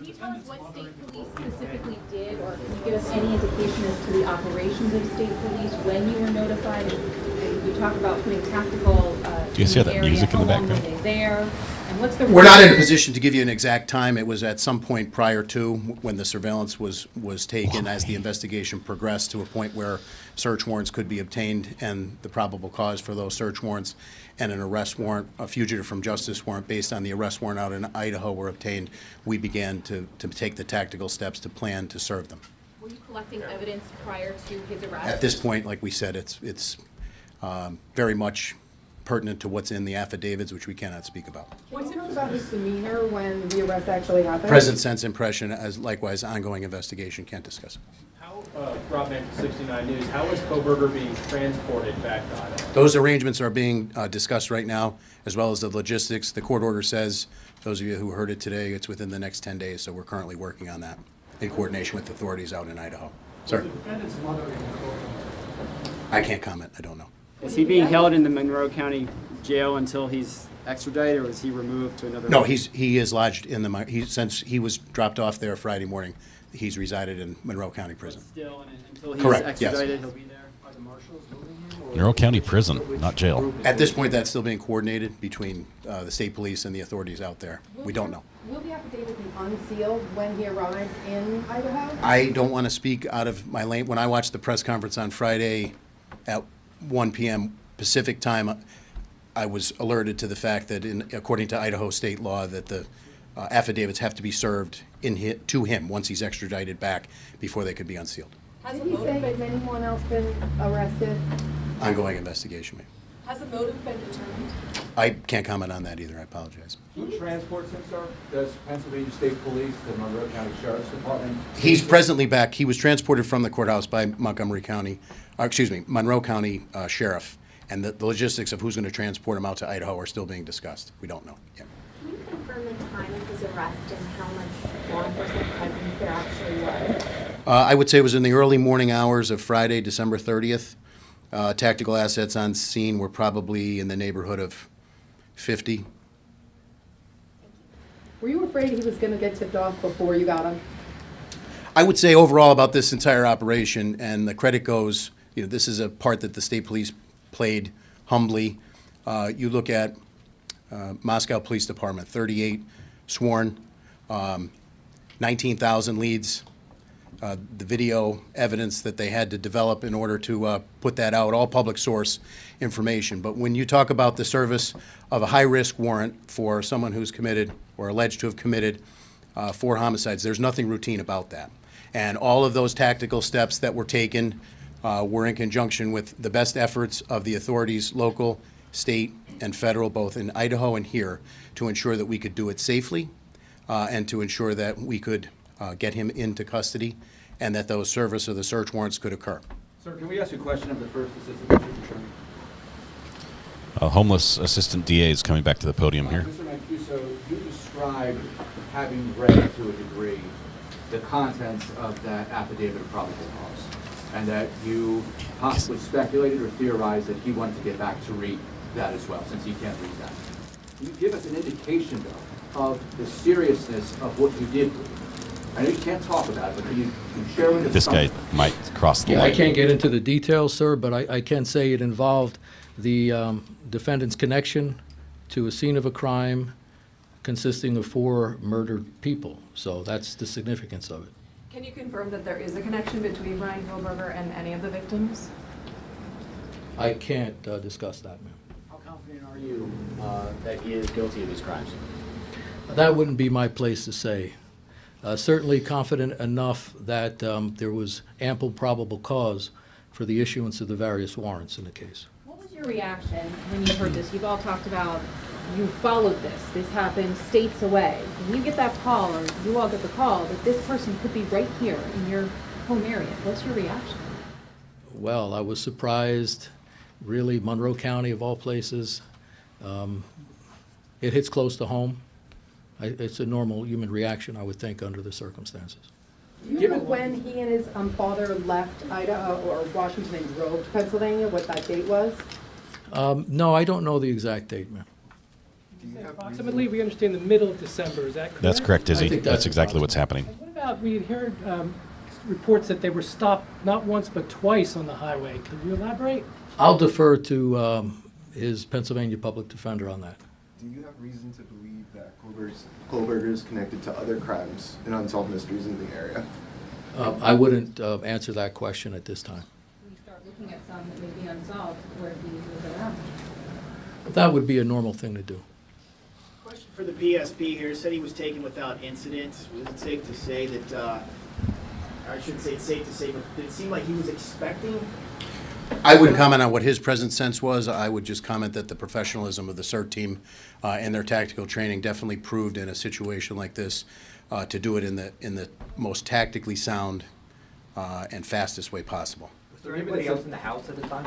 you tell us what state police specifically did, or can you give us any indication as to the operations of state police when you were notified? And you talk about putting tactical Do you see that music in the background? How long were they there? And what's the We're not in a position to give you an exact time. It was at some point prior to when the surveillance was taken as the investigation progressed to a point where search warrants could be obtained and the probable cause for those search warrants and an arrest warrant, a fugitive from justice warrant based on the arrest warrant out in Idaho were obtained. We began to take the tactical steps to plan to serve them. Were you collecting evidence prior to his arrest? At this point, like we said, it's very much pertinent to what's in the affidavits, which we cannot speak about. What's it about his demeanor when the arrest actually happened? Present sense impression, as likewise ongoing investigation, can't discuss it. How, Rob Mann, 69 News, how is Kohberger being transported back to Idaho? Those arrangements are being discussed right now, as well as the logistics. The court order says, those of you who heard it today, it's within the next 10 days, so we're currently working on that in coordination with authorities out in Idaho. Sir? The defendant's mother in the court. I can't comment. I don't know. Is he being held in the Monroe County Jail until he's extradited, or is he removed to another? No, he is lodged in the, since he was dropped off there Friday morning, he's resided in Monroe County Prison. Still, until he's Correct, extradited, yes. he'll be there? Are the marshals moving him, Monroe County Prison, not jail. At this point, that's still being coordinated between the state police and the authorities out there. We don't know. Will the affidavit be unsealed when he arrives in Idaho? I don't want to speak out of my lane. When I watched the press conference on Friday at 1 p.m. Pacific time, I was alerted to the fact that, according to Idaho state law, that the affidavits have to be served to him once he's extradited back before they could be unsealed. Did he say, has anyone else been arrested? Ongoing investigation, ma'am. Has a motive been determined? I can't comment on that either. I apologize. Who transports him, sir? Does Pennsylvania State Police, the Monroe County Sheriff's Department? He's presently back. He was transported from the courthouse by Monroe County Sheriff, and the logistics of who's going to transport him out to Idaho are still being discussed. We don't know yet. Can you confirm the time of his arrest and how much law enforcement presence there actually was? I would say it was in the early morning hours of Friday, December 30th. Tactical assets on scene were probably in the neighborhood of 50. Were you afraid he was going to get tipped off before you got him? I would say overall about this entire operation, and the credit goes, this is a part that the state police played humbly. You look at Moscow Police Department, 38 sworn, 19,000 leads. The video evidence that they had to develop in order to put that out, all public source information. But when you talk about the service of a high-risk warrant for someone who's committed or alleged to have committed 4 homicides, there's nothing routine about that. And all of those tactical steps that were taken were in conjunction with the best efforts of the authorities, local, state, and federal, both in Idaho and here, to ensure that we could do it safely and to ensure that we could get him into custody and that those service of the search warrants could occur. Sir, can we ask you a question of the first assistant district attorney? Homeless assistant DA is coming back to the podium here. Mr. Mancuso, you described having read to a degree the contents of that affidavit of probable cause, and that you possibly speculated or theorized that he wanted to get back to read that as well, since he can't read that. Can you give us an indication, though, of the seriousness of what you did read? I know you can't talk about it, but can you share with us This guy something? might cross the Yeah, line. I can't get into the details, sir, but I can say it involved the defendant's connection to a scene of a crime consisting of 4 murdered people. So that's the significance of it. Can you confirm that there is a connection between Bryan Kohergrer and any of the victims? I can't discuss that, ma'am. How confident are you that he is guilty of these crimes? That wouldn't be my place to say. Certainly confident enough that there was ample probable cause for the issuance of the various warrants in the case. What was your reaction when you heard this? You've all talked about, you followed this. This happened states away. When you get that call, or you all get the call, that this person could be right here in your home area, what's your reaction? Well, I was surprised. Really, Monroe County, of all places, it hits close to home. It's a normal human reaction, I would think, under the circumstances. Do you know when he and his father left Idaho or Washington and drove to Pennsylvania, what that date was? No, I don't know the exact date, ma'am. Approximately, we understand the middle of December, is that correct? That's correct, Izzy. I think That's exactly what's happening. What about, we had heard reports that they were stopped not once but twice on the highway. Can you elaborate? I'll defer to his Pennsylvania public defender on that. Do you have reason to believe that Kohberger is connected to other crimes and unsolved mysteries in the area? I wouldn't answer that question at this time. We start looking at some that may be unsolved where he was around. That would be a normal thing to do. Question for the PSP here. Said he was taken without incident. Was it safe to say that, I shouldn't say it's safe to say, but did it seem like he was expecting? I wouldn't comment on what his present sense was. I would just comment that the professionalism of the CERT team and their tactical training definitely proved in a situation like this to do it in the most tactically sound and fastest way possible. Was there anybody else in the house at the time?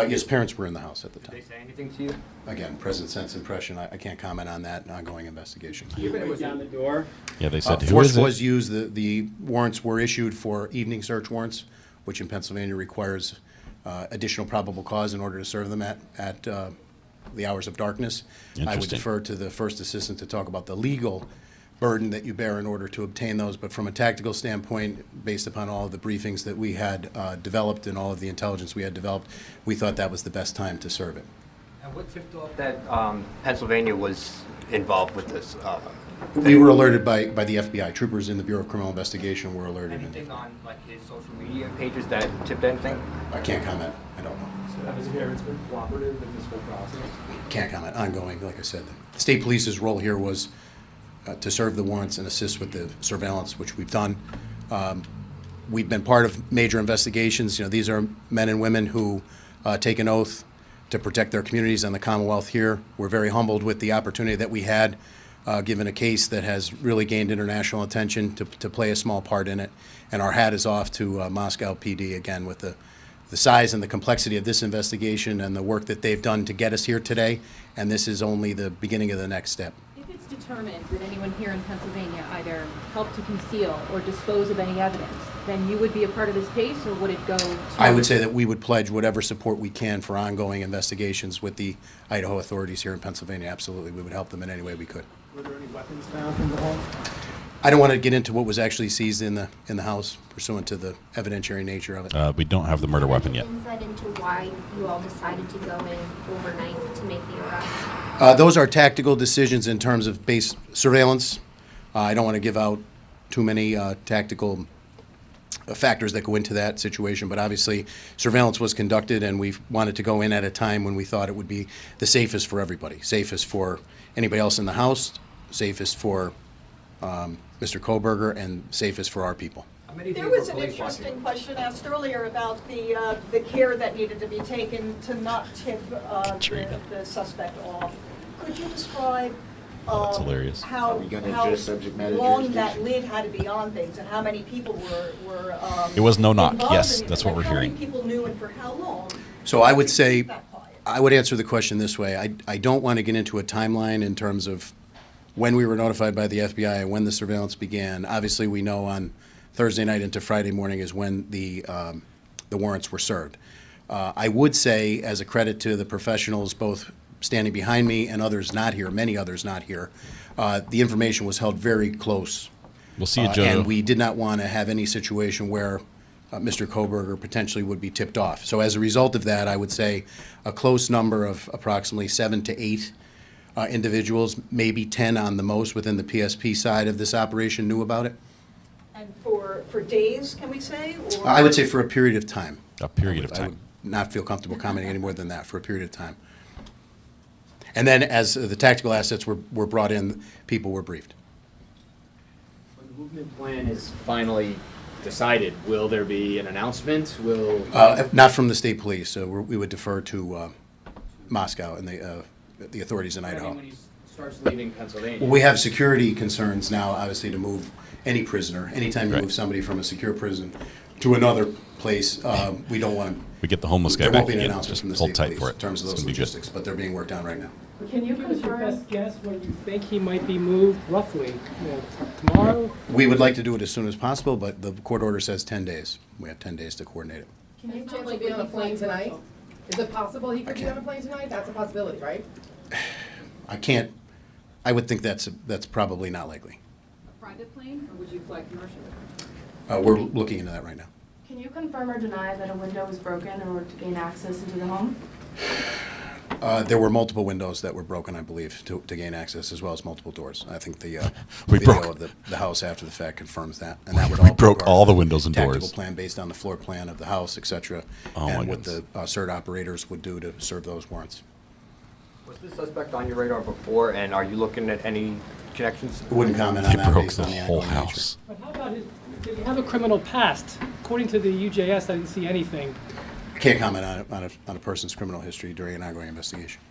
His parents were in the house at the time. Did they say anything to you? Again, present sense impression. I can't comment on that. An ongoing investigation. Even it was down the door. Yeah, they said, who force is it? was used. The warrants were issued for evening search warrants, which in Pennsylvania requires additional probable cause in order to serve them at the hours of darkness. I would Interesting. defer to the first assistant to talk about the legal burden that you bear in order to obtain those. But from a tactical standpoint, based upon all of the briefings that we had developed and all of the intelligence we had developed, we thought that was the best time to serve it. And what tipped off that Pennsylvania was involved with this? We were alerted by the FBI. Troopers in the Bureau of Criminal Investigation were alerted. Anything on like his social media pages that tipped anything? I can't comment. I don't know. So has the parents been cooperative in this whole process? Can't comment. Ongoing, like I said. The state police's role here was to serve the warrants and assist with the surveillance, which we've done. We've been part of major investigations. You know, these are men and women who take an oath to protect their communities and the Commonwealth here. We're very humbled with the opportunity that we had, given a case that has really gained international attention, to play a small part in it. And our hat is off to Moscow PD, again, with the size and the complexity of this investigation and the work that they've done to get us here today. And this is only the beginning of the next step. If it's determined that anyone here in Pennsylvania either helped to conceal or dispose of any evidence, then you would be a part of this case, or would it go to... I would say that we would pledge whatever support we can for ongoing investigations with the Idaho authorities here in Pennsylvania. Absolutely. We would help them in any way we could. Were there any weapons found in the home? I don't want to get into what was actually seized in the house pursuant to the evidentiary nature of it. We don't have the murder weapon yet. Insight into why you all decided to go in overnight to make the arrest? Those are tactical decisions in terms of base surveillance. I don't want to give out too many tactical factors that go into that situation, but obviously surveillance was conducted, and we wanted to go in at a time when we thought it would be the safest for everybody, safest for anybody else in the house, safest for Mr. Kohberger, and safest for our people. There was an interesting question asked earlier about the care that needed to be taken to not tip the suspect off. Could you describe That's hilarious. how long that lid had to be on things and how many people were It was no knock. involved Yes, in it, that's what we're how many hearing. people knew and for how long? So I would say, I would answer the question this way. I don't want to get into a timeline in terms of when we were notified by the FBI and when the surveillance began. Obviously, we know on Thursday night into Friday morning is when the warrants were served. I would say, as a credit to the professionals both standing behind me and others not here, many others not here, the information was held very close. We'll see you, Joe. And we did not want to have any situation where Mr. Kohberger potentially would be tipped off. So as a result of that, I would say a close number of approximately 7 to 8 individuals, maybe 10 on the most within the PSP side of this operation knew about it. And for days, can we say? Or? I would say for a period of time. A period of I time. would not feel comfortable commenting any more than that, for a period of time. And then as the tactical assets were brought in, people were briefed. When the movement plan is finally decided, will there be an announcement? Will Not from the state police, so we would defer to Moscow and the authorities in Idaho. When he starts leaving Pennsylvania? Well, we have security concerns now, obviously, to move any prisoner. Anytime you move somebody from a secure prison to another place, we don't want to. We get the homeless guy There back won't be an again. announcement Just from the hold state tight police for it. in terms of It's those gonna be good. logistics, but they're being worked on right now. Can you give us your best guess when you think he might be moved, roughly? Tomorrow? We would like to do it as soon as possible, but the court order says 10 days. We have 10 days to coordinate it. Can you potentially be on a plane tonight? Is it possible he could be on a plane tonight? That's a possibility, right? I can't, I would think that's probably not likely. A private plane, or would you fly commercially? We're looking into that right now. Can you confirm or deny that a window was broken in order to gain access into the home? There were multiple windows that were broken, I believe, to gain access, as well as multiple doors. I think the We video broke- of the house after the fact confirms that. And that would all broke be our all the windows and tactical doors. plan based on the floor plan of the house, et cetera, Oh, my and what the CERT operators would do to serve those warrants. Was this suspect on your radar before, and are you looking at any connections? Wouldn't comment on He that broke based the on the whole ongoing nature. house. But how about his, did he have a criminal past? According to the UJS, I didn't see anything. Can't comment on a person's criminal history during an ongoing investigation.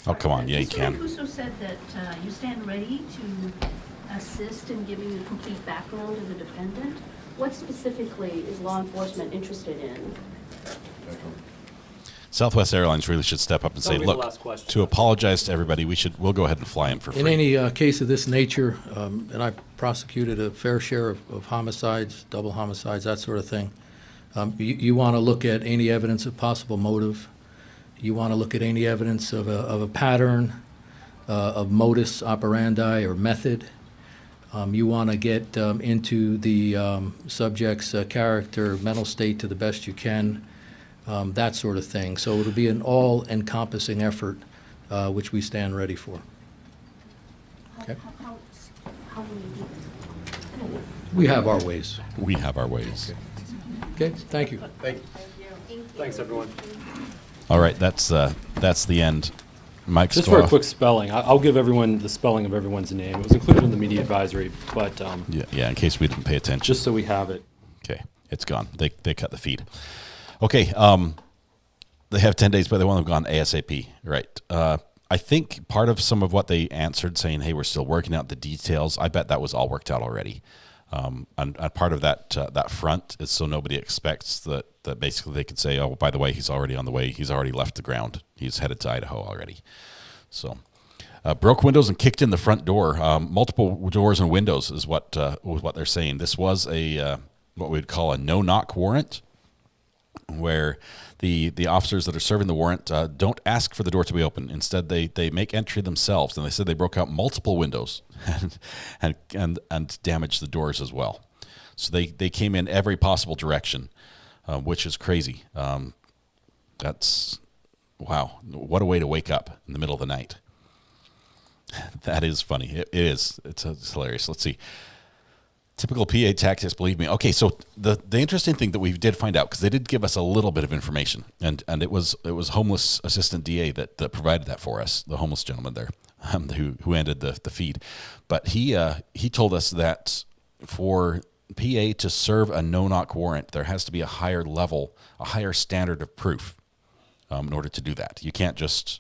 Oh, come on. Yeah, you Mr. can. Mancuso said that you stand ready to assist in giving the complete background of the defendant. What specifically is law enforcement interested in? Southwest Airlines really should step up and say, That'll be the look, last question. to apologize to everybody, we'll go ahead and fly him for free. In any case of this nature, and I prosecuted a fair share of homicides, double homicides, that sort of thing, you want to look at any evidence of possible motive. You want to look at any evidence of a pattern, of modus operandi or method. You want to get into the subject's character, mental state to the best you can, that sort of thing. So it'll be an all-encompassing effort, which we stand ready for. Okay. How will you do it? We have our ways. We have our ways. Okay, thank you. Thank you. Thanks, everyone. All right, that's the end. Mike, Just for a quick spelling, I'll give everyone the spelling of everyone's name. It was included in the media advisory, but yeah, in case we didn't pay attention. Just so we have it. Okay, it's gone. They cut the feed. Okay, they have 10 days, but they want them gone ASAP. Right. I think part of some of what they answered, saying, "Hey, we're still working out the details." I bet that was all worked out already. And part of that front is so nobody expects that basically they could say, "Oh, by the way, he's already on the way. He's already left the ground. He's headed to Idaho already." So, broke windows and kicked in the front door. Multiple doors and windows is what they're saying. This was a what we'd call a no-knock warrant, where the officers that are serving the warrant don't ask for the door to be open. Instead, they make entry themselves, and they said they broke out multiple windows and damaged the doors as well. So they came in every possible direction, which is crazy. That's wow! What a way to wake up in the middle of the night. That is funny. It is. It's hilarious. Let's see. Typical PA tactics, believe me. Okay, so the interesting thing that we did find out, because they did give us a little bit of information, and it was homeless assistant DA that provided that for us, the homeless gentleman there, who ended the feed. But he told us that for PA to serve a no-knock warrant, there has to be a higher level, a higher standard of proof in order to do that. You can't just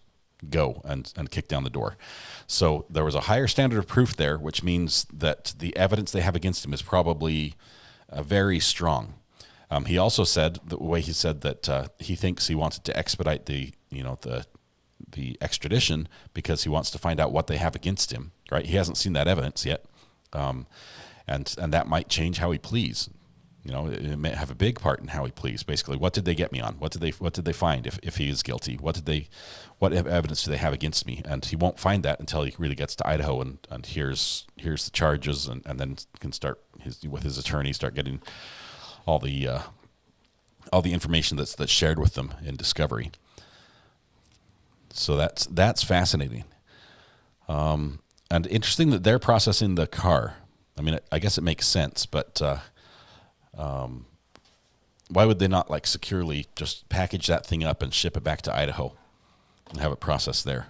go and kick down the door. So there was a higher standard of proof there, which means that the evidence they have against him is probably very strong. He also said, the way he said that he thinks he wanted to expedite the extradition because he wants to find out what they have against him. Right? He hasn't seen that evidence yet, and that might change how he pleads. It may have a big part in how he pleads. Basically, what did they get me on? What did they find if he is guilty? What evidence do they have against me? And he won't find that until he really gets to Idaho and hears the charges and then can start with his attorney start getting all the information that's shared with them in discovery. So that's fascinating, and interesting that they're processing the car. I mean, I guess it makes sense, but. Why would they not securely just package that thing up and ship it back to Idaho and have it processed there?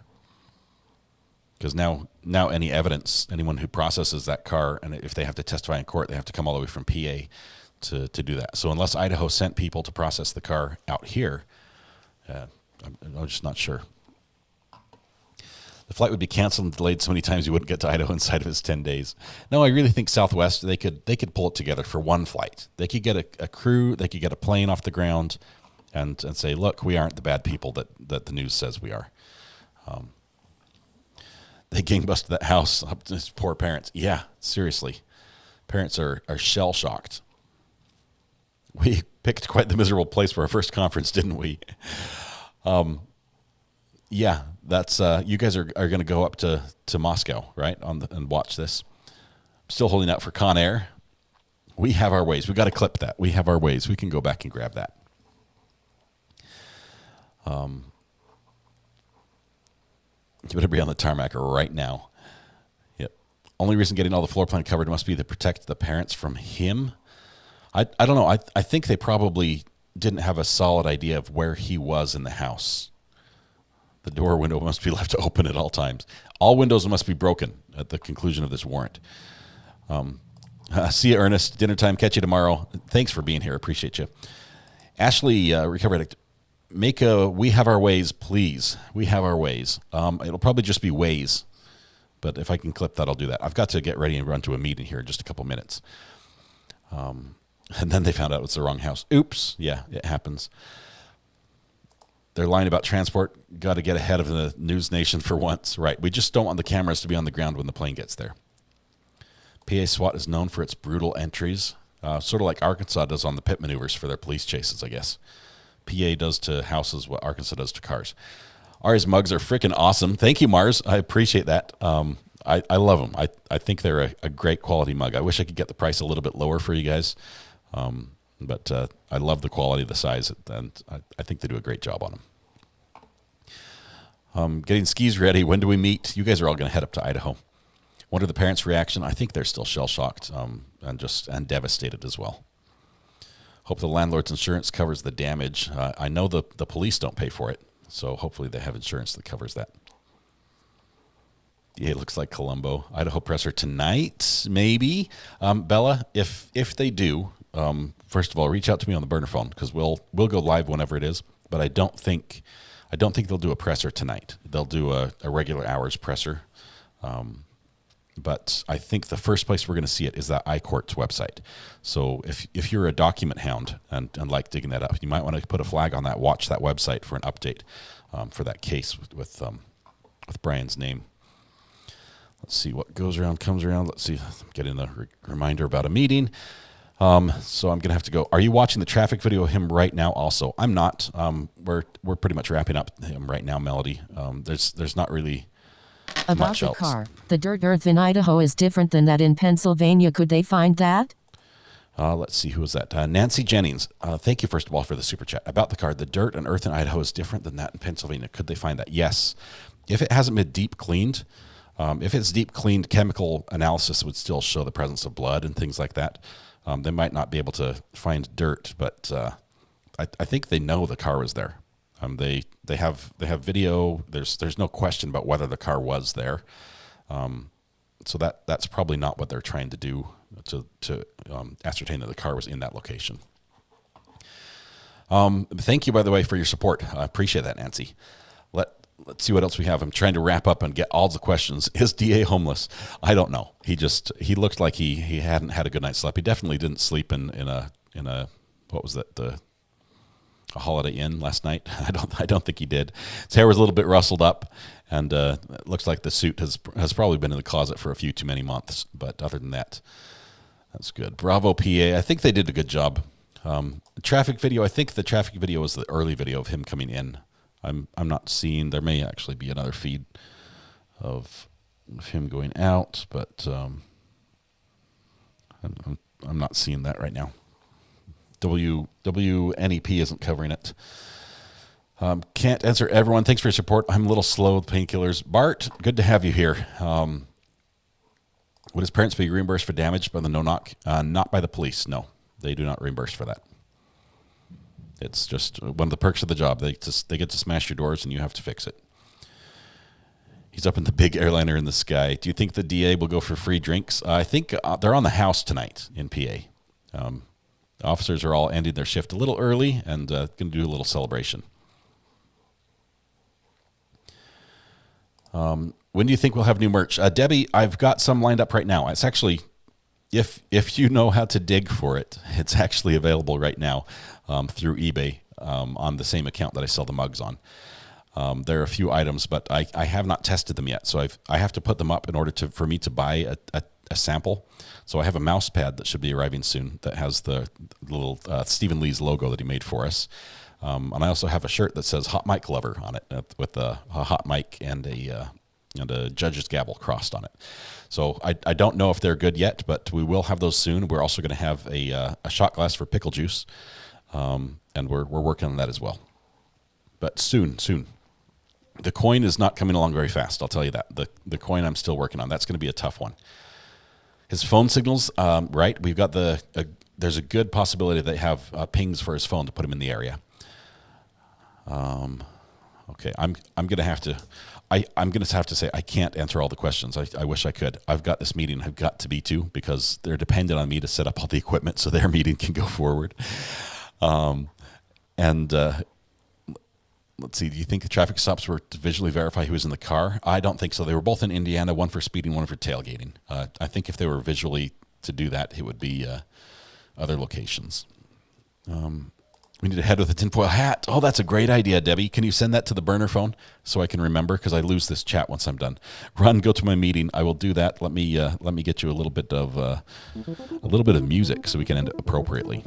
Because now any evidence, anyone who processes that car, and if they have to testify in court, they have to come all the way from PA to do that. So unless Idaho sent people to process the car out here, I'm just not sure. The flight would be canceled and delayed so many times you wouldn't get to Idaho inside of his 10 days. No, I really think Southwest, they could pull it together for one flight. They could get a crew, they could get a plane off the ground and say, look, we aren't the bad people that the news says we are. They gangbusted that house up to his poor parents. Yeah, seriously. Parents are shell-shocked. We picked quite the miserable place for our first conference, didn't we? Yeah, that's you guys are going to go up to Moscow, right? And watch this. Still holding out for Con Air. We have our ways. We got to clip that. We have our ways. We can go back and grab that. You better be on the tarmac right now. Yep. Only reason getting all the floor plan covered must be to protect the parents from him. I don't know. I think they probably didn't have a solid idea of where he was in the house. The door window must be left open at all times. All windows must be broken at the conclusion of this warrant. See you, Ernest. Dinner time. Catch you tomorrow. Thanks for being here. Appreciate you. Ashley, recovered. Make a we have our ways, please. We have our ways. It'll probably just be ways, but if I can clip that, I'll do that. I've got to get ready and run to a meeting here in just a couple minutes. And then they found out it's the wrong house. Oops. Yeah, it happens. They're lying about transport. Got to get ahead of the news nation for once. Right. We just don't want the cameras to be on the ground when the plane gets there. PA SWAT is known for its brutal entries, sort of like Arkansas does on the pit maneuvers for their police chases, I guess. PA does to houses what Arkansas does to cars. Ari's mugs are freaking awesome. Thank you, Mars. I appreciate that. I love them. I think they're a great quality mug. I wish I could get the price a little bit lower for you guys. But I love the quality, the size, and I think they do a great job on them. Getting skis ready. When do we meet? You guys are all going to head up to Idaho. What are the parents' reaction? I think they're still shell-shocked and devastated as well. Hope the landlord's insurance covers the damage. I know the police don't pay for it, so hopefully they have insurance that covers that. Yeah, it looks like Columbo. Idaho presser tonight, maybe. Bella, if they do, first of all, reach out to me on the burner phone because we'll go live whenever it is. But I don't think they'll do a presser tonight. They'll do a regular hours presser. But I think the first place we're going to see it is that iCourt's website. So if you're a document hound and like digging that up, you might want to put a flag on that. Watch that website for an update for that case with Brian's name. Let's see what goes around comes around. Let's see. I'm getting a reminder about a meeting. So I'm going to have to go. Are you watching the traffic video of him right now also? I'm not. We're pretty much wrapping up him right now, Melody. There's not really about much the else. car. The dirt earth in Idaho is different than that in Pennsylvania. Could they find that? Let's see, who was that? Nancy Jennings. Thank you, first of all, for the super chat. About the car, the dirt and earth in Idaho is different than that in Pennsylvania. Could they find that? Yes. If it hasn't been deep cleaned, if it's deep cleaned, chemical analysis would still show the presence of blood and things like that. They might not be able to find dirt, but I think they know the car was there. They have video. There's no question about whether the car was there. So that's probably not what they're trying to do to ascertain that the car was in that location. Thank you, by the way, for your support. I appreciate that, Nancy. Let's see what else we have. I'm trying to wrap up and get all the questions. Is DA homeless? I don't know. He looked like he hadn't had a good night's sleep. He definitely didn't sleep in a what was that, a Holiday Inn last night. I don't think he did. His hair was a little bit rustled up, and it looks like the suit has probably been in the closet for a few too many months. But other than that, that's good. Bravo, PA. I think they did a good job. The traffic video. I think the traffic video was the early video of him coming in. I'm not seeing. There may actually be another feed of him going out, but I'm not seeing that right now. WNEP isn't covering it. Can't answer everyone. Thanks for your support. I'm a little slow with painkillers. Bart, good to have you here. Would his parents be reimbursed for damage by the no-knock? Not by the police, no. They do not reimburse for that. It's just one of the perks of the job. They get to smash your doors and you have to fix it. He's up in the big airliner in the sky. Do you think the DA will go for free drinks? I think they're on the house tonight in PA. The officers are all ending their shift a little early and going to do a little celebration. When do you think we'll have new merch? Debbie, I've got some lined up right now. It's actually, if you know how to dig for it, it's actually available right now through eBay on the same account that I sell the mugs on. There are a few items, but I have not tested them yet. So I have to put them up in order for me to buy a sample. So I have a mouse pad that should be arriving soon that has the little Stephen Lee's logo that he made for us. And I also have a shirt that says Hot Mic Lover on it with a hot mic and a judge's gavel crossed on it. So I don't know if they're good yet, but we will have those soon. We're also going to have a shot glass for pickle juice, and we're working on that as well. But soon. The coin is not coming along very fast, I'll tell you that. The coin I'm still working on. That's going to be a tough one. His phone signals, right? We've got there's a good possibility they have pings for his phone to put him in the area. Okay, I'm going to have to say I can't answer all the questions. I wish I could. I've got this meeting I've got to be to because they're dependent on me to set up all the equipment so their meeting can go forward. Let's see, do you think the traffic stops were to visually verify who was in the car? I don't think so. They were both in Indiana, one for speeding, one for tailgating. I think if they were visually to do that, it would be other locations. We need to head with a tinfoil hat. Oh, that's a great idea, Debbie. Can you send that to the burner phone so I can remember? Because I lose this chat once I'm done. Run, go to my meeting. I will do that. Let me get you a little bit of music so we can end it appropriately.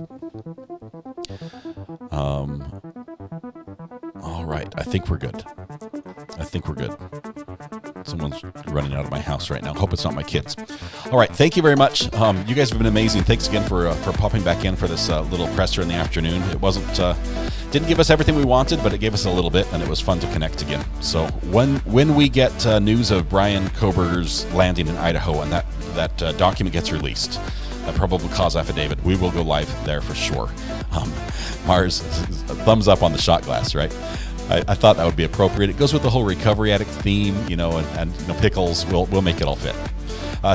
All right, I think we're good. Someone's running out of my house right now. Hope it's not my kids. All right, thank you very much. You guys have been amazing. Thanks again for popping back in for this little presser in the afternoon. It didn't give us everything we wanted, but it gave us a little bit, and it was fun to connect again. So when we get news of Bryan Koherger's landing in Idaho and that document gets released, a probable cause affidavit, we will go live there for sure. Mars, thumbs up on the shot glass, right? I thought that would be appropriate. It goes with the whole recovery addict theme, and pickles. We'll make it all fit.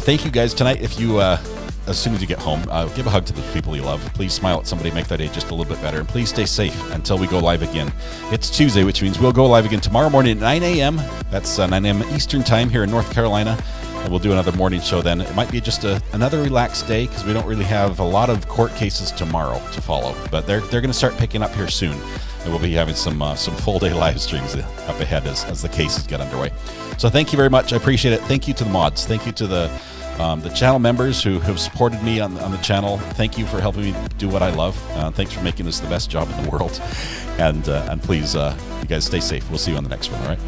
Thank you guys tonight. If you, as soon as you get home, give a hug to the people you love. Please smile at somebody, make that day just a little bit better, and please stay safe until we go live again. It's Tuesday, which means we'll go live again tomorrow morning at 9 a.m. That's 9 a.m. Eastern time here in North Carolina. And we'll do another morning show then. It might be just another relaxed day because we don't really have a lot of court cases tomorrow to follow. But they're going to start picking up here soon. And we'll be having some full day live streams up ahead as the cases get underway. So thank you very much. I appreciate it. Thank you to the mods. Thank you to the channel members who have supported me on the channel. Thank you for helping me do what I love. Thanks for making this the best job in the world. And please, you guys stay safe. We'll see you on the next one, all right?